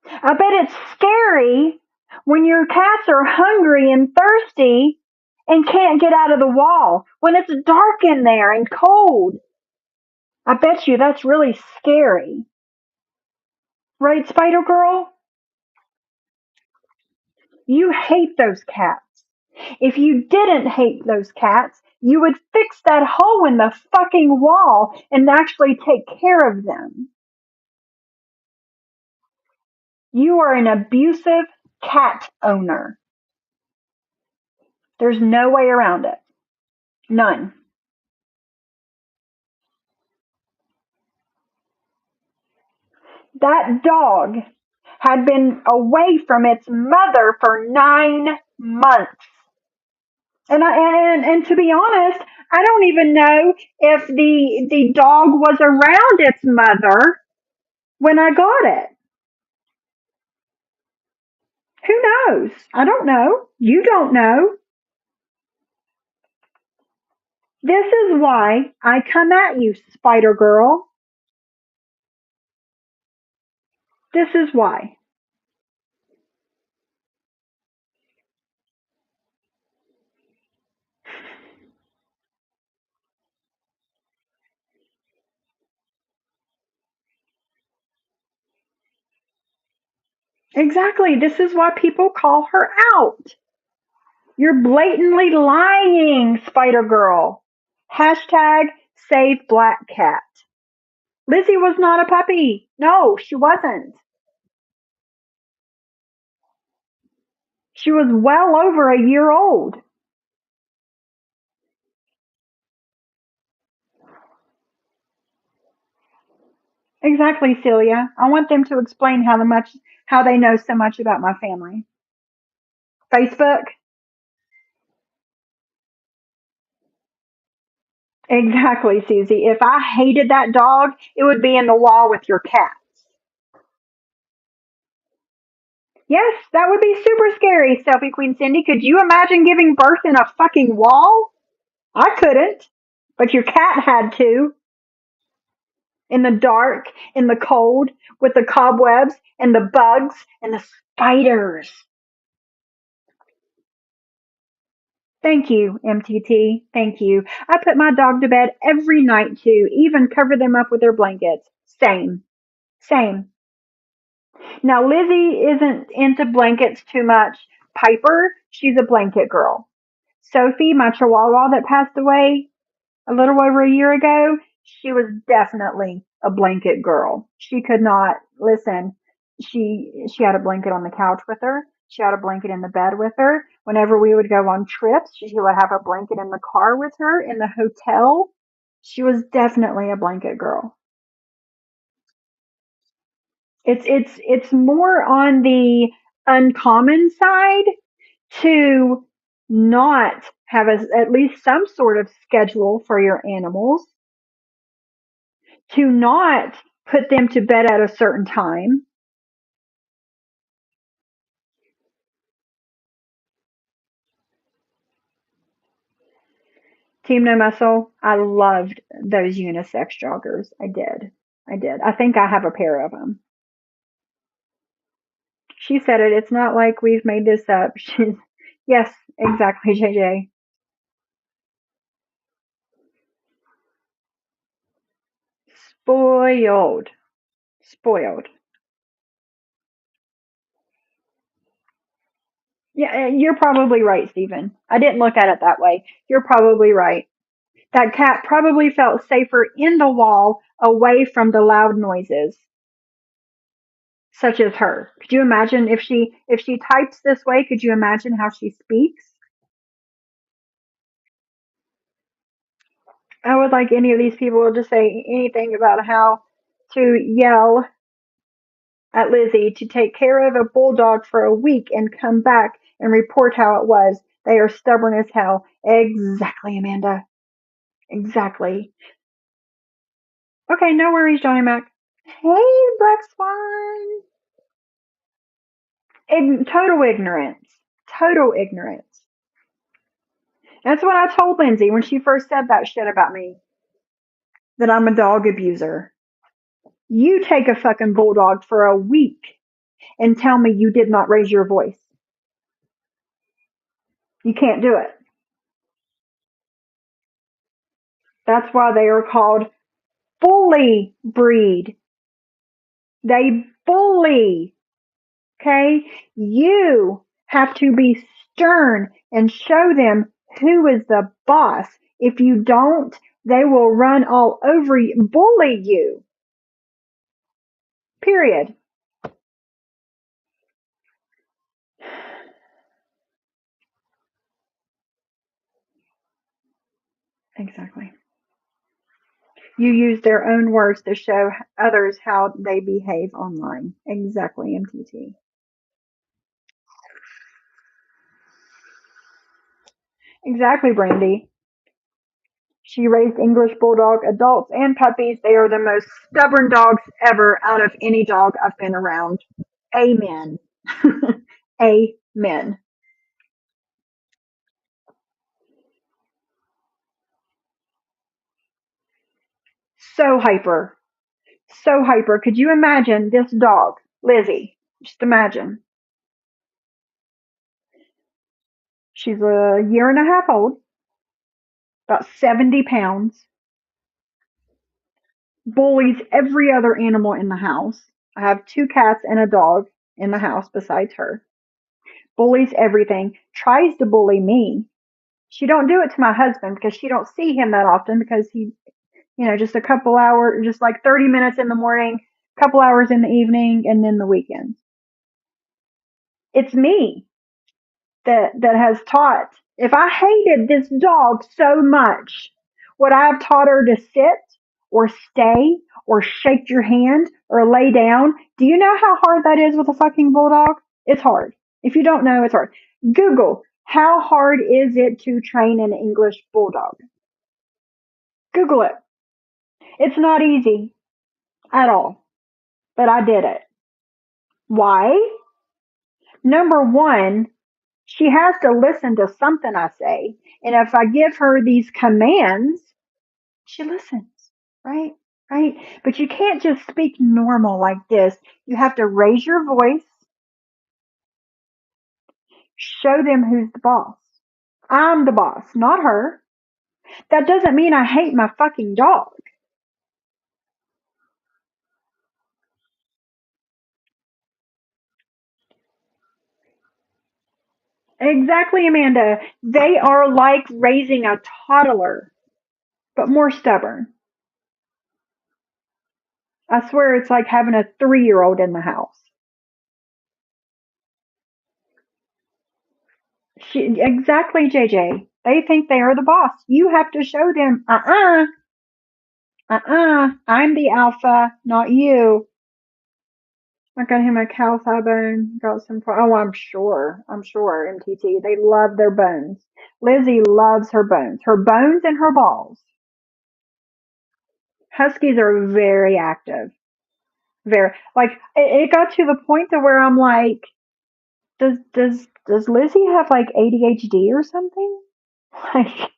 I bet it's scary when your cats are hungry and thirsty and can't get out of the wall, when it's dark in there and cold. I bet you that's really scary. Right, Spider Girl? You hate those cats. If you didn't hate those cats, you would fix that hole in the fucking wall and actually take care of them. You are an abusive cat owner. There's no way around it. None. That dog had been away from its mother for 9 months. And to be honest, I don't even know if the dog was around its mother when I got it. Who knows? I don't know. You don't know. This is why I come at you, Spider Girl. This is why. Exactly. This is why people call her out. You're blatantly lying, Spider Girl. Hashtag save Black Cat. Lizzie was not a puppy. No, she wasn't. She was well over a year old. Exactly, Celia. I want them to explain how they know so much about my family. Facebook? Exactly, Susie. If I hated that dog, it would be in the wall with your cat. Yes, that would be super scary, Selfie Queen Cindy. Could you imagine giving birth in a fucking wall? I couldn't, but your cat had to. In the dark, in the cold, with the cobwebs and the bugs and the spiders. Thank you, MTT. Thank you. I put my dog to bed every night too, even cover them up with their blankets. Same. Same. Now, Lizzie isn't into blankets too much. Piper, she's a blanket girl. Sophie, my chihuahua that passed away a little over a year ago, she was definitely a blanket girl. She could not listen. She had a blanket on the couch with her. She had a blanket in the bed with her. Whenever we would go on trips, she would have a blanket in the car with her in the hotel. She was definitely a blanket girl. It's more on the uncommon side to not have at least some sort of schedule for your animals, to not put them to bed at a certain time. Team No Muscle, I loved those unisex joggers. I did. I did. I think I have a pair of them. She said it. It's not like we've made this up. She's, yes, exactly, JJ. Spoiled. Spoiled. Yeah, you're probably right, Stephen. I didn't look at it that way. You're probably right. That cat probably felt safer in the wall away from the loud noises, such as her. Could you imagine if she types this way, could you imagine how she speaks? I would like any of these people to say anything about how to yell at Lizzie to take care of a bulldog for a week and come back and report how it was. They are stubborn as hell. Exactly, Amanda. Exactly. Okay, no worries, Johnny Mac. Hey, Black Swan. Total ignorance. Total ignorance. That's what I told Lindsay when she first said that shit about me. That I'm a dog abuser. You take a fucking bulldog for a week and tell me you did not raise your voice. You can't do it. That's why they are called bully breed. They bully. Okay? You have to be stern and show them who is the boss. If you don't, they will run all over you, bully you. Period. Exactly. You use their own words to show others how they behave online. Exactly, MTT. Exactly, Brandy. She raised English Bulldog adults and puppies. They are the most stubborn dogs ever out of any dog I've been around. Amen. Amen. So hyper. So hyper. Could you imagine this dog, Lizzie? Just imagine. She's a year and a half old, about 70 pounds, bullies every other animal in the house. I have 2 cats and a dog in the house besides her. Bullies everything. Tries to bully me. She don't do it to my husband because she don't see him that often because he, just a couple hours, just like 30 minutes in the morning, couple hours in the evening, and then the weekends. It's me that has taught. If I hated this dog so much, would I have taught her to sit or stay or shake your hand or lay down? Do you know how hard that is with a fucking bulldog? It's hard. If you don't know, it's hard. Google, how hard is it to train an English bulldog? Google it. It's not easy at all, but I did it. Why? Number one, she has to listen to something I say. And if I give her these commands, she listens, right? Right? But you can't just speak normal like this. You have to raise your voice, show them who's the boss. I'm the boss, not her. That doesn't mean I hate my fucking dog. Exactly, Amanda. They are like raising a toddler, but more stubborn. I swear it's like having a 3-year-old in the house. Exactly, JJ. They think they are the boss. You have to show them, I'm the alpha, not you. I got him a cow thigh bone. Got some. Oh, I'm sure. MTT. They love their bones. Lizzie loves her bones. Her bones and her balls. Huskies are very active. Very like it got to the point to where I'm like, does Lizzie have like ADHD or something? Like,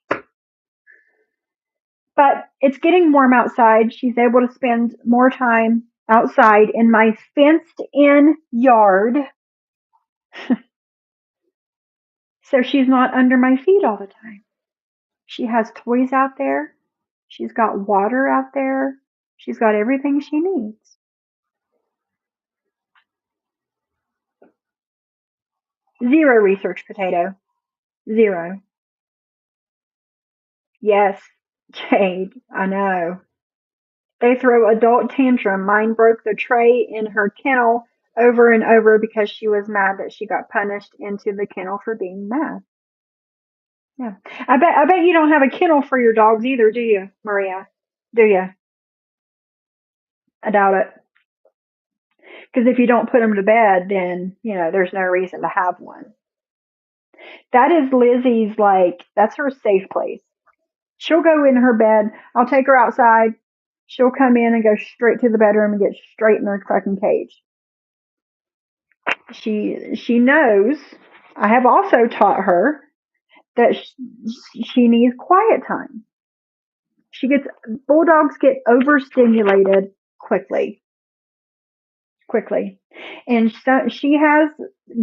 but it's getting warm outside. She's able to spend more time outside in my fenced in yard. So she's not under my feet all the time. She has toys out there. She's got water out there. She's got everything she needs. Zero research, potato. Zero. Yes, Jade, I know. They throw adult tantrum. Mine broke the tray in her kennel over and over because she was mad that she got punished into the kennel for being mad. Yeah. I bet you don't have a kennel for your dogs either, do you, Maria? Do you? I doubt it. Because if you don't put them to bed, then, there's no reason to have one. That is Lizzie's, that's her safe place. She'll go in her bed. I'll take her outside. She'll come in and go straight to the bedroom and get straight in her fucking cage. She knows. I have also taught her that she needs quiet time. Bulldogs get overstimulated quickly. And so she has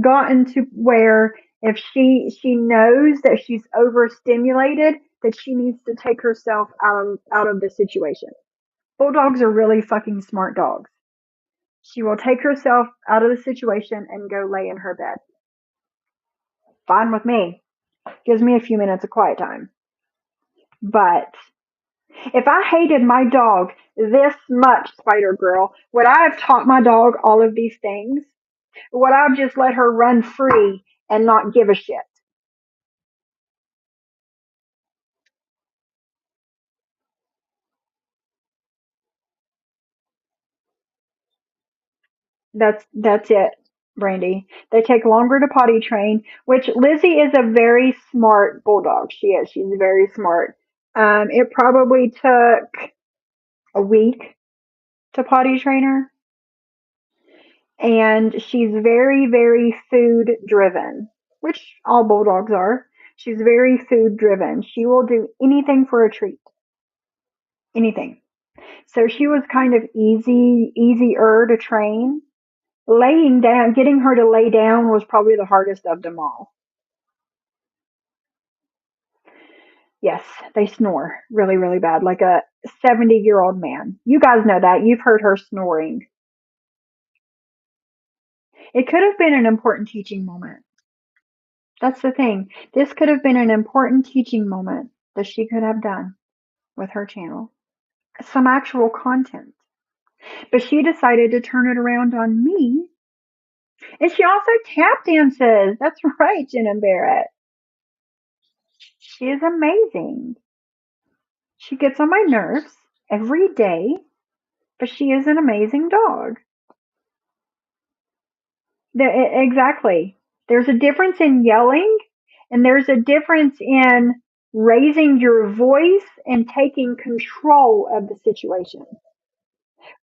gotten to where if she knows that she's overstimulated, that she needs to take herself out of the situation. Bulldogs are really fucking smart dogs. She will take herself out of the situation and go lay in her bed. Fine with me. Gives me a few minutes of quiet time. But if I hated my dog this much, Spider Girl, would I have taught my dog all of these things? Would I have just let her run free and not give a shit? That's it, Brandy. They take longer to potty train, which Lizzie is a very smart bulldog. She is. She's very smart. It probably took a week to potty train her, and she's very, very food driven, which all bulldogs are. She's very food driven. She will do anything for a treat. Anything. So she was kind of easier to train. Laying down, getting her to lay down was probably the hardest of them all. Yes, they snore really, really bad, like a 70-year-old man. You guys know that. You've heard her snoring. It could have been an important teaching moment. That's the thing. This could have been an important teaching moment that she could have done with her channel. Some actual content. But she decided to turn it around on me. And she also tap dances. That's right, Jenna Barrett. She is amazing. She gets on my nerves every day, but she is an amazing dog. Exactly. There's a difference in yelling, and there's a difference in raising your voice and taking control of the situation,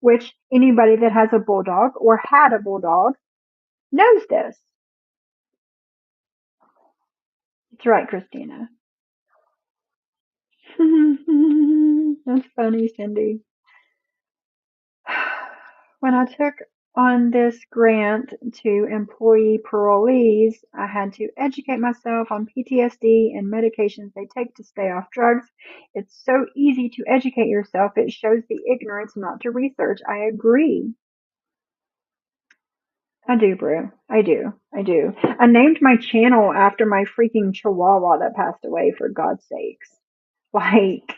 which anybody that has a bulldog or had a bulldog knows this. That's right, Christina. That's funny, Cindy. When I took On this grant to employee parolees, I had to educate myself on PTSD and medications they take to stay off drugs. It's so easy to educate yourself. It shows the ignorance not to research. I agree. I do, Brew. I do. I named my channel after my freaking chihuahua that passed away, for God's sakes. Like,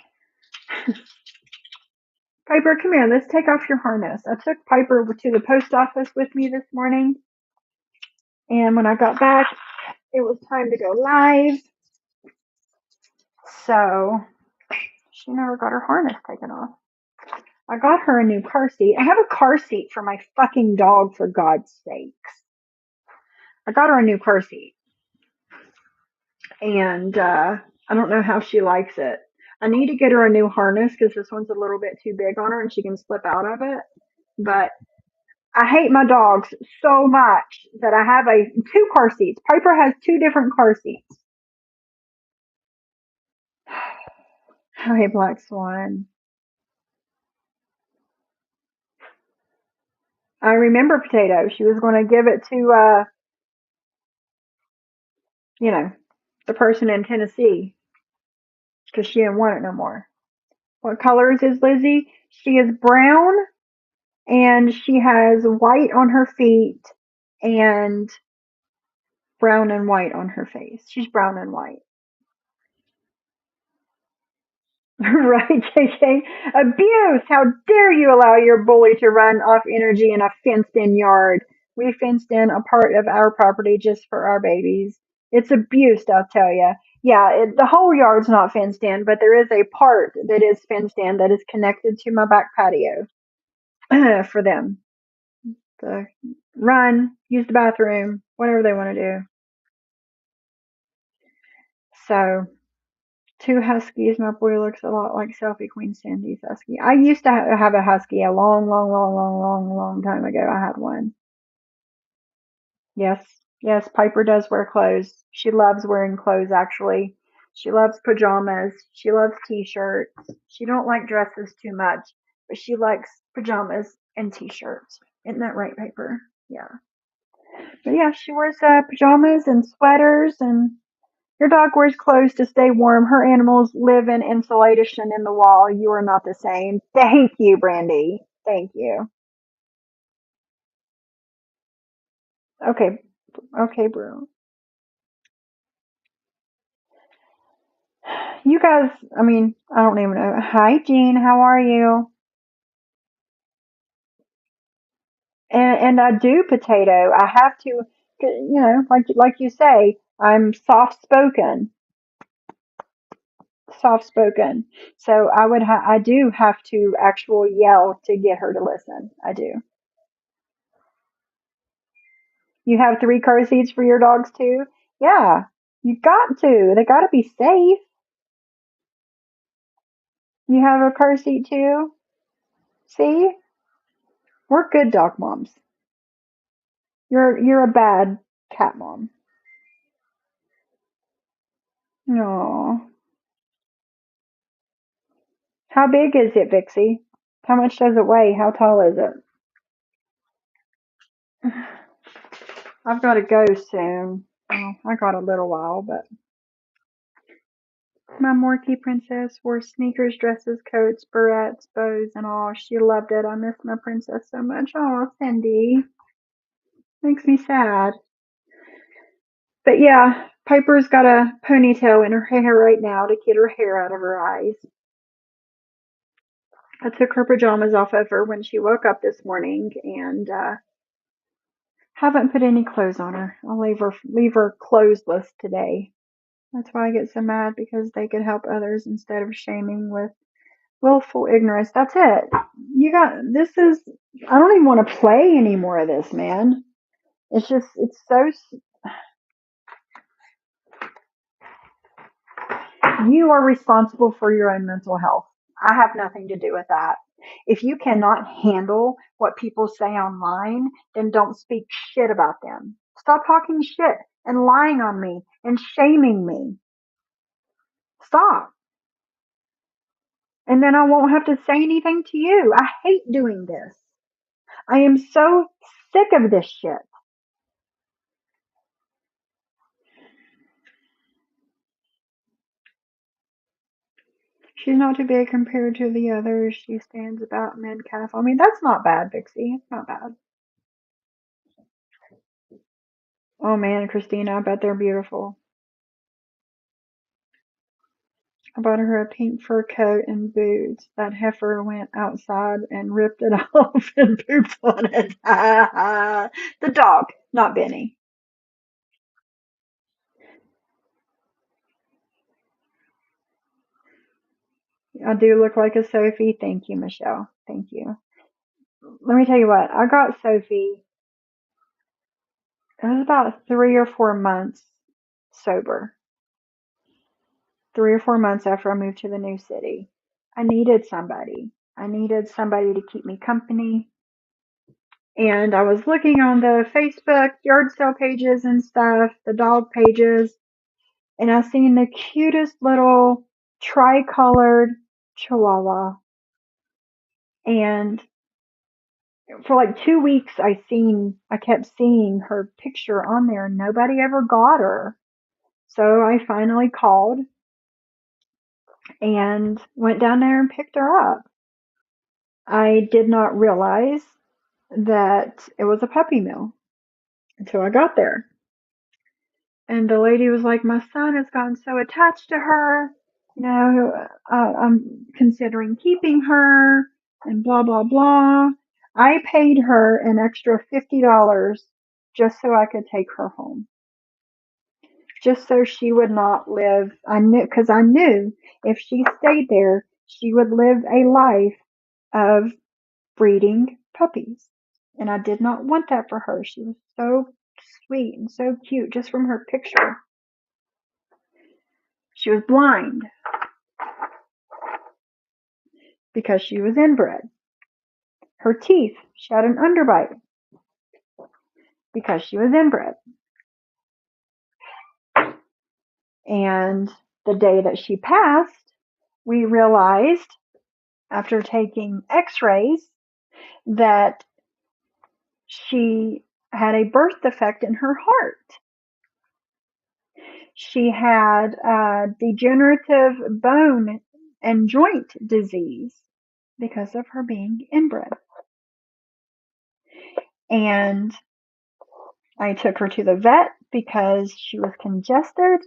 Piper, come here. Let's take off your harness. I took Piper to the post office with me this morning. And when I got back, it was time to go live. So she never got her harness taken off. I got her a new car seat. I have a car seat for my fucking dog, for God's sakes. I got her a new car seat. And I don't know how she likes it. I need to get her a new harness because this one's a little bit too big on her and she can slip out of it. But I hate my dogs so much that I have two car seats. Piper has two different car seats. Hi, Black Swan. I remember Potato. She was going to give it to, the person in Tennessee because she didn't want it no more. What colors is Lizzie? She is brown and she has white on her feet and brown and white on her face. She's brown and white. Right, JJ? Abuse! How dare you allow your bully to run off energy in a fenced-in yard? We fenced in a part of our property just for our babies. It's abuse, I'll tell you. Yeah, the whole yard's not fenced in, but there is a part that is fenced in that is connected to my back patio for them to run, use the bathroom, whatever they want to do. So, two huskies. My boy looks a lot like Selfie Queen Sandy's husky. I used to have a husky a long time ago. I had one. Yes, Piper does wear clothes. She loves wearing clothes, actually. She loves pajamas. She loves t-shirts. She don't like dresses too much, but she likes pajamas and t-shirts. Isn't that right, Piper? Yeah. But yeah, she wears pajamas and sweaters, and your dog wears clothes to stay warm. Her animals live in insulation in the wall. You are not the same. Thank you, Brandy. Thank you. Okay, Brew. You guys, I mean, I don't even know. Hi, Jean. How are you? And I do, Potato. I have to, like you say, I'm soft spoken. So I do have to actually yell to get her to listen. I do. You have 3 car seats for your dogs too? Yeah, you got to. They got to be safe. You have a car seat too? See? We're good dog moms. You're a bad cat mom. No. How big is it, Vixie? How much does it weigh? How tall is it? I've got to go soon. Oh, I got a little while, but my Morky princess wore sneakers, dresses, coats, barrettes, bows, and all. She loved it. I miss my princess so much. Oh, Cindy. Makes me sad. But yeah, Piper's got a ponytail in her hair right now to get her hair out of her eyes. I took her pajamas off of her when she woke up this morning and haven't put any clothes on her. I'll leave her clothesless today. That's why I get so mad, because they could help others instead of shaming with willful ignorance. That's it. I don't even want to play any more of this, man. It's so, you are responsible for your own mental health. I have nothing to do with that. If you cannot handle what people say online, then don't speak shit about them. Stop talking shit and lying on me and shaming me. Stop. And then I won't have to say anything to you. I hate doing this. I am so sick of this shit. She's not too big compared to the others. She stands about mid-calf. I mean, that's not bad, Vixie. It's not bad. Oh man, Christina, I bet they're beautiful. I bought her a pink fur coat and boots. That heifer went outside and ripped it off and pooped on it. The dog, not Benny. I do look like a Sophie. Thank you, Michelle. Thank you. Let me tell you what, I got Sophie, it was about 3 or 4 months sober. 3 or 4 months after I moved to the new city. I needed somebody. I needed somebody to keep me company. And I was looking on the Facebook yard sale pages and stuff, the dog pages, and I seen the cutest little tri-colored chihuahua. And for like 2 weeks, I kept seeing her picture on there and nobody ever got her. So I finally called and went down there and picked her up. I did not realize that it was a puppy mill until I got there. And the lady was like, my son has gotten so attached to her. You know, I'm considering keeping her and blah, blah, blah. I paid her an extra $50 just so I could take her home. Just so she would not live. Because I knew if she stayed there, she would live a life of breeding puppies. And I did not want that for her. She was so sweet and so cute just from her picture. She was blind because she was inbred. Her teeth, she had an underbite because she was inbred. And the day that she passed, we realized after taking x-rays that she had a birth defect in her heart. She had degenerative bone and joint disease because of her being inbred. And I took her to the vet because she was congested.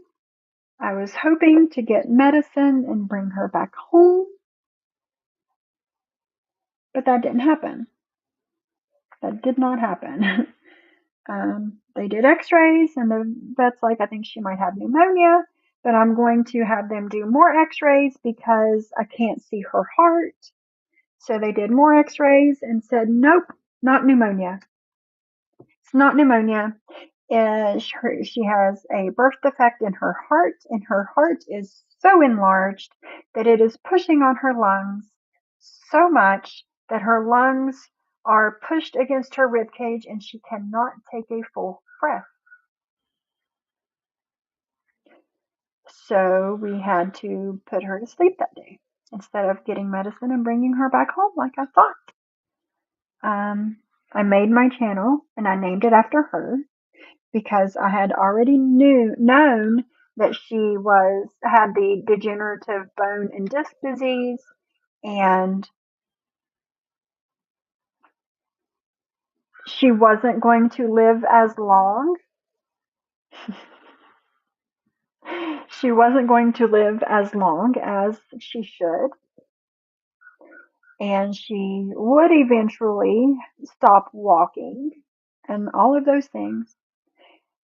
I was hoping to get medicine and bring her back home, but that didn't happen. That did not happen. They did x-rays and the vet's like, I think she might have pneumonia, but I'm going to have them do more x-rays because I can't see her heart. So they did more x-rays and said, nope, not pneumonia. It's not pneumonia. She has a birth defect in her heart, and her heart is so enlarged that it is pushing on her lungs so much that her lungs are pushed against her rib cage and she cannot take a full breath. So we had to put her to sleep that day instead of getting medicine and bringing her back home like I thought. I made my channel and I named it after her because I had already known that she had the degenerative bone and disc disease, and she wasn't going to live as long. She wasn't going to live as long as she should. And she would eventually stop walking and all of those things.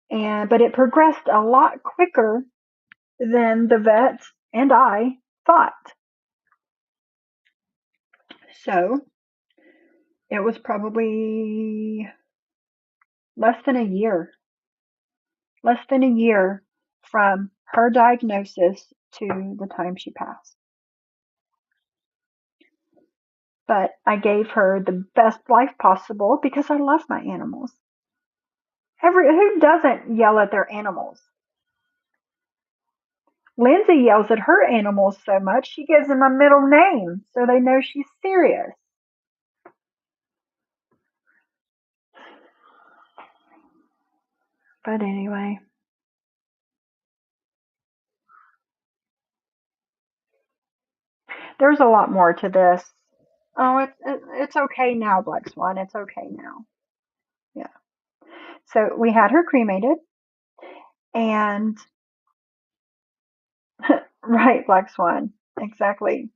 But it progressed a lot quicker than the vet and I thought. So it was probably less than a year from her diagnosis to the time she passed. But I gave her the best life possible because I love my animals. Who doesn't yell at their animals? Lindsay yells at her animals so much she gives them a middle name so they know she's serious. But anyway. There's a lot more to this. Oh, it's okay now, Black Swan. It's okay now. Yeah. So we had her cremated, and right, Black Swan, exactly.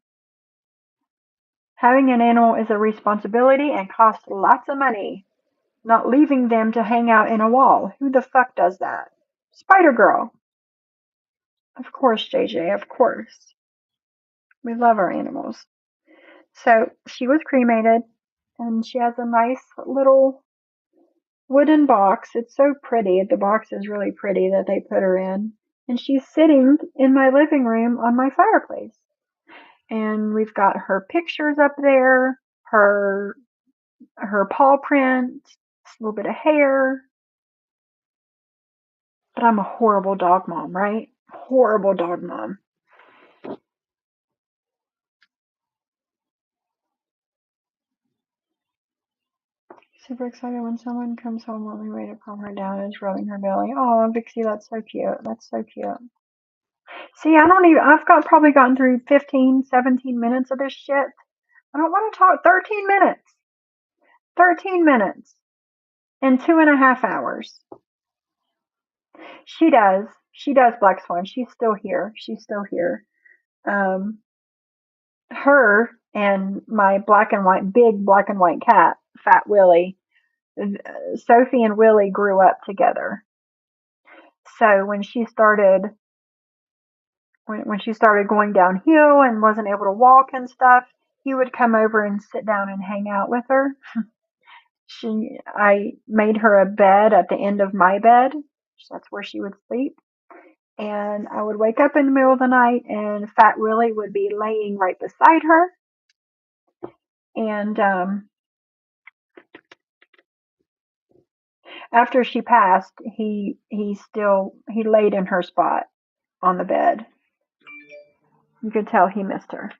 Having an animal is a responsibility and costs lots of money. Not leaving them to hang out in a wall. Who the fuck does that? Spider Girl. Of course, JJ. Of course. We love our animals. So she was cremated, and she has a nice little wooden box. It's so pretty. The box is really pretty that they put her in. And she's sitting in my living room on my fireplace. And we've got her pictures up there, her paw print, a little bit of hair. But I'm a horrible dog mom, right? Horrible dog mom. Super excited when someone comes home. Only way to calm her down is rubbing her belly. Oh, Vixie, that's so cute. That's so cute. See, I've probably gotten through 15, 17 minutes of this shit. I don't want to talk 13 minutes. 13 minutes in 2.5 hours. She does. She does, Black Swan. She's still here. She's still here. Her and my big black and white cat, Fat Willie, Sophie and Willie grew up together. So when she started going downhill and wasn't able to walk and stuff, he would come over and sit down and hang out with her. I made her a bed at the end of my bed. So that's where she would sleep. And I would wake up in the middle of the night and Fat Willie would be laying right beside her. And after she passed, he laid in her spot on the bed. You could tell he missed her.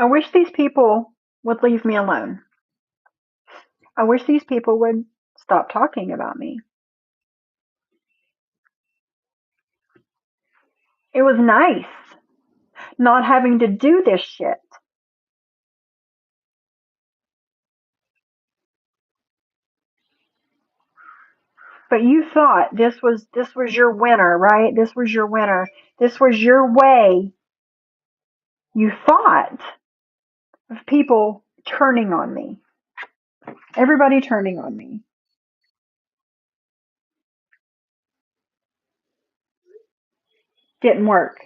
I wish these people would leave me alone. I wish these people would stop talking about me. It was nice not having to do this shit. But you thought this was your winner, right? This was your winner. This was your way. You thought of people turning on me. Everybody turning on me. Didn't work.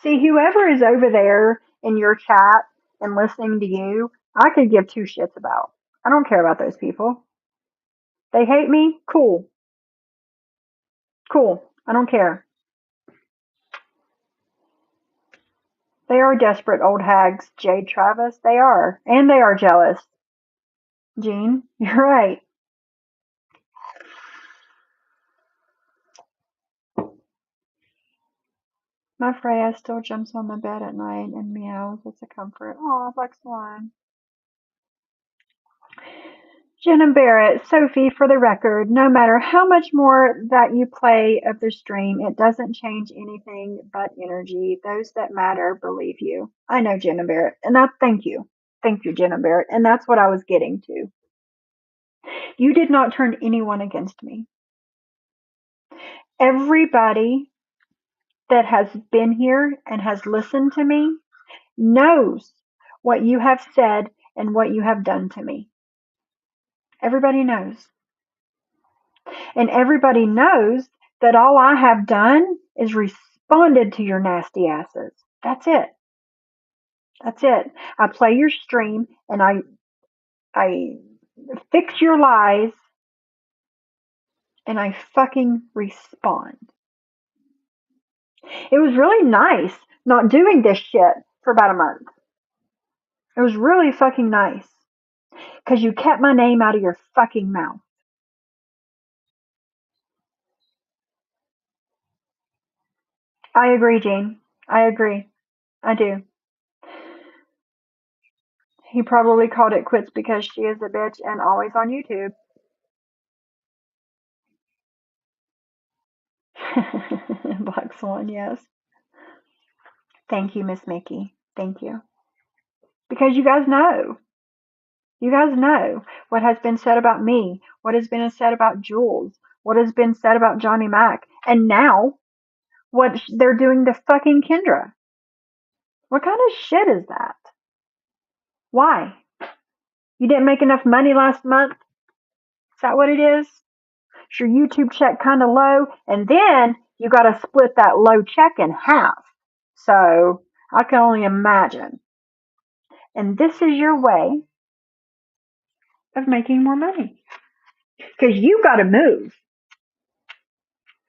See, whoever is over there in your chat and listening to you, I could give two shits about. I don't care about those people. They hate me? Cool. Cool. I don't care. They are desperate old hags, Jade Travis. They are. And they are jealous. Jean, you're right. My Freya still jumps on the bed at night and meows. It's a comfort. Aw, Black Swan. Jen and Barrett, Sophie, for the record, no matter how much more that you play of the stream, it doesn't change anything but energy. Those that matter believe you. I know, Jen and Barrett, and thank you. Thank you, Jen and Barrett, and that's what I was getting to. You did not turn anyone against me. Everybody that has been here and has listened to me knows what you have said and what you have done to me. Everybody knows. And everybody knows that all I have done is responded to your nasty asses. That's it. That's it. I play your stream and I fix your lies and I fucking respond. It was really nice not doing this shit for about a month. It was really fucking nice. Because you kept my name out of your fucking mouth. I agree, Gene. I agree. I do. He probably called it quits because she is a bitch and always on YouTube. Black Swan, yes. Thank you, Miss Mickey. Thank you. Because you guys know. You guys know what has been said about me, what has been said about Jules, what has been said about Johnny Mac, and now what they're doing to fucking Kendra. What kind of shit is that? Why? You didn't make enough money last month? Is that what it is? Is your YouTube check kind of low? And then you got to split that low check in half. So I can only imagine. And this is your way of making more money. Because you got to move.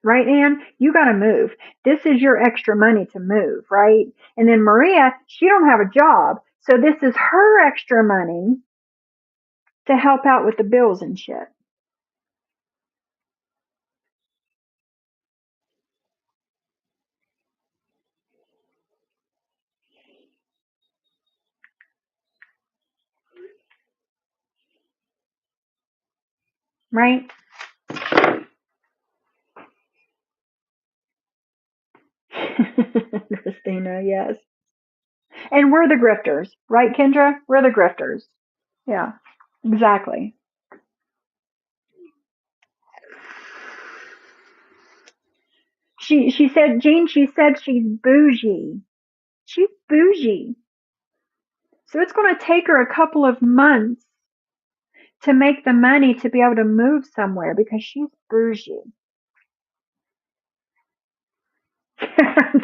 Right, Ann? You got to move. This is your extra money to move, right? And then Maria, she don't have a job. So this is her extra money to help out with the bills and shit. Right? Christina, yes. And we're the grifters, right, Kendra? We're the grifters. Yeah, exactly. She said, Jean, she said she's bougie. She's bougie. So it's going to take her a couple of months to make the money to be able to move somewhere because she's bougie.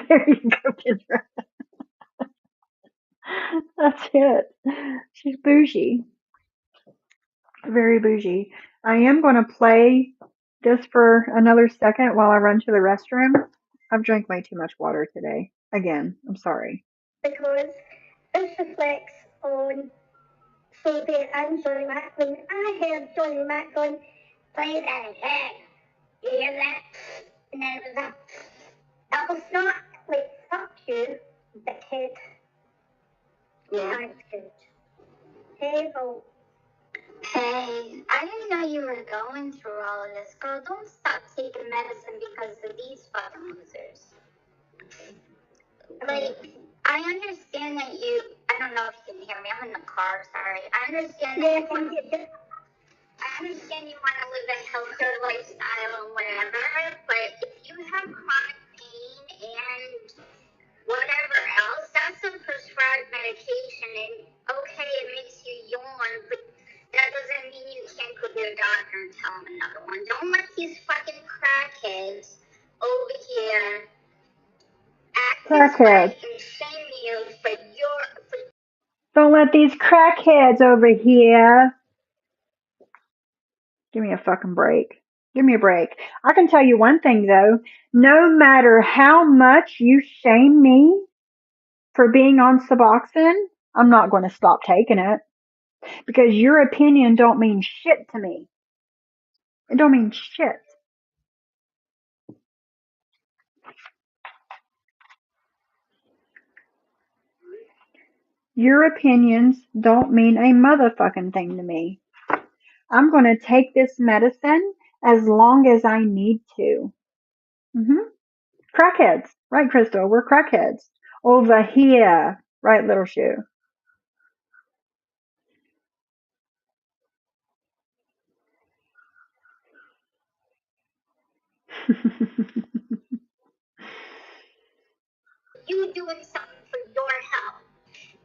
There you go, Kendra. That's it. She's bougie. Very bougie. I am going to play this for another second while I run to the restroom. I've drank way too much water today. Again, I'm sorry. Because this reflects on Sophie and Johnny Mac. When I heard Johnny Mac going, play that again. You hear that? And then it was that. That was not like, fuck you, the kid. Yeah. Thanks, good. Hey, Bo. Hey, I didn't know you were going through all of this. Girl, don't stop taking medicine because of these fucking losers. Like, I understand that you, I don't know if you can hear me, I'm in the car, sorry. I understand that you want to live a healthier lifestyle and whatever, but if you have chronic pain and whatever else, that's a prescribed medication, and okay, it makes you yawn, but that doesn't mean you can't go to your doctor and tell them another one. Don't let these fucking crackheads over here act this way and shame you for your... Don't let these crackheads over here. Give me a fucking break. Give me a break. I can tell you one thing though. No matter how much you shame me for being on Suboxone, I'm not going to stop taking it. Because your opinion don't mean shit to me. It don't mean shit. Your opinions don't mean a motherfucking thing to me. I'm going to take this medicine as long as I need to. Crackheads. Right, Crystal? We're crackheads. Over here. Right, Little Shoe? You doing something for your health.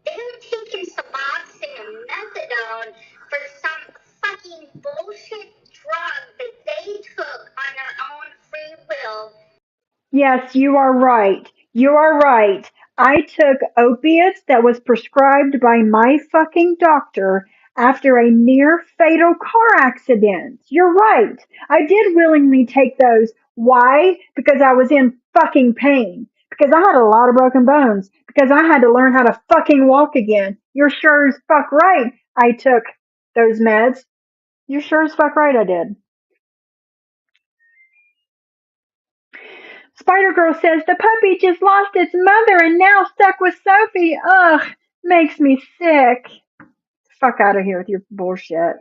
They're taking Suboxone and methadone for some fucking bullshit drug that they took on their own free will. Yes, you are right. You are right. I took opiates that was prescribed by my fucking doctor after a near fatal car accident. You're right. I did willingly take those. Why? Because I was in fucking pain. Because I had a lot of broken bones. Because I had to learn how to fucking walk again. You're sure as fuck right. I took Those meds? You sure as fuck right I did. Spider Girl says the puppy just lost its mother and now stuck with Sophie. Ugh, makes me sick. Fuck out of here with your bullshit.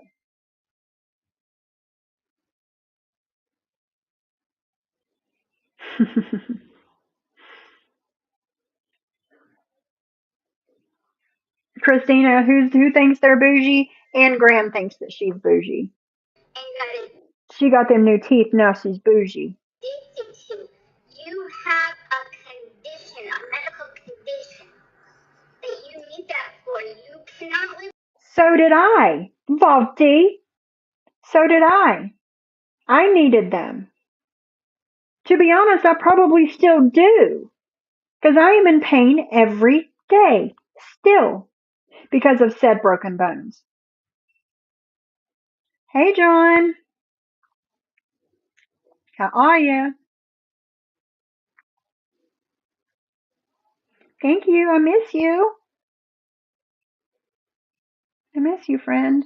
Christina, who thinks they're bougie? Ann Graham thinks that she's bougie. She got them new teeth, now she's bougie. You have a condition, a medical condition that you need that for. You cannot live. So did I, Valti. So did I. I needed them. To be honest, I probably still do. Because I am in pain every day. Still. Because of said broken bones. Hey, John. How are you? Thank you. I miss you. I miss you, friend.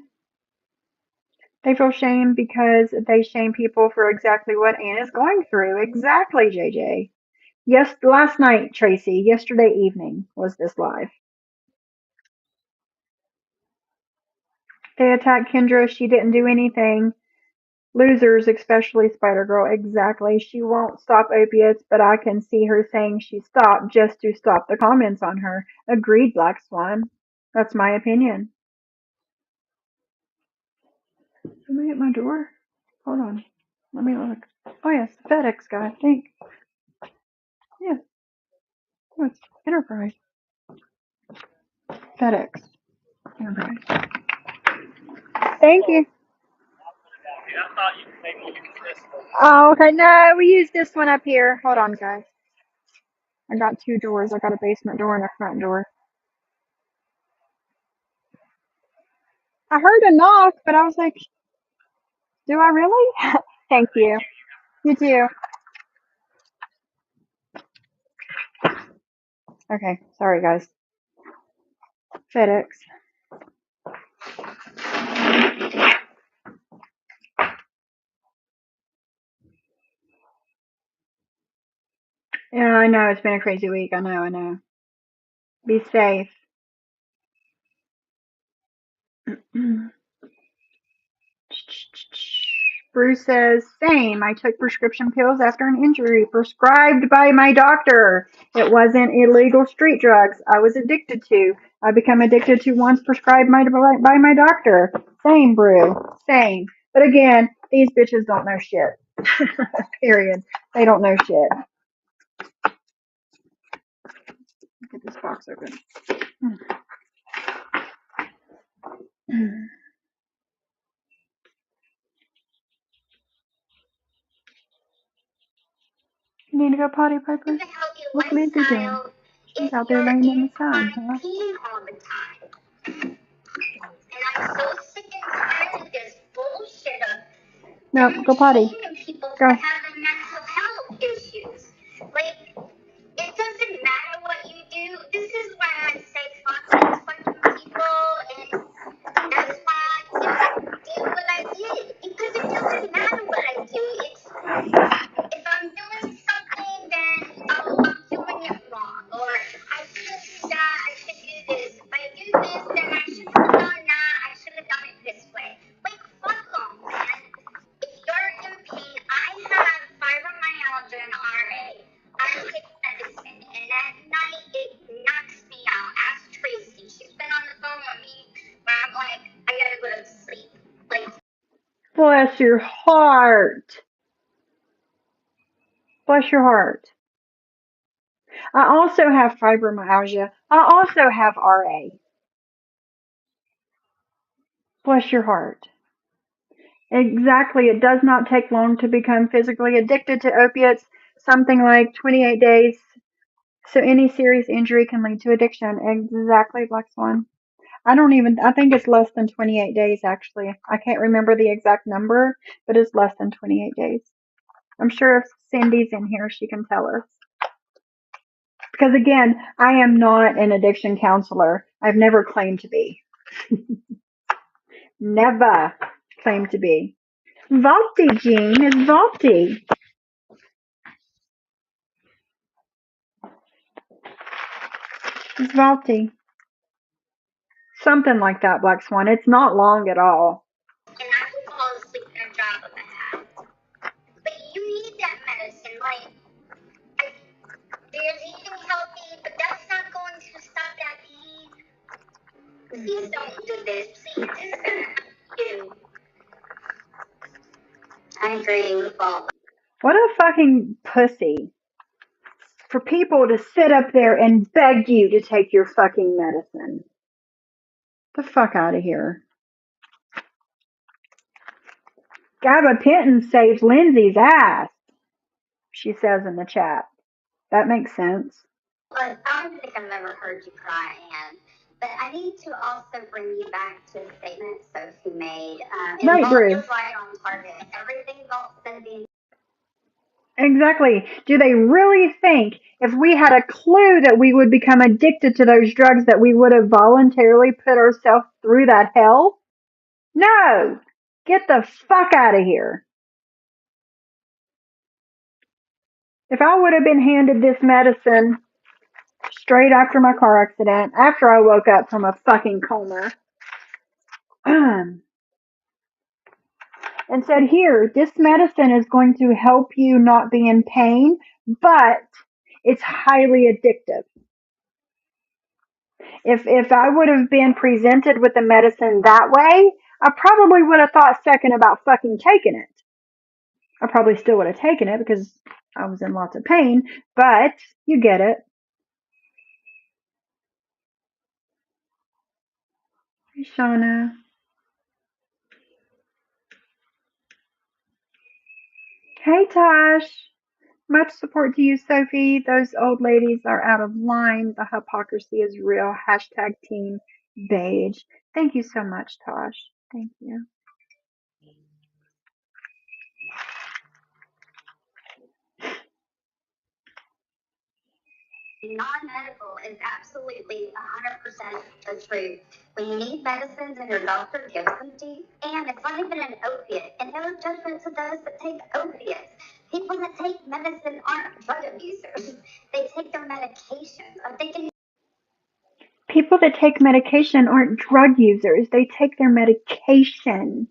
They feel shame because they shame people for exactly what Anne is going through. Exactly, JJ. Yes, last night, Tracy. Yesterday evening was this live. They attacked Kendra. She didn't do anything. Losers, especially Spider-Girl. Exactly. She won't stop opiates, but I can see her saying she stopped just to stop the comments on her. Agreed, Black Swan. That's my opinion. Somebody at my door? Hold on. Let me look. Oh, yes, the FedEx guy, I think. Yeah. Oh, it's Enterprise. FedEx. Enterprise. Thank you. Oh, okay. No, we use this one up here. Hold on, guys. I got two doors. I got a basement door and a front door. I heard a knock, but I was like, do I really? Thank you. You too. Okay. Sorry, guys. FedEx. Yeah, I know. It's been a crazy week. I know. Be safe. Bruce says, same. I took prescription pills after an injury prescribed by my doctor. It wasn't illegal street drugs I was addicted to. I become addicted to ones prescribed by my doctor. Same, Brew. Same. But again, these bitches don't know shit. Period. They don't know shit. Get this box open. You need to go potty, Piper? Live a healthy What's Lindsay doing? lifestyle She's if out there you're laying in in the sun, chronic huh? pain all the time. And I'm so sick and tired of this bullshit of No, them go potty. shaming people Go. for having mental health issues. Like, it doesn't matter what you do. This is why I say fuck these fucking people, and that's why I did what I did. Because it doesn't matter what I do. It's if I'm doing something, then I'm doing it wrong. Or I should do that, I should do this. If I do this, then I shouldn't have done that. I should have done it this way. Like, fuck them, man. If you're in pain, I have fibromyalgia and RA. I take medicine, and at night it knocks me out. Ask Tracy. She's been on the phone with me where I'm like, I gotta go to sleep. Like, Bless your heart. Bless your heart. I also have fibromyalgia. I also have RA. Bless your heart. Exactly. It does not take long to become physically addicted to opiates. Something like 28 days. So any serious injury can lead to addiction. Exactly, Black Swan. I think it's less than 28 days, actually. I can't remember the exact number, but it's less than 28 days. I'm sure if Cindy's in here, she can tell us. Because again, I am not an addiction counselor. I've never claimed to be. Never claimed to be. Vaulty, Jean, is vaulty. It's vaulty. Something like that, Black Swan. It's not long at all. And I can fall asleep in a drop of a hat. But you need that medicine. Like, there's eating healthy, but that's not going to stop that pain. Please don't do this. Please, this is going to help you. I agree with all. What a fucking pussy. For people to sit up there and beg you to take your fucking medicine. The fuck out of here. Gabapentin saved Lindsay's ass, she says in the chat. That makes sense. But I don't think I've ever heard you cry, Anne. But I need to also bring you back to a statement Sophie made. Right, Vault Bruce. was right on target. Everything Vault said being Exactly. Do they really think if we had a clue that we would become addicted to those drugs that we would have voluntarily put ourselves through that hell? No. Get the fuck out of here. If I would have been handed this medicine straight after my car accident, after I woke up from a fucking coma, and said, here, this medicine is going to help you not be in pain, but it's highly addictive. If I would have been presented with the medicine that way, I probably would have thought second about fucking taking it. I probably still would have taken it because I was in lots of pain, but you get it. Hey, Shauna. Hey, Tosh. Much support to you, Sophie. Those old ladies are out of line. The hypocrisy is real. Hashtag team beige. Thank you so much, Tosh. Thank you. non-medical is absolutely 100% the truth. When you need medicines and your doctor gives them to you, and it's not even an opiate, and no judgment to those that take opiates. People that take medicine aren't drug abusers. They take their medications. I'm thinking People that take medication aren't drug users. They take their medication.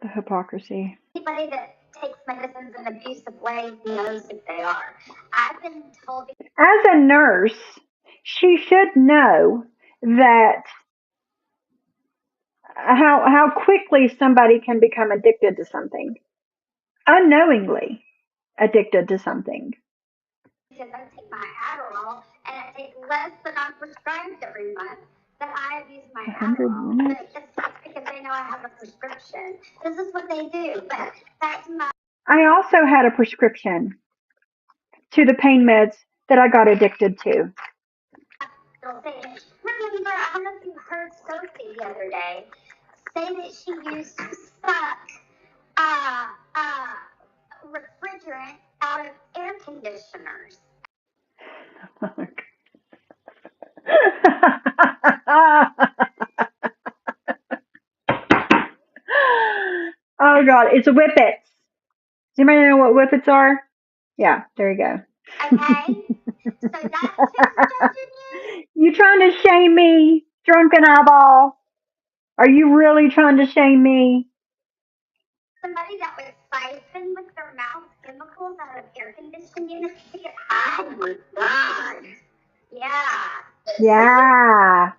The hypocrisy. anybody that takes medicines in an abusive way knows that they are. I've been told. As a nurse, she should know that how quickly somebody can become addicted to something. Unknowingly addicted to something. Because I take my Adderall and I take less than I'm prescribed every month, that I abuse my 100 Adderall. minutes. But it's not because they know I have a prescription. This is what they do. But that's my. I also had a prescription to the pain meds that I got addicted to. Remember, I don't know if you heard Sophie the other day say that she used to suck refrigerant out of air conditioners. Oh God, it's whippets. Does anybody know what whippets are? Yeah, there you go. Okay, so that's who's judging you? You trying to shame me, drunken eyeball? Are you really trying to shame me? Somebody that would siphon with their mouth chemicals out of air conditioning units to get high? Oh my God. Yeah. Yeah.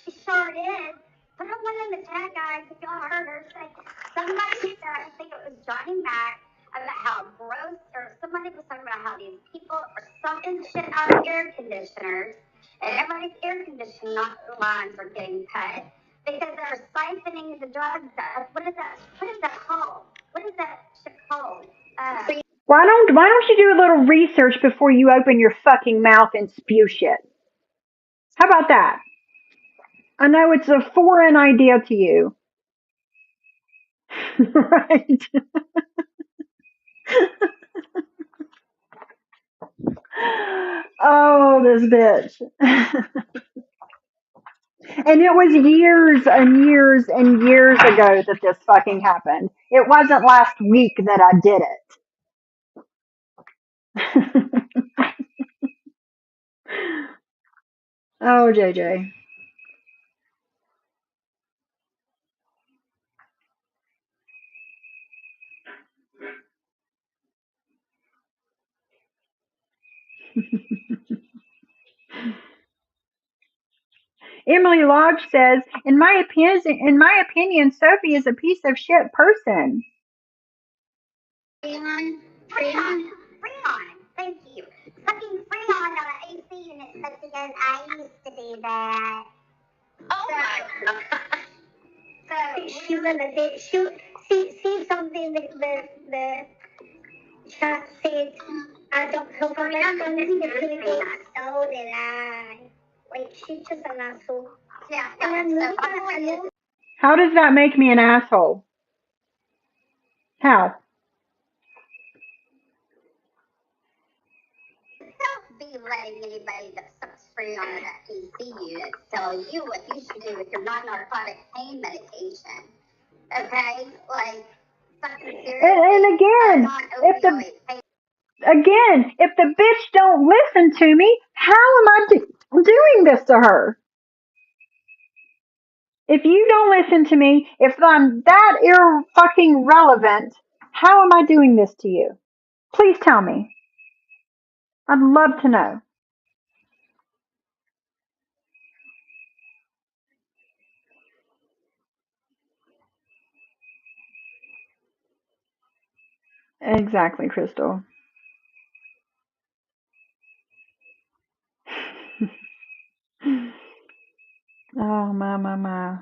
She sure did. Put a one in the chat, guys, if y'all heard her say. Somebody said, I think it was Johnny Mac, about how gross, or somebody was talking about how these people are sucking shit out of air conditioners, and everybody's air conditioning lines are getting cut because they're siphoning the drugs out. What is that called? What is that shit called? Why don't you do a little research before you open your fucking mouth and spew shit? How about that? I know it's a foreign idea to you. Right. Oh, this bitch. And it was years and years and years ago that this fucking happened. It wasn't last week that I did it. Oh, JJ. Emily Lodge says, in my opinion, Sophie is a piece of shit person. Freon. Thank you. Fucking Freon on an AC unit such because I used to do that. Oh my god. So She's gonna do. See something that the chat said. I don't know for that something that people. so did I. Like she's just an asshole. Yeah. And So I'm my point is, How does that make me an asshole? How? don't be letting anybody that sucks free on an AC unit tell you what you should do with your non-narcotic pain medication. Okay? Like, fucking seriously. And again, if the bitch don't listen to me, how am I doing this to her? If you don't listen to me, if I'm that fucking relevant, how am I doing this to you? Please tell me. I'd love to know. Exactly, Crystal. Oh, my.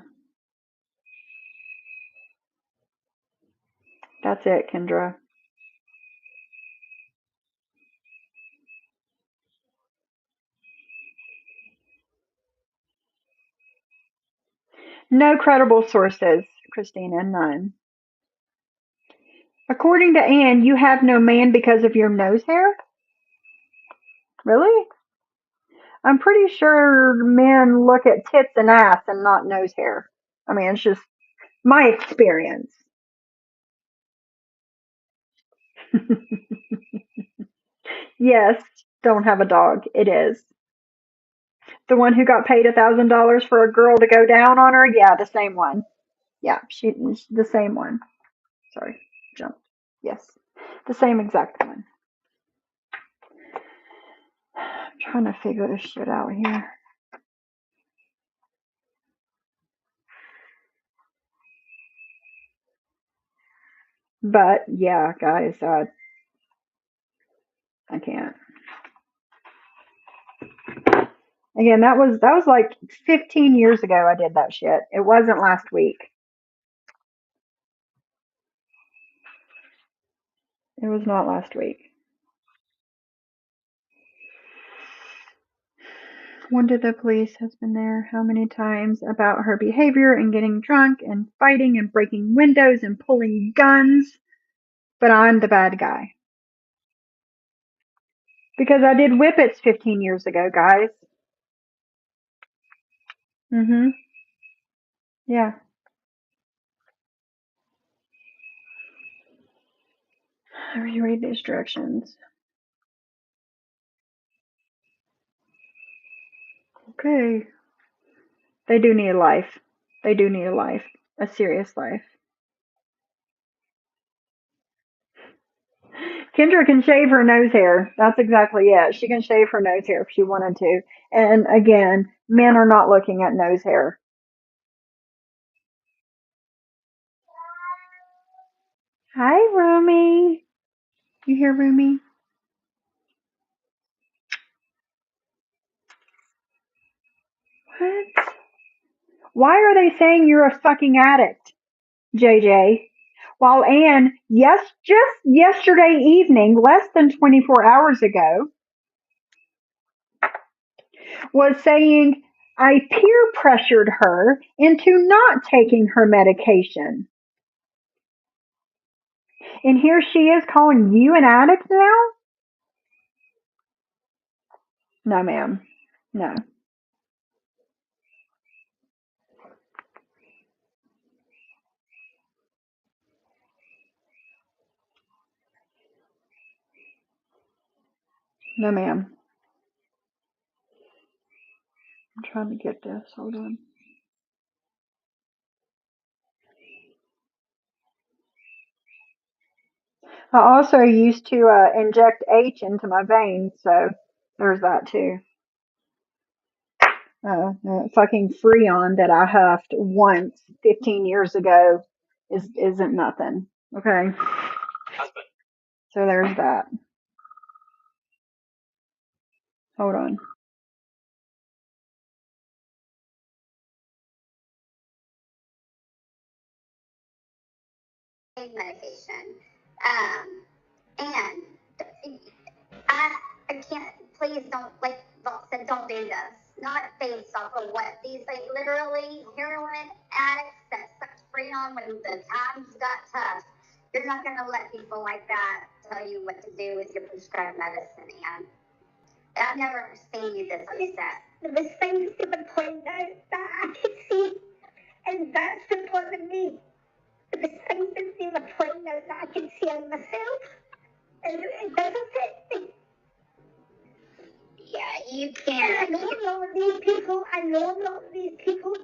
That's it, Kendra. No credible sources, Christina, none. According to Anne, you have no man because of your nose hair? Really? I'm pretty sure men look at tits and ass and not nose hair. I mean, it's just my experience. Yes, don't have a dog. It is. The one who got paid $1,000 for a girl to go down on her? Yeah, the same one. Yeah, the same one. Sorry, jumped. Yes, the same exact one. I'm trying to figure this shit out here. But yeah, guys, I can't. Again, that was like 15 years ago I did that shit. It wasn't last week. It was not last week. When did the police has been there? How many times about her behavior and getting drunk and fighting and breaking windows and pulling guns? But I'm the bad guy. Because I did whippets 15 years ago, guys. Yeah. Reread these directions. Okay. They do need a life. They do need a life. A serious life. Kendra can shave her nose hair. That's exactly it. She can shave her nose hair if she wanted to. And again, men are not looking at nose hair. Hi, Rumi. You hear Rumi? What? Why are they saying you're a fucking addict, JJ? While Anne, just yesterday evening, less than 24 hours ago, was saying I peer pressured her into not taking her medication. And here she is calling you an addict now? No, ma'am. No. No, ma'am. I'm trying to get this. Hold on. I also used to inject H into my veins, so there's that too. Fucking Freon that I huffed once 15 years ago isn't nothing. Okay, so there's that. Hold on. medication. And I can't, please don't, like Vault said, don't do this. Not based off of what these, like literally heroin addicts that suck Freon when the times got tough. You're not going to let people like that tell you what to do with your prescribed medicine, Ann. I've never seen you this upset. There was things they were pointing out that I could see, and that's the problem with me. There was things that they were pointing out that I could see in myself, and it does affect me. Yeah, you can't. And I know a lot of these people,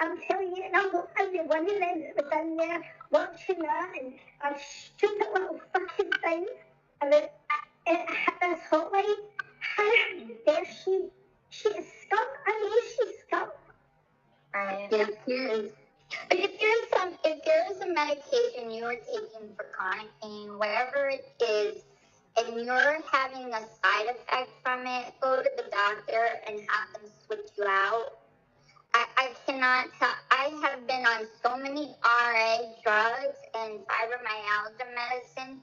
I'm telling you, and I hope every one of them that was in there watching that, and a stupid little fucking thing, and it hit this hotline. How dare she? She is scum. I know she's scum. Right. Yeah. But if there's a medication you are taking for chronic pain, whatever it is, and you're having a side effect from it, go to the doctor and have them switch you out. I cannot tell. I have been on so many RA drugs and fibromyalgia medicine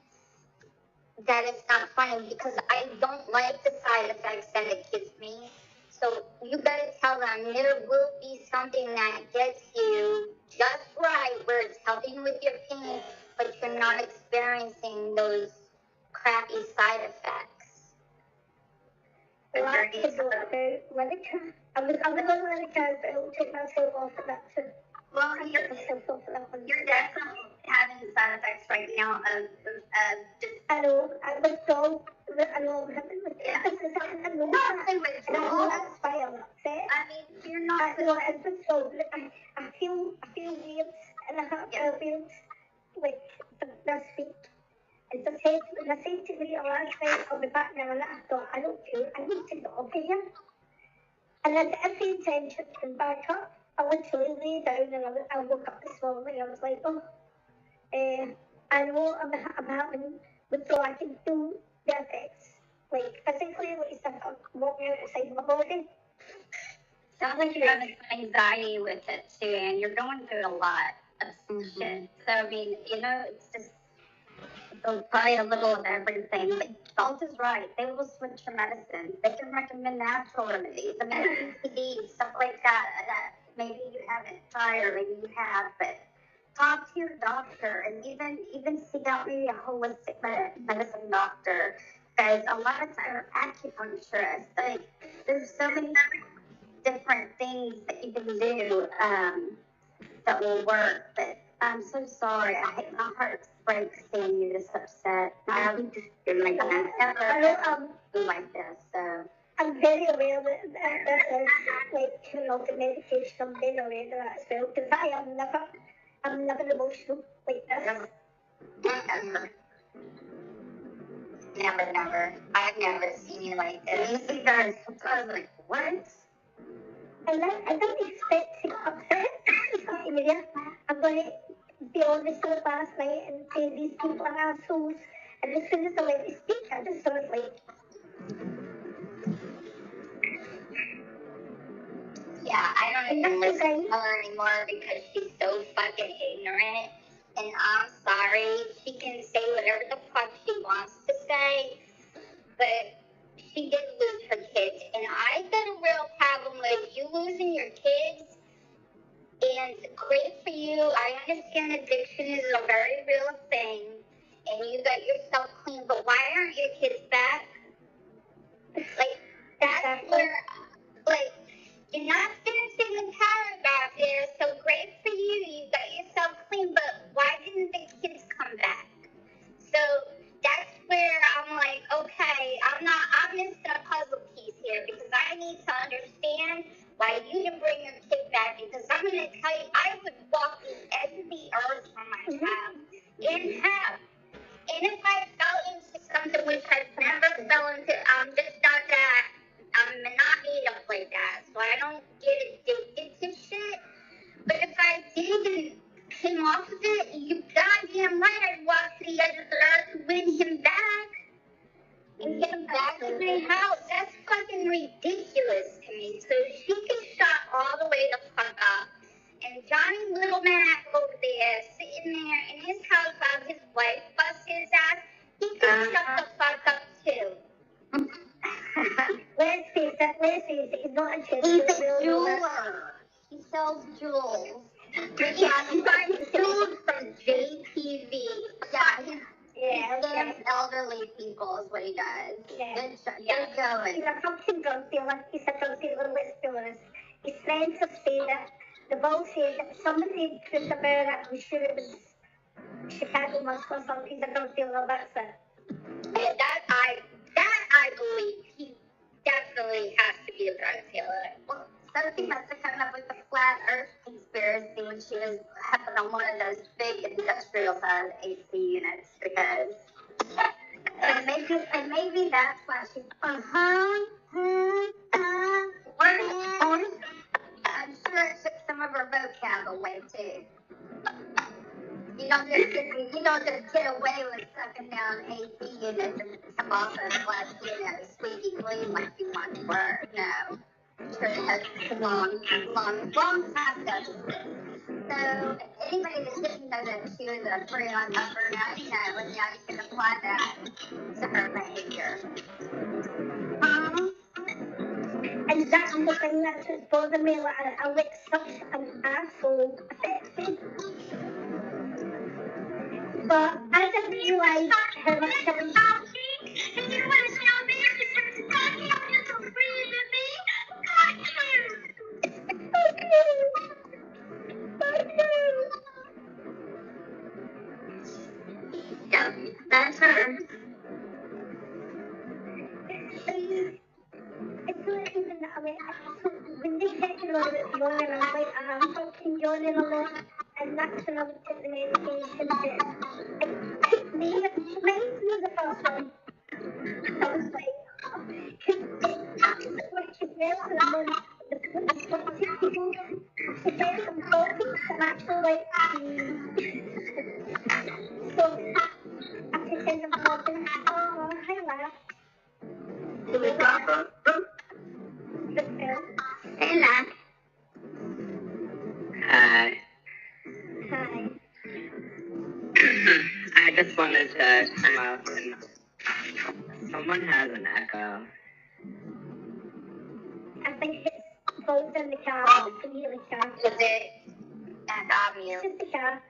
that it's not funny because I don't like the side effects that it gives me. So you gotta tell them there will be something that gets you just right where it's helping with your pain, but you're not experiencing those crappy side effects. Well, I could go about Lyrica. I was on Lyrica, but I will take myself off of that too. Well, you're definitely having side effects right now of just. I know, I withdraw. I know I'm having withdrawal. This is something I know. Not only withdrawal. That's why I'm upset. I mean, you're not. I know it's withdrawal. I feel weird, and I have weird, like, this week. And so when I said to Rita last night, I'll be back now, and I thought, I need to get off of here. And then every intention to come back up, I literally lay down and I woke up this morning and I was like, I know I'm having withdrawal. I can feel the effects. Like physically, like stuff I'm walking outside my body. Sounds like you're having anxiety with it too, and you're going through a lot of shit. So I mean, it's just probably a little of everything. But Salt is right. They will switch your medicine. They can recommend natural remedies. I mean, CBD, stuff like that maybe you haven't tried or maybe you have, but talk to your doctor and even seek out maybe a holistic medicine doctor. Because a lot of times acupuncturists, like there's so many different things that you can do that will work. But I'm so sorry. My heart breaks seeing you this upset. I've never been like this. So I'm very aware that this is like the medication. I'm very aware of that as well because I'm never emotional like this. Never. I've never seen you like this. You see that? I was like, what? And I don't expect to get upset. I'm going to be honest with last night and say these people are assholes. And as soon as I let me speak, I just sort of like. Yeah, I don't even listen to her anymore because she's so fucking ignorant. And I'm sorry, she can say whatever the fuck she wants to say, but she did lose her kids. And I got a real problem with you losing your kids. And great for you. I understand addiction is a very real thing. And you got yourself clean, but why aren't your kids back? Like, that's where, like, you're not finishing the paragraph there, so great for you. You got yourself clean, but why didn't the kids come back? So that's where I'm like, okay. bring him back and get him back to my house. That's fucking ridiculous to me. So she can shut all the way the fuck up. And Johnny Little Mac over there, sitting there in his house while his wife busts his ass, he can shut the fuck up too. Let's face it, he's not a kid. He's a jeweler. He sells jewels. Yeah, he buys jewels from JPV. He scams elderly people is what he does. Good going. He's a fucking drug dealer. He's a drug dealer, let's be honest. His friends have said it. They've all said it. Somebody put about it. I'm sure it was Chicago Muscle or something. He's a drug dealer, that's it. Yeah, that I believe. He definitely has to be a drug dealer. Well, Sophie must have come up with the flat earth conspiracy when she was having on one of those big industrial size AC units because and maybe that's why she's I'm sure it took some of her vocab away too. You don't just get away with sucking down AC units and come off as like, squeaky clean like you once were. No. Sure has long past that. So anybody that didn't know that she was a freon upper, now you know, and now you can apply that to her behavior. And that's the thing that's what's bothering me. Like, I look such an asshole. But I didn't realize how much I was. And you want to tell me you're just talking about this for free to me? Yeah, that's her. It's not even that way. When they said to me that it's yawning, I was like, I'm fucking yawning a lot. And that's when I would take the medication. It reminds me of the first one. I was like, which is well, and then the toxic people, she said some topics, and actually like, so after saying them talking, oh, hi, laugh. Hey, Matt. Hi. Hi. I just wanted to come up and someone has an echo. I think it's both in the car, it's immediately car. Was it and obvious? It's just the car.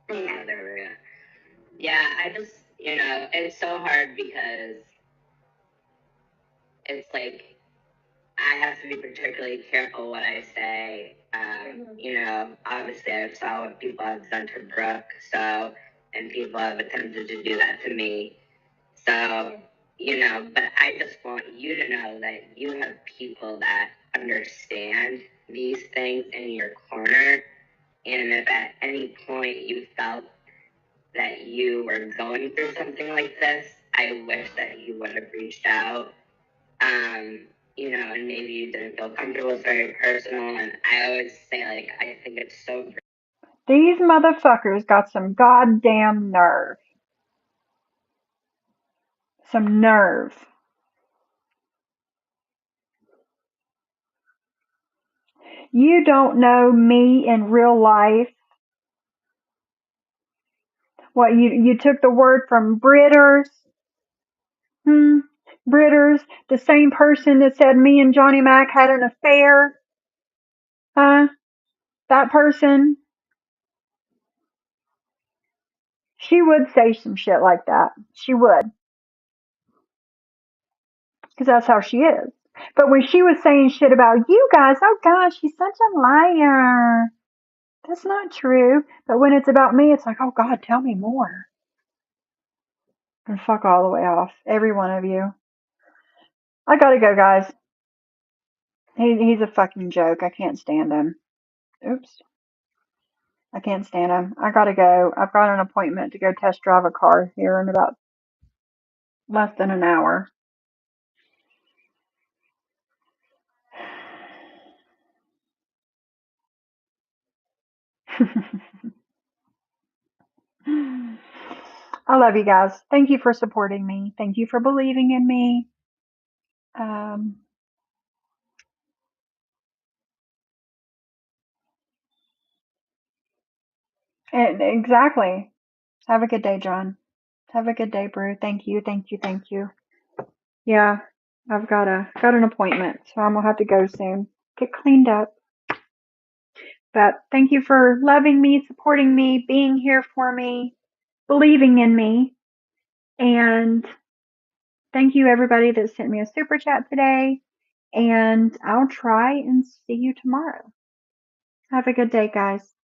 Yeah, there we go. Yeah, I just, it's so hard because it's like I have to be particularly careful what I say. Obviously I saw what people have done to Brooke, and people have attempted to do that to me. So, but I just want you to know that you have people that understand these things in your corner. And if at any point you felt that you were going through something like this, I wish that you would have reached out. And maybe you didn't feel comfortable. It's very personal. And I always say, I think it's so. These motherfuckers got some goddamn nerve. Some nerve. You don't know me in real life. What, you took the word from Britters? Britters, the same person that said me and Johnny Mac had an affair? Huh? That person? She would say some shit like that. She would. Because that's how she is. But when she was saying shit about you guys, oh gosh, she's such a liar. That's not true. But when it's about me, it's like, oh God, tell me more. And fuck all the way off. Every one of you. I gotta go, guys. He's a fucking joke. I can't stand him. Oops. I can't stand him. I gotta go. I've got an appointment to go test drive a car here in about less than an hour. I love you guys. Thank you for supporting me. Thank you for believing in me. And exactly. Have a good day, John. Have a good day, Brew. Thank you. Thank you. Thank you. Yeah, I've got an appointment, so I'm gonna have to go soon. Get cleaned up. But thank you for loving me, supporting me, being here for me, believing in me. And thank you everybody that sent me a super chat today. And I'll try and see you tomorrow. Have a good day, guys.